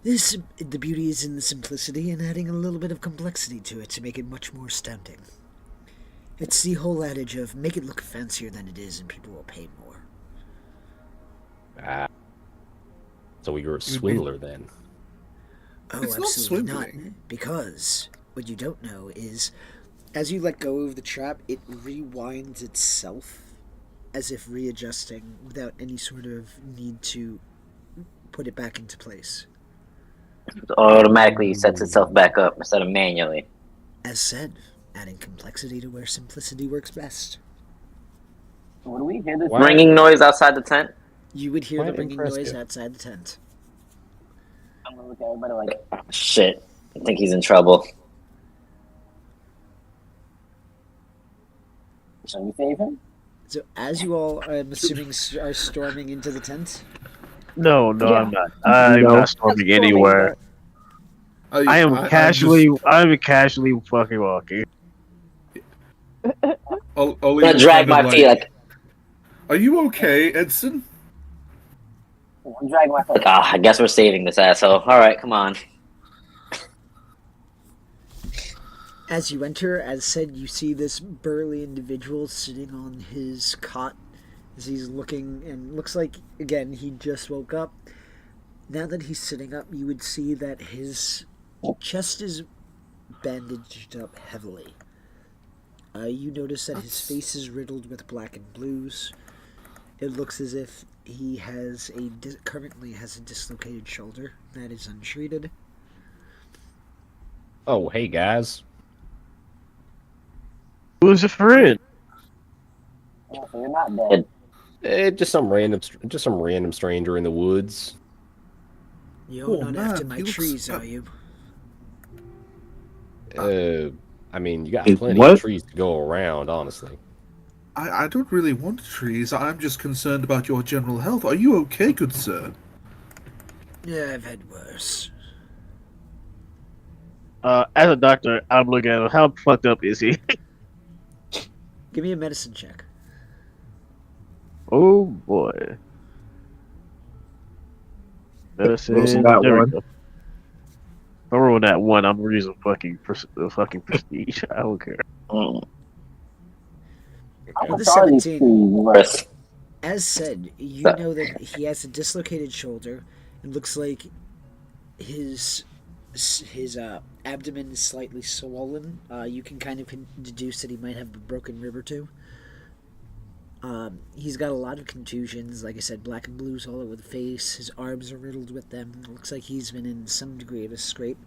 [SPEAKER 2] The beauty is in the simplicity and adding a little bit of complexity to it to make it much more astounding. It's the whole adage of make it look fancier than it is and people will pay more.
[SPEAKER 6] Ah. So you're a swindler then?
[SPEAKER 2] Oh,
[SPEAKER 5] It's not
[SPEAKER 2] absolutely not.
[SPEAKER 5] swindling.
[SPEAKER 2] Because what you don't know is, as you let go of the trap, it rewinds itself as if readjusting without any sort of need to put it back into place.
[SPEAKER 7] Automatically sets itself back up instead of manually.
[SPEAKER 2] As said, adding complexity to where simplicity works best.
[SPEAKER 7] What do we hear? This
[SPEAKER 6] Wow.
[SPEAKER 7] ringing noise outside the tent?
[SPEAKER 2] You would hear
[SPEAKER 6] Quite
[SPEAKER 2] the ringing noise
[SPEAKER 6] impressive.
[SPEAKER 2] outside the tent.
[SPEAKER 7] I'm gonna look at everybody like, oh, shit. I think he's in trouble. Shall we save him?
[SPEAKER 2] So, as you all, I'm assuming, are storming into the tent,
[SPEAKER 4] No,
[SPEAKER 7] Yeah.
[SPEAKER 4] I'm not. I'm
[SPEAKER 11] No.
[SPEAKER 4] not storming anywhere. I am casually fucking walking.
[SPEAKER 5] I'll
[SPEAKER 7] I'm gonna drag my feet like,
[SPEAKER 5] Are you okay, Edson?
[SPEAKER 7] I'm dragging my feet like, I guess we're saving this asshole. Alright, come on.
[SPEAKER 2] as you enter, as said, you see this burly individual sitting on his cot as he's looking, and looks like, again, he just woke up. Now that he's sitting up, you would see that his chest is bandaged up heavily. You notice that his face is riddled with black and blues. It looks as if he has currently has a dislocated shoulder that is untreated.
[SPEAKER 6] Oh, hey guys.
[SPEAKER 4] Who's a friend?
[SPEAKER 7] So you're not dead.
[SPEAKER 6] Just some random stranger in the woods.
[SPEAKER 2] You're
[SPEAKER 5] Oh,
[SPEAKER 2] not
[SPEAKER 5] man,
[SPEAKER 2] after my
[SPEAKER 5] he looks-
[SPEAKER 2] trees, are you?
[SPEAKER 6] I mean, you got
[SPEAKER 11] It-
[SPEAKER 6] plenty
[SPEAKER 11] what?
[SPEAKER 6] of trees to go around, honestly.
[SPEAKER 5] I don't really want trees. I'm just concerned about your general health. Are you okay, good sir?
[SPEAKER 2] Yeah, I've had worse.
[SPEAKER 4] As a doctor, I'm looking at him. How fucked up is he?
[SPEAKER 2] Give me a medicine check.
[SPEAKER 4] Oh boy. Medicine.
[SPEAKER 11] Wilson got
[SPEAKER 4] There we
[SPEAKER 11] one.
[SPEAKER 4] go. If I roll that one, I'm using fucking prestige. I don't care.
[SPEAKER 7] Mm.
[SPEAKER 2] With the
[SPEAKER 7] How are these
[SPEAKER 2] 17,
[SPEAKER 7] two worse?
[SPEAKER 2] as said, you know that he has a dislocated shoulder. It looks like his abdomen is slightly swollen. You can kind of deduce that he might have a broken rib or two. He's got a lot of contusions, like I said, black and blues all over the face. His arms are riddled with them. It looks like he's been in some degree of a scrape.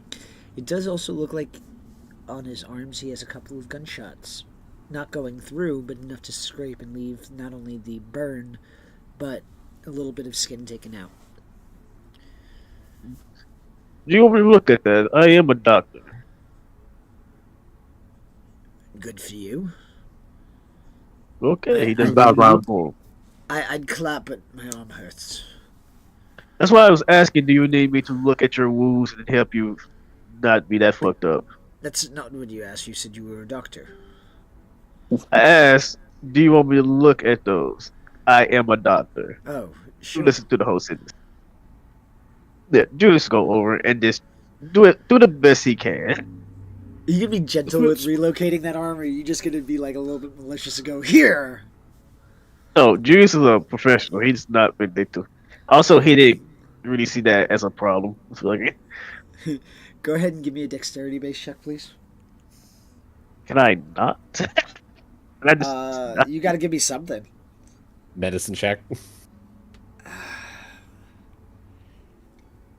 [SPEAKER 2] It does also look like on his arms he has a couple of gunshots. Not going through, but enough to scrape and leave not only the burn, but a little bit of skin taken out.
[SPEAKER 4] Do you want me to look at that? I am a doctor.
[SPEAKER 2] Good for you.
[SPEAKER 4] Okay, he does
[SPEAKER 11] About
[SPEAKER 4] not
[SPEAKER 11] round.
[SPEAKER 4] move.
[SPEAKER 2] I'd clap, but my arm hurts.
[SPEAKER 4] That's why I was asking, do you need me to look at your wounds and help you not be that fucked up?
[SPEAKER 2] That's not what you asked. You said you were a doctor.
[SPEAKER 4] I asked, do you want me to look at those? I am a doctor.
[SPEAKER 2] Oh,
[SPEAKER 4] You
[SPEAKER 2] sure.
[SPEAKER 4] listen to the whole sentence. Yeah, just go over and just do the best he can.
[SPEAKER 2] Are you gonna be gentle with relocating that arm, or are you just gonna be like a little bit malicious and go, here?
[SPEAKER 4] No, Julius is a professional. He's not vindictive. Also, he didn't really see that as a problem. It's like,
[SPEAKER 2] Go ahead and give me a dexterity-based check, please.
[SPEAKER 4] can I not? Can I just,
[SPEAKER 2] You gotta give me something.
[SPEAKER 6] Medicine check.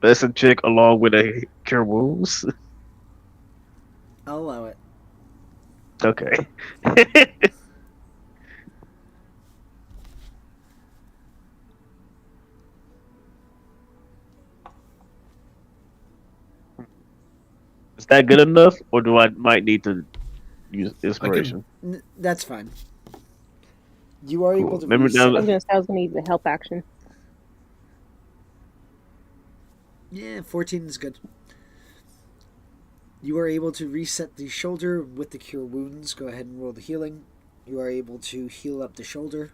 [SPEAKER 4] medicine check along with a cure wounds?
[SPEAKER 2] I'll allow it.
[SPEAKER 4] Okay. Is that good enough, or do I might need to use inspiration?
[SPEAKER 2] That's fine. You are able to
[SPEAKER 4] Remember
[SPEAKER 2] reset-
[SPEAKER 4] down
[SPEAKER 8] I was gonna use the help action.
[SPEAKER 2] Yeah, 14 is good. You are able to reset the shoulder with the cure wounds. Go ahead and roll the healing. You are able to heal up the shoulder.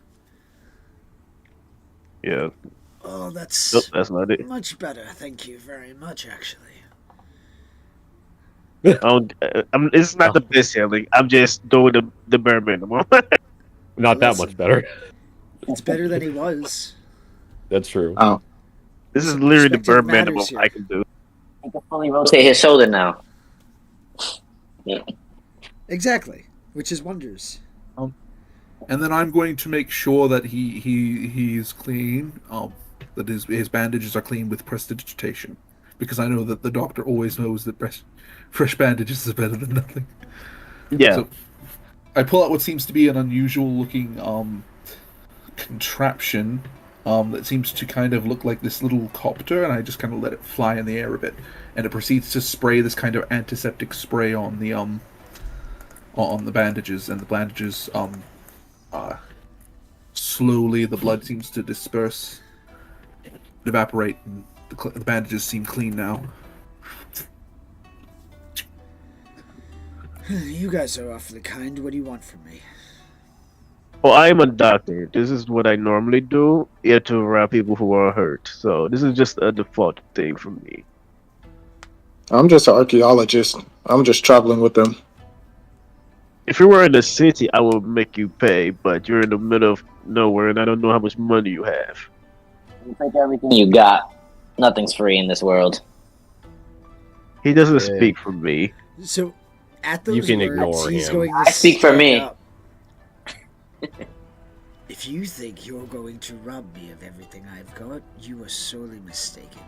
[SPEAKER 4] Yeah.
[SPEAKER 2] Oh, that's
[SPEAKER 4] Nope, that's not it.
[SPEAKER 2] much better. Thank you very much, actually.
[SPEAKER 4] It's not the best healing. I'm just doing the bare minimum.
[SPEAKER 6] Not that
[SPEAKER 2] Listen.
[SPEAKER 6] much better.
[SPEAKER 2] It's better than he was.
[SPEAKER 6] That's true.
[SPEAKER 11] Oh,
[SPEAKER 4] This is literally the bare
[SPEAKER 2] Perspective matters
[SPEAKER 4] minimum
[SPEAKER 2] here.
[SPEAKER 4] I can do.
[SPEAKER 7] He can fully rotate his shoulder now. Yeah.
[SPEAKER 2] Exactly, which is wonders.
[SPEAKER 5] And then I'm going to make sure that he's clean. That his bandages are clean with prestidigitation, because I know that the doctor always knows that fresh bandages is better than nothing.
[SPEAKER 4] Yeah.
[SPEAKER 5] So I pull out what seems to be an unusual looking contraption that seems to kind of look like this little copter, and I just kind of let it fly in the air a bit, and it proceeds to spray this kind of antiseptic spray on the bandages, and the bandages slowly the blood seems to disperse, evaporate, and the bandages seem clean now.
[SPEAKER 2] You guys are awfully kind. What do you want from me?
[SPEAKER 4] Well, I am a doctor. This is what I normally do, to around people who are hurt. So this is just a default thing for me.
[SPEAKER 11] I'm just an archaeologist. I'm just traveling with them.
[SPEAKER 4] If you were in the city, I would make you pay, but you're in the middle of nowhere, and I don't know how much money you have.
[SPEAKER 7] You take everything you got. Nothing's free in this world.
[SPEAKER 4] He doesn't
[SPEAKER 6] Yeah.
[SPEAKER 4] speak for me.
[SPEAKER 2] So, at those
[SPEAKER 6] You can
[SPEAKER 2] words,
[SPEAKER 6] ignore
[SPEAKER 2] he's
[SPEAKER 6] him.
[SPEAKER 2] going to
[SPEAKER 7] I speak for
[SPEAKER 2] stand
[SPEAKER 7] me.
[SPEAKER 2] up. If you think you're going to rob me of everything I've got, you are sorely mistaken.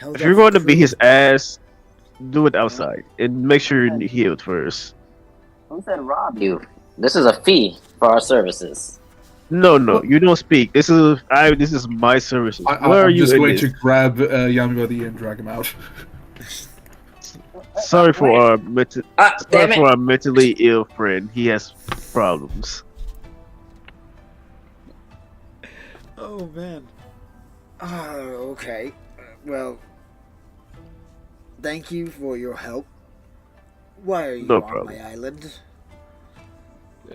[SPEAKER 2] Held
[SPEAKER 4] If you're
[SPEAKER 2] up
[SPEAKER 4] going to
[SPEAKER 2] for
[SPEAKER 4] be his
[SPEAKER 2] proof.
[SPEAKER 4] ass, do it outside and make sure you're healed first.
[SPEAKER 7] Who said rob you? This is a fee for our services.
[SPEAKER 4] No, you don't speak. This is my services. Where are
[SPEAKER 5] I'm
[SPEAKER 4] you
[SPEAKER 5] just
[SPEAKER 4] in
[SPEAKER 5] going
[SPEAKER 4] this?
[SPEAKER 5] to grab Yami by the ear and drag him out.
[SPEAKER 4] Sorry for our
[SPEAKER 7] Ah,
[SPEAKER 4] sorry
[SPEAKER 7] damn
[SPEAKER 4] for
[SPEAKER 7] it.
[SPEAKER 4] our mentally ill friend. He has problems.
[SPEAKER 2] Oh man. Okay. Well, thank you for your help. Why are you
[SPEAKER 4] No
[SPEAKER 2] on
[SPEAKER 4] problem.
[SPEAKER 2] my island?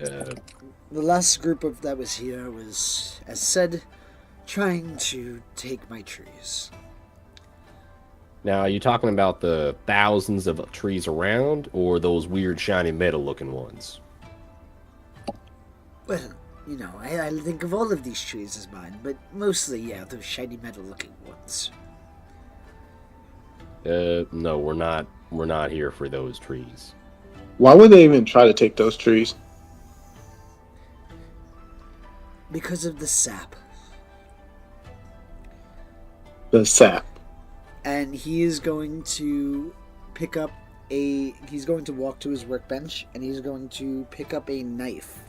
[SPEAKER 6] Uh,
[SPEAKER 2] The last group of that was here was, as said, trying to take my trees.
[SPEAKER 6] now, are you talking about the thousands of trees around, or those weird shiny metal-looking ones?
[SPEAKER 2] Well, you know, I think of all of these trees as mine, but mostly, yeah, those shiny metal-looking ones.
[SPEAKER 6] No, we're not. We're not here for those trees.
[SPEAKER 11] Why would they even try to take those trees?
[SPEAKER 2] Because of the sap.
[SPEAKER 11] The sap.
[SPEAKER 2] And he is going to pick up he's going to walk to his workbench and he's going to pick up a knife.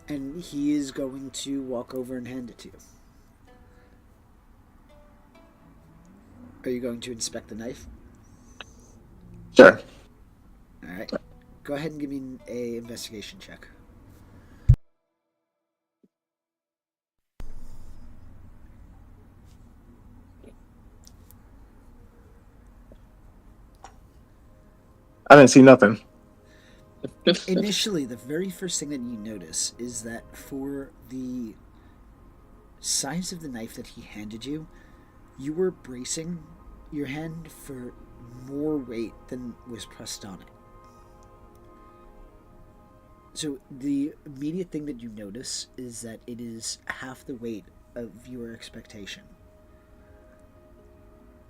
[SPEAKER 2] And he is going to walk over and hand it to you. Are you going to inspect the knife?
[SPEAKER 11] Sure.
[SPEAKER 2] Alright. Go ahead and give me an investigation check.
[SPEAKER 11] I didn't see nothing.
[SPEAKER 2] Initially, the very first thing that you notice is that for the size of the knife that he handed you, you were bracing your hand for more weight than was pressed on it. So the immediate thing that you notice is that it is half the weight of your expectation.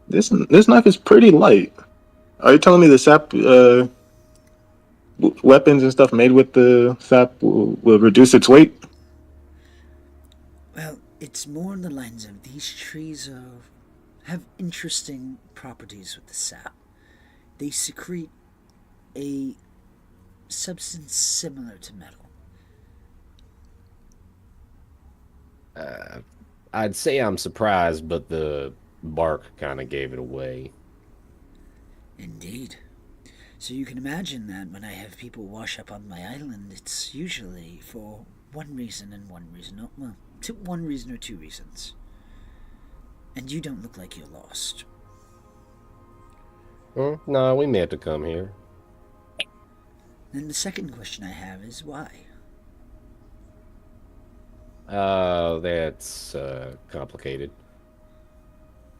[SPEAKER 11] This knife is pretty light. Are you telling me the sap weapons and stuff made with the sap will reduce its weight?
[SPEAKER 2] Well, it's more on the lines of these trees have interesting properties with the sap. They secrete a substance similar to metal.
[SPEAKER 6] I'd say I'm surprised, but the bark kind of gave it away.
[SPEAKER 2] Indeed. So you can imagine that when I have people wash up on my island, it's usually for one reason and one reason. Well, one reason or two reasons. And you don't look like you're lost.
[SPEAKER 6] No, we meant to come here.
[SPEAKER 2] Then the second question I have is why?
[SPEAKER 6] That's complicated.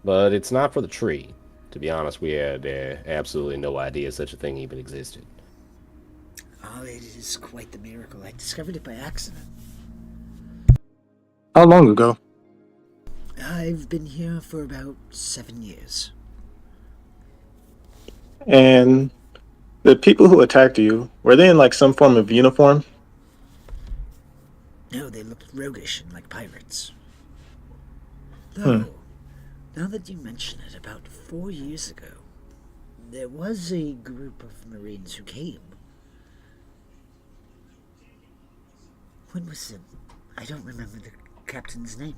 [SPEAKER 6] But it's not for the tree. To be honest, we had absolutely no idea such a thing even existed.
[SPEAKER 2] Oh, it is quite the miracle. I discovered it by accident.
[SPEAKER 11] How long ago?
[SPEAKER 2] I've been here for about 7 years.
[SPEAKER 11] And the people who attacked you, were they in like some form of uniform?
[SPEAKER 2] No, they looked roguish and like pirates. Though, now that you mention it, about 4 years ago, there was a group of Marines who came. When was it? I don't remember the captain's name.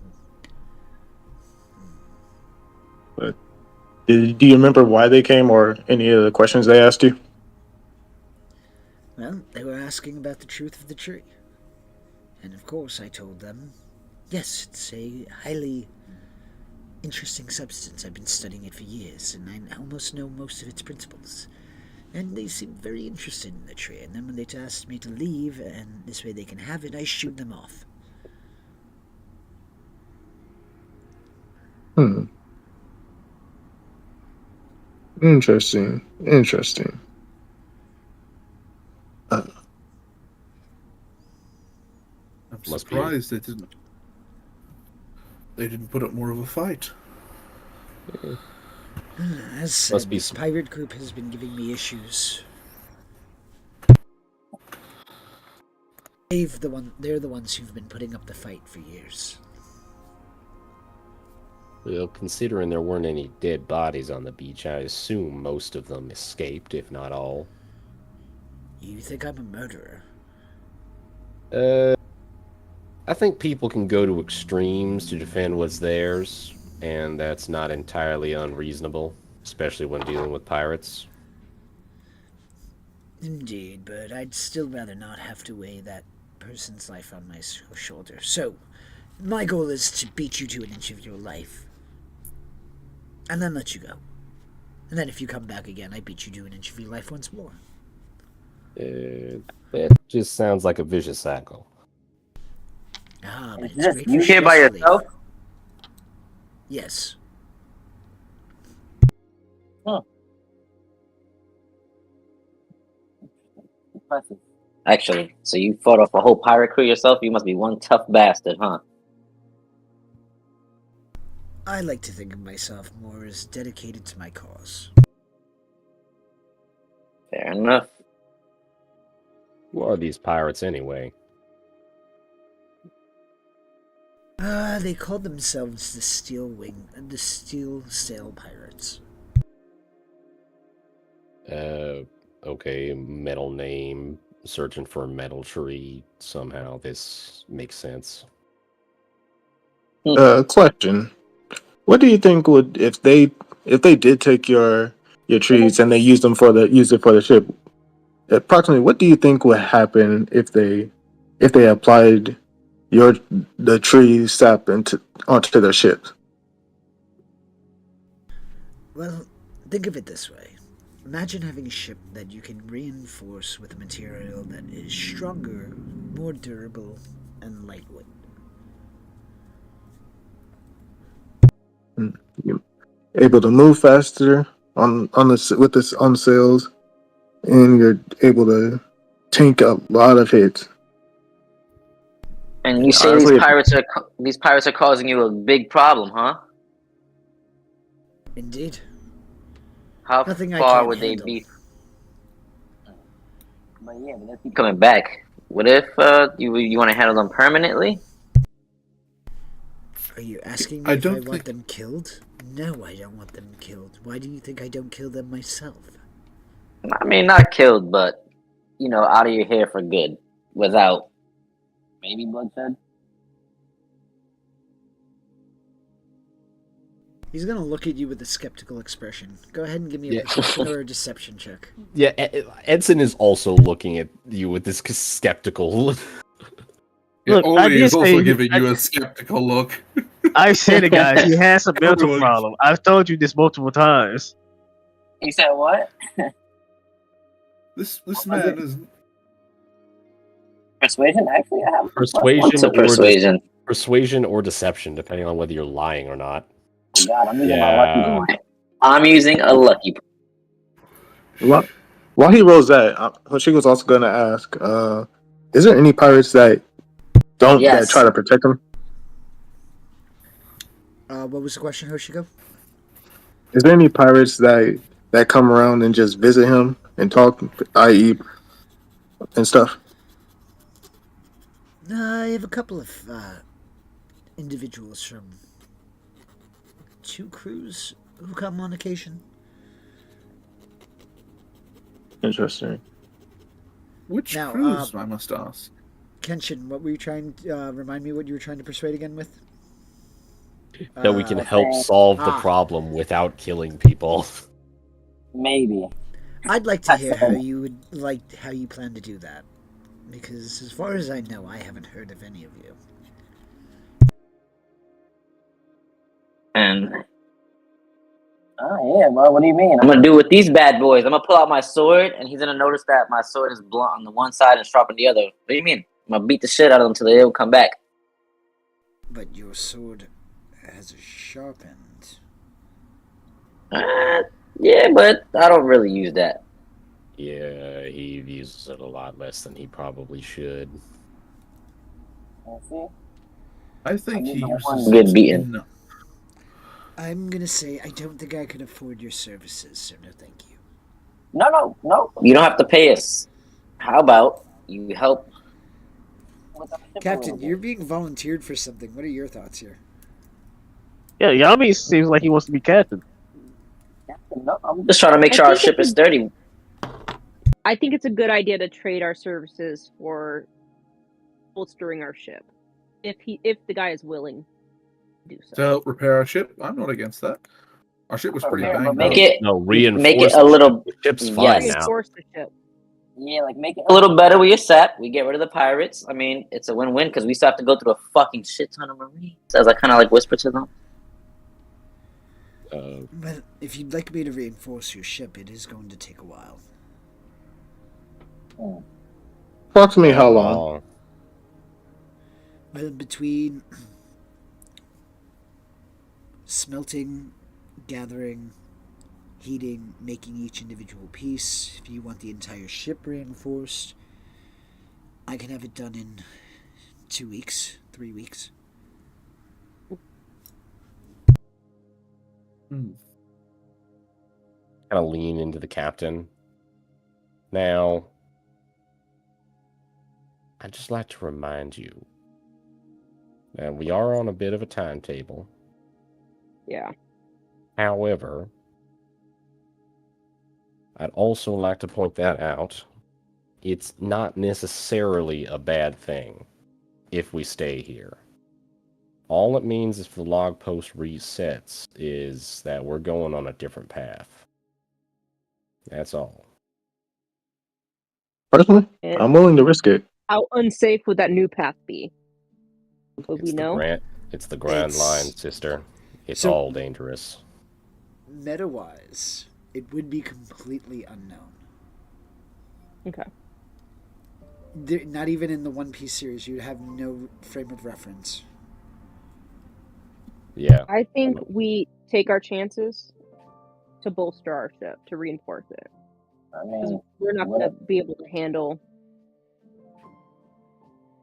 [SPEAKER 11] But do you remember why they came or any of the questions they asked you?
[SPEAKER 2] Well, they were asking about the truth of the tree. And of course I told them, yes, it's a highly interesting substance. I've been studying it for years, and I almost know most of its principles. And they seemed very interested in the tree, and then when they asked me to leave, and this way they can have it, I shooed them off.
[SPEAKER 3] Interesting.
[SPEAKER 5] I'm
[SPEAKER 6] Must be.
[SPEAKER 5] surprised they didn't put up more of a fight.
[SPEAKER 2] As said,
[SPEAKER 6] Must be
[SPEAKER 2] this pirate group has been giving me issues. They're the ones who've been putting up the fight for years.
[SPEAKER 6] Well, considering there weren't any dead bodies on the beach, I assume most of them escaped, if not all.
[SPEAKER 2] You think I'm a murderer?
[SPEAKER 6] I think people can go to extremes to defend what's theirs, and that's not entirely unreasonable, especially when dealing with pirates.
[SPEAKER 2] Indeed, but I'd still rather not have to weigh that person's life on my shoulder. So, my goal is to beat you to an inch of your life, and then let you go. And then if you come back again, I beat you to an inch of your life once more.
[SPEAKER 6] That just sounds like a vicious cycle.
[SPEAKER 2] Ah, but it's
[SPEAKER 7] Yes,
[SPEAKER 2] great
[SPEAKER 7] you
[SPEAKER 2] for
[SPEAKER 7] here by
[SPEAKER 2] stress
[SPEAKER 7] yourself?
[SPEAKER 2] relief. Yes.
[SPEAKER 7] Impressive. Actually, so you fought off a whole pirate crew yourself? You must be one tough bastard, huh?
[SPEAKER 2] I like to think of myself more as dedicated to my cause.
[SPEAKER 7] Fair enough.
[SPEAKER 6] Who are these pirates anyway?
[SPEAKER 2] They called themselves the Steel Sail Pirates.
[SPEAKER 6] Okay, metal name, searching for a metal tree. Somehow this makes sense.
[SPEAKER 11] Question: what do you think would if they did take your trees and they used it for the ship? Approximately, what do you think would happen if they applied the tree sap onto their ships?
[SPEAKER 2] Well, think of it this way. Imagine having a ship that you can reinforce with a material that is stronger, more durable, and lightweight.
[SPEAKER 11] You're able to move faster on the sails, and you're able to tank a lot of hits.
[SPEAKER 7] And you say
[SPEAKER 11] Honestly,
[SPEAKER 7] these pirates are causing you a big problem, huh?
[SPEAKER 2] Indeed.
[SPEAKER 7] How
[SPEAKER 2] Nothing I
[SPEAKER 7] far
[SPEAKER 2] can't
[SPEAKER 7] would they
[SPEAKER 2] handle.
[SPEAKER 7] be? But yeah, but they keep coming back. What if you want to handle them permanently?
[SPEAKER 2] Are you asking me
[SPEAKER 5] I
[SPEAKER 2] if
[SPEAKER 5] don't
[SPEAKER 2] I want
[SPEAKER 5] think-
[SPEAKER 2] them killed? No, I don't want them killed. Why do you think I don't kill them myself?
[SPEAKER 7] I mean, not killed, but out of your hair for good, without maybe bloodshed.
[SPEAKER 2] He's gonna look at you with a skeptical expression. Go ahead and give me a
[SPEAKER 6] Yeah.
[SPEAKER 2] perception or a deception check.
[SPEAKER 6] Yeah, Edson is also looking at you with this skeptical.
[SPEAKER 5] Yeah,
[SPEAKER 4] Look, I
[SPEAKER 5] Oli
[SPEAKER 4] did
[SPEAKER 5] is also
[SPEAKER 4] say-
[SPEAKER 5] giving you a skeptical look.
[SPEAKER 4] I said it, guys. He has a mental
[SPEAKER 5] Everyone-
[SPEAKER 4] problem. I've told you this multiple times.
[SPEAKER 7] You said what?
[SPEAKER 5] This man is
[SPEAKER 7] Persuasion? Actually, I have
[SPEAKER 6] Persuasion
[SPEAKER 7] What's a
[SPEAKER 6] or
[SPEAKER 7] persuasion?
[SPEAKER 6] Persuasion or deception, depending on whether you're lying or not.
[SPEAKER 7] God, I'm using
[SPEAKER 6] Yeah.
[SPEAKER 7] my lucky point. I'm using a lucky point.
[SPEAKER 11] While he rolls that, Hoshiko's also gonna ask: is there any pirates that that
[SPEAKER 7] Yes.
[SPEAKER 11] try to protect him?
[SPEAKER 2] What was the question, Hoshiko?
[SPEAKER 11] Is there any pirates that come around and just visit him and talk, i.e., and stuff?
[SPEAKER 2] I have a couple of individuals from 2 crews who come on occasion.
[SPEAKER 11] Interesting.
[SPEAKER 5] which
[SPEAKER 2] Now,
[SPEAKER 5] cruise, I must ask.
[SPEAKER 2] Kenshin, what were you trying to remind me what you were trying to persuade again with?
[SPEAKER 6] That we can
[SPEAKER 2] Uh,
[SPEAKER 6] help solve the
[SPEAKER 2] Ah.
[SPEAKER 6] problem without killing people.
[SPEAKER 7] Maybe.
[SPEAKER 2] I'd like to hear how you plan to do that, because as far as I know, I haven't heard of any of you.
[SPEAKER 7] And oh yeah, well, what do you mean? I'm gonna do with these bad boys. I'm gonna pull out my sword, and he's gonna notice that my sword is blunt on the one side and sharp on the other. What do you mean? I'm gonna beat the shit out of them until they don't come back.
[SPEAKER 2] But your sword has a sharp end.
[SPEAKER 7] Yeah, but I don't really use that.
[SPEAKER 6] Yeah, he uses it a lot less than he probably should.
[SPEAKER 5] I think he uses
[SPEAKER 7] Good
[SPEAKER 5] it
[SPEAKER 7] beating.
[SPEAKER 5] enough.
[SPEAKER 2] I'm gonna say I don't think I could afford your services, so no thank you.
[SPEAKER 7] No. You don't have to pay us. How about you help?
[SPEAKER 2] Captain, you're being volunteered for something. What are your thoughts here?
[SPEAKER 4] Yeah, Yami seems like he wants to be captain.
[SPEAKER 7] No, I'm just trying to make sure our ship is sturdy.
[SPEAKER 8] I think it's a good idea to trade our services for bolstering our ship. if the guy is willing to do so.
[SPEAKER 5] To help repair our ship, I'm not against that. Our ship was pretty
[SPEAKER 7] Repair, but
[SPEAKER 5] banged
[SPEAKER 7] make
[SPEAKER 5] up.
[SPEAKER 7] it
[SPEAKER 9] No,
[SPEAKER 7] make
[SPEAKER 9] reinforce
[SPEAKER 7] it a little.
[SPEAKER 9] the ship's
[SPEAKER 7] Yes.
[SPEAKER 9] fine now.
[SPEAKER 8] Reinforce the ship.
[SPEAKER 7] Yeah, like make it a little better with your SAP. We get rid of the pirates. I mean, it's a win-win because we still have to go through a fucking shit ton of marines. As I kind of like whisper to them.
[SPEAKER 2] Well, if you'd like me to reinforce your ship, it is going to take a while.
[SPEAKER 11] Approximately how long?
[SPEAKER 2] Well, between smelting, gathering, heating, making each individual piece, if you want the entire ship reinforced, I can have it done in 2 weeks, 3 weeks.
[SPEAKER 6] Kind of lean into the captain. Now, I'd just like to remind you that we are on a bit of a timetable.
[SPEAKER 8] Yeah.
[SPEAKER 6] However, I'd also like to point that out. It's not necessarily a bad thing if we stay here. All it means if the log post resets is that we're going on a different path. That's all.
[SPEAKER 11] Personally,
[SPEAKER 8] And
[SPEAKER 11] I'm willing to risk it.
[SPEAKER 8] how unsafe would that new path be? Would we
[SPEAKER 6] It's the
[SPEAKER 8] know?
[SPEAKER 6] It's the Grand
[SPEAKER 2] It's-
[SPEAKER 6] Line, sister. It's
[SPEAKER 2] So-
[SPEAKER 6] all dangerous.
[SPEAKER 2] Meta-wise, it would be completely unknown.
[SPEAKER 8] Okay.
[SPEAKER 2] Not even in the One Piece series, you'd have no frame of reference.
[SPEAKER 6] Yeah.
[SPEAKER 8] I think we take our chances to bolster our ship, to reinforce it.
[SPEAKER 7] I
[SPEAKER 8] 'Cause
[SPEAKER 7] mean,
[SPEAKER 8] we're not
[SPEAKER 7] what
[SPEAKER 8] going to
[SPEAKER 7] if-
[SPEAKER 8] be able to handle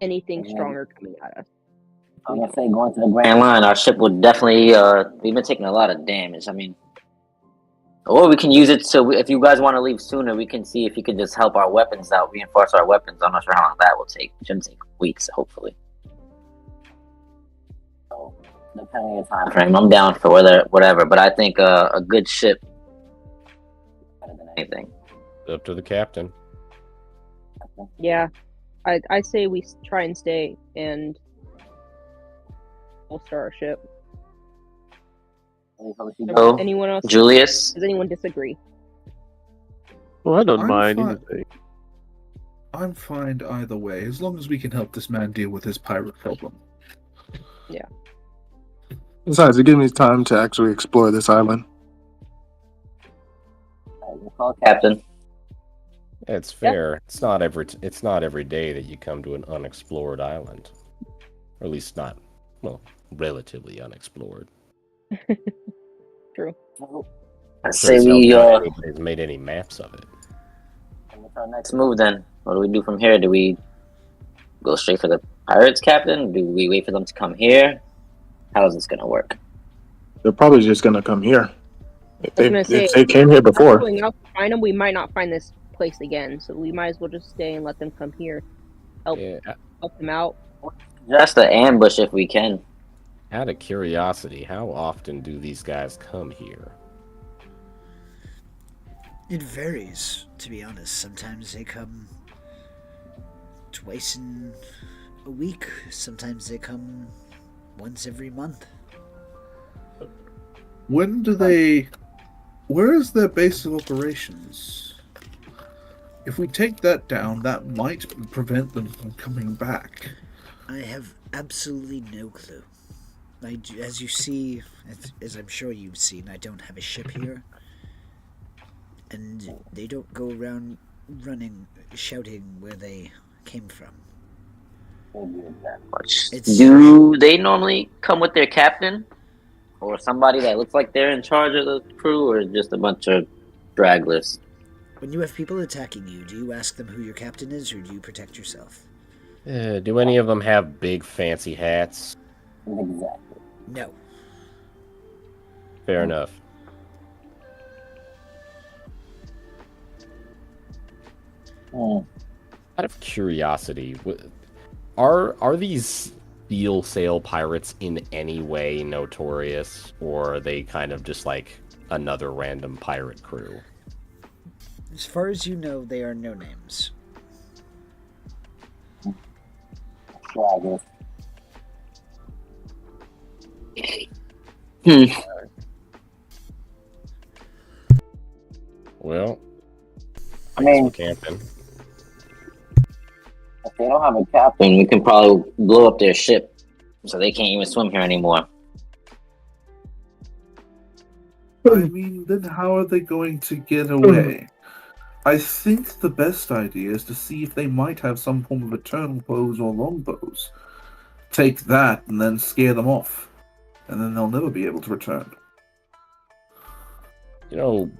[SPEAKER 8] anything
[SPEAKER 7] Mhm.
[SPEAKER 8] stronger coming at us.
[SPEAKER 7] I'm gonna say going to the Grand Line, our ship would definitely. We've been taking a lot of damage. I mean, or we can use it so if you guys want to leave sooner, we can see if you can just help our weapons out, reinforce our weapons. I'm not sure how long that will take. It shouldn't take weeks, hopefully. So, depending on the time frame, I'm down for whatever. But I think a good ship better than anything.
[SPEAKER 6] Up to the captain.
[SPEAKER 8] Yeah. I say we try and stay and bolster our ship.
[SPEAKER 7] Oh,
[SPEAKER 8] Anyone else?
[SPEAKER 7] Julius?
[SPEAKER 8] Does anyone disagree?
[SPEAKER 4] Well, I don't
[SPEAKER 5] I'm
[SPEAKER 4] mind
[SPEAKER 5] fine.
[SPEAKER 4] anything.
[SPEAKER 5] I'm fine either way, as long as we can help this man deal with his pirate problem.
[SPEAKER 8] Yeah.
[SPEAKER 11] Besides, it gives me time to actually explore this island.
[SPEAKER 7] Call Captain.
[SPEAKER 6] It's fair. It's not every day that you come to an unexplored island. Or at least not, well, relatively unexplored.
[SPEAKER 8] True.
[SPEAKER 7] I
[SPEAKER 6] Sure
[SPEAKER 7] say
[SPEAKER 6] as hell
[SPEAKER 7] we
[SPEAKER 6] not anybody's made any maps of it.
[SPEAKER 7] What's our next move then? What do we do from here? Do we go straight for the pirates, Captain? Do we wait for them to come here? How is this gonna work?
[SPEAKER 11] They're probably just gonna come here. If
[SPEAKER 8] I was gonna say,
[SPEAKER 11] if they came here
[SPEAKER 8] if we're
[SPEAKER 11] before.
[SPEAKER 8] going out to find them, we might not find this place again. So we might as well just stay and let them come here, help them out.
[SPEAKER 7] Just an ambush if we can.
[SPEAKER 6] Out of curiosity, how often do these guys come here?
[SPEAKER 2] It varies, to be honest. Sometimes they come twice in a week. Sometimes they come once every month.
[SPEAKER 5] When do they... Where is their base of operations? If we take that down, that might prevent them from coming back.
[SPEAKER 2] I have absolutely no clue. As you see, as I'm sure you've seen, I don't have a ship here. And they don't go around running, shouting where they came from.
[SPEAKER 7] Do they normally come with their captain? Or somebody that looks like they're in charge of the crew? Or just a bunch of dragglers?
[SPEAKER 2] When you have people attacking you, do you ask them who your captain is, or do you protect yourself?
[SPEAKER 6] Do any of them have big fancy hats?
[SPEAKER 7] Exactly.
[SPEAKER 2] No.
[SPEAKER 6] Fair enough. Out of curiosity, are these steel sail pirates in any way notorious, or are they kind of just like another random pirate crew?
[SPEAKER 2] As far as you know, they are no names.
[SPEAKER 6] Well,
[SPEAKER 7] I mean,
[SPEAKER 6] we're camping.
[SPEAKER 7] if they don't have a captain, we can probably blow up their ship, so they can't even swim here anymore.
[SPEAKER 5] I mean, then how are they going to get away? I think the best idea is to see if they might have some form of eternal bows or longbows. Take that and then scare them off, and then they'll never be able to return.
[SPEAKER 6] You know,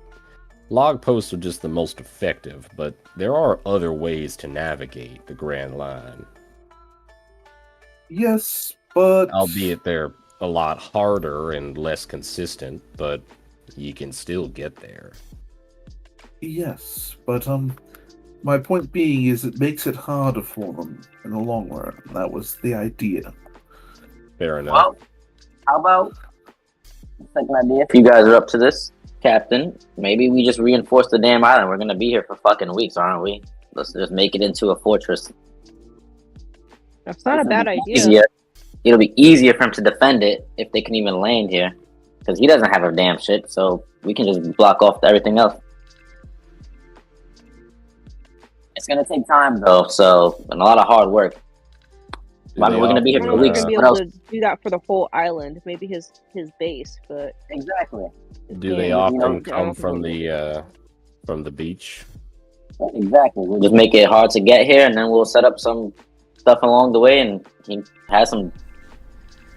[SPEAKER 6] log posts are just the most effective, but there are other ways to navigate the Grand Line.
[SPEAKER 5] Yes, but
[SPEAKER 6] Albeit they're a lot harder and less consistent, but you can still get there.
[SPEAKER 5] yes, but my point being is it makes it harder for them in the long run. That was the idea.
[SPEAKER 6] Fair enough.
[SPEAKER 7] Well, how about second idea? If you guys are up to this, Captain, maybe we just reinforce the damn island. We're gonna be here for fucking weeks, aren't we? Let's just make it into a fortress.
[SPEAKER 8] That's not a bad idea.
[SPEAKER 7] Easier. It'll be easier for him to defend it if they can even land here, because he doesn't have a damn ship. So we can just block off everything else. It's gonna take time though, so and a lot of hard work. I mean, we're gonna be here
[SPEAKER 8] We're
[SPEAKER 7] for
[SPEAKER 8] not
[SPEAKER 7] weeks.
[SPEAKER 8] gonna be
[SPEAKER 7] What
[SPEAKER 8] able
[SPEAKER 7] else?
[SPEAKER 8] to do that for the whole island. Maybe his base, but
[SPEAKER 7] Exactly.
[SPEAKER 6] Do they
[SPEAKER 8] Yeah,
[SPEAKER 6] often
[SPEAKER 8] yeah.
[SPEAKER 6] come from the beach?
[SPEAKER 7] Exactly. We'll just make it hard to get here, and then we'll set up some stuff along the way, and he has some.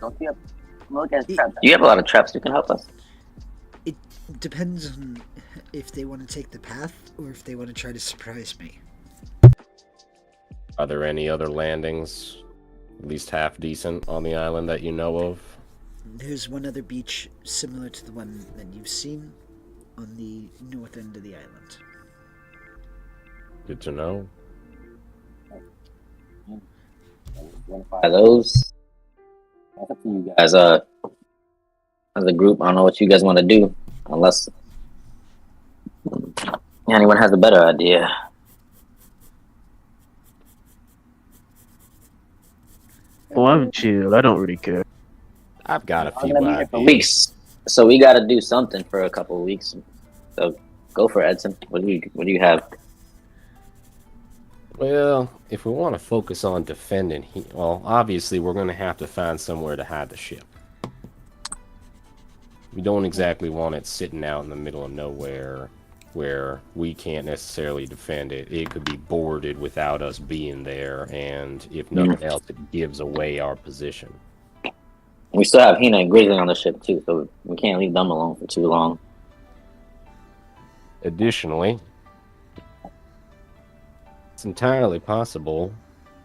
[SPEAKER 7] Don't you have, look at his traps. You have a lot of traps. You can help us.
[SPEAKER 2] It depends on if they want to take the path or if they want to try to surprise me.
[SPEAKER 6] Are there any other landings, at least half decent, on the island that you know of?
[SPEAKER 2] There's one other beach similar to the one that you've seen on the north end of the island.
[SPEAKER 6] Good to know.
[SPEAKER 7] By those, that's up to you guys. As a group, I don't know what you guys want to do, unless anyone has a better idea.
[SPEAKER 4] Oh, I'm chill. I don't really care.
[SPEAKER 6] I've got a
[SPEAKER 7] I'm
[SPEAKER 6] few
[SPEAKER 7] gonna be here for
[SPEAKER 6] ideas.
[SPEAKER 7] weeks, so we got to do something for a couple of weeks. So go for it, Edson. What do you have?
[SPEAKER 6] Well, if we want to focus on defending, well, obviously we're going to have to find somewhere to hide the ship. We don't exactly want it sitting out in the middle of nowhere where we can't necessarily defend it. It could be boarded without us being there, and if nothing else, it gives away our position.
[SPEAKER 7] We still have Hina and Grizzly on the ship too, so we can't leave them alone for too long.
[SPEAKER 6] Additionally, it's entirely possible,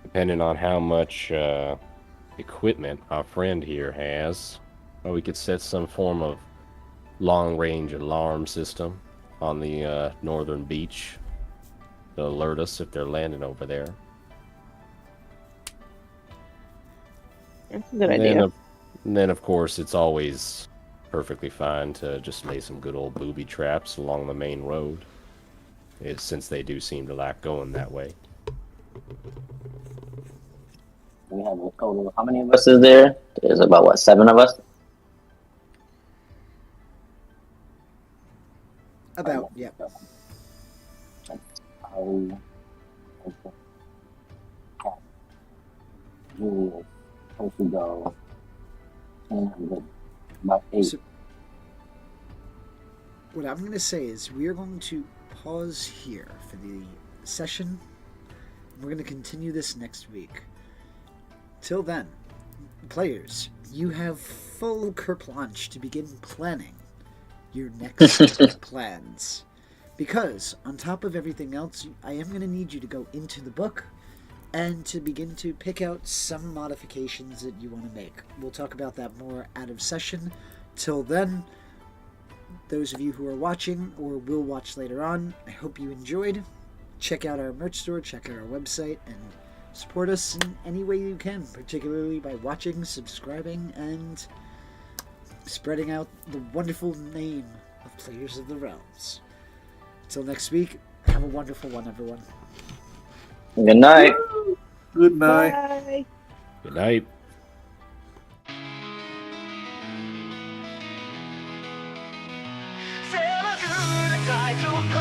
[SPEAKER 6] depending on how much equipment our friend here has, or we could set some form of long-range alarm system on the northern beach to alert us if they're landing over there.
[SPEAKER 8] that's a good idea.
[SPEAKER 6] And then, of course, it's always perfectly fine to just lay some good old booby traps along the main road, since they do seem to like going that way.
[SPEAKER 7] We have a total. How many of us is there? There's about what, 7 of us?
[SPEAKER 2] About, yeah.
[SPEAKER 7] Julius, Portugal, and about 8.
[SPEAKER 2] So, what I'm going to say is we're going to pause here for the session. We're going to continue this next week. Till then, players, you have full carte blanche to begin planning your next plans. Because, on top of everything else, I am going to need you to go into the book and to begin to pick out some modifications that you want to make. We'll talk about that more out of session. Till then, those of you who are watching or will watch later on, I hope you enjoyed. Check out our merch store, check out our website, and support us in any way you can, particularly by watching, subscribing, and spreading out the wonderful name of Players of the Realms. Until next week, have a wonderful one, everyone.
[SPEAKER 7] Good night.
[SPEAKER 5] Good night.
[SPEAKER 8] Bye.
[SPEAKER 6] Good night.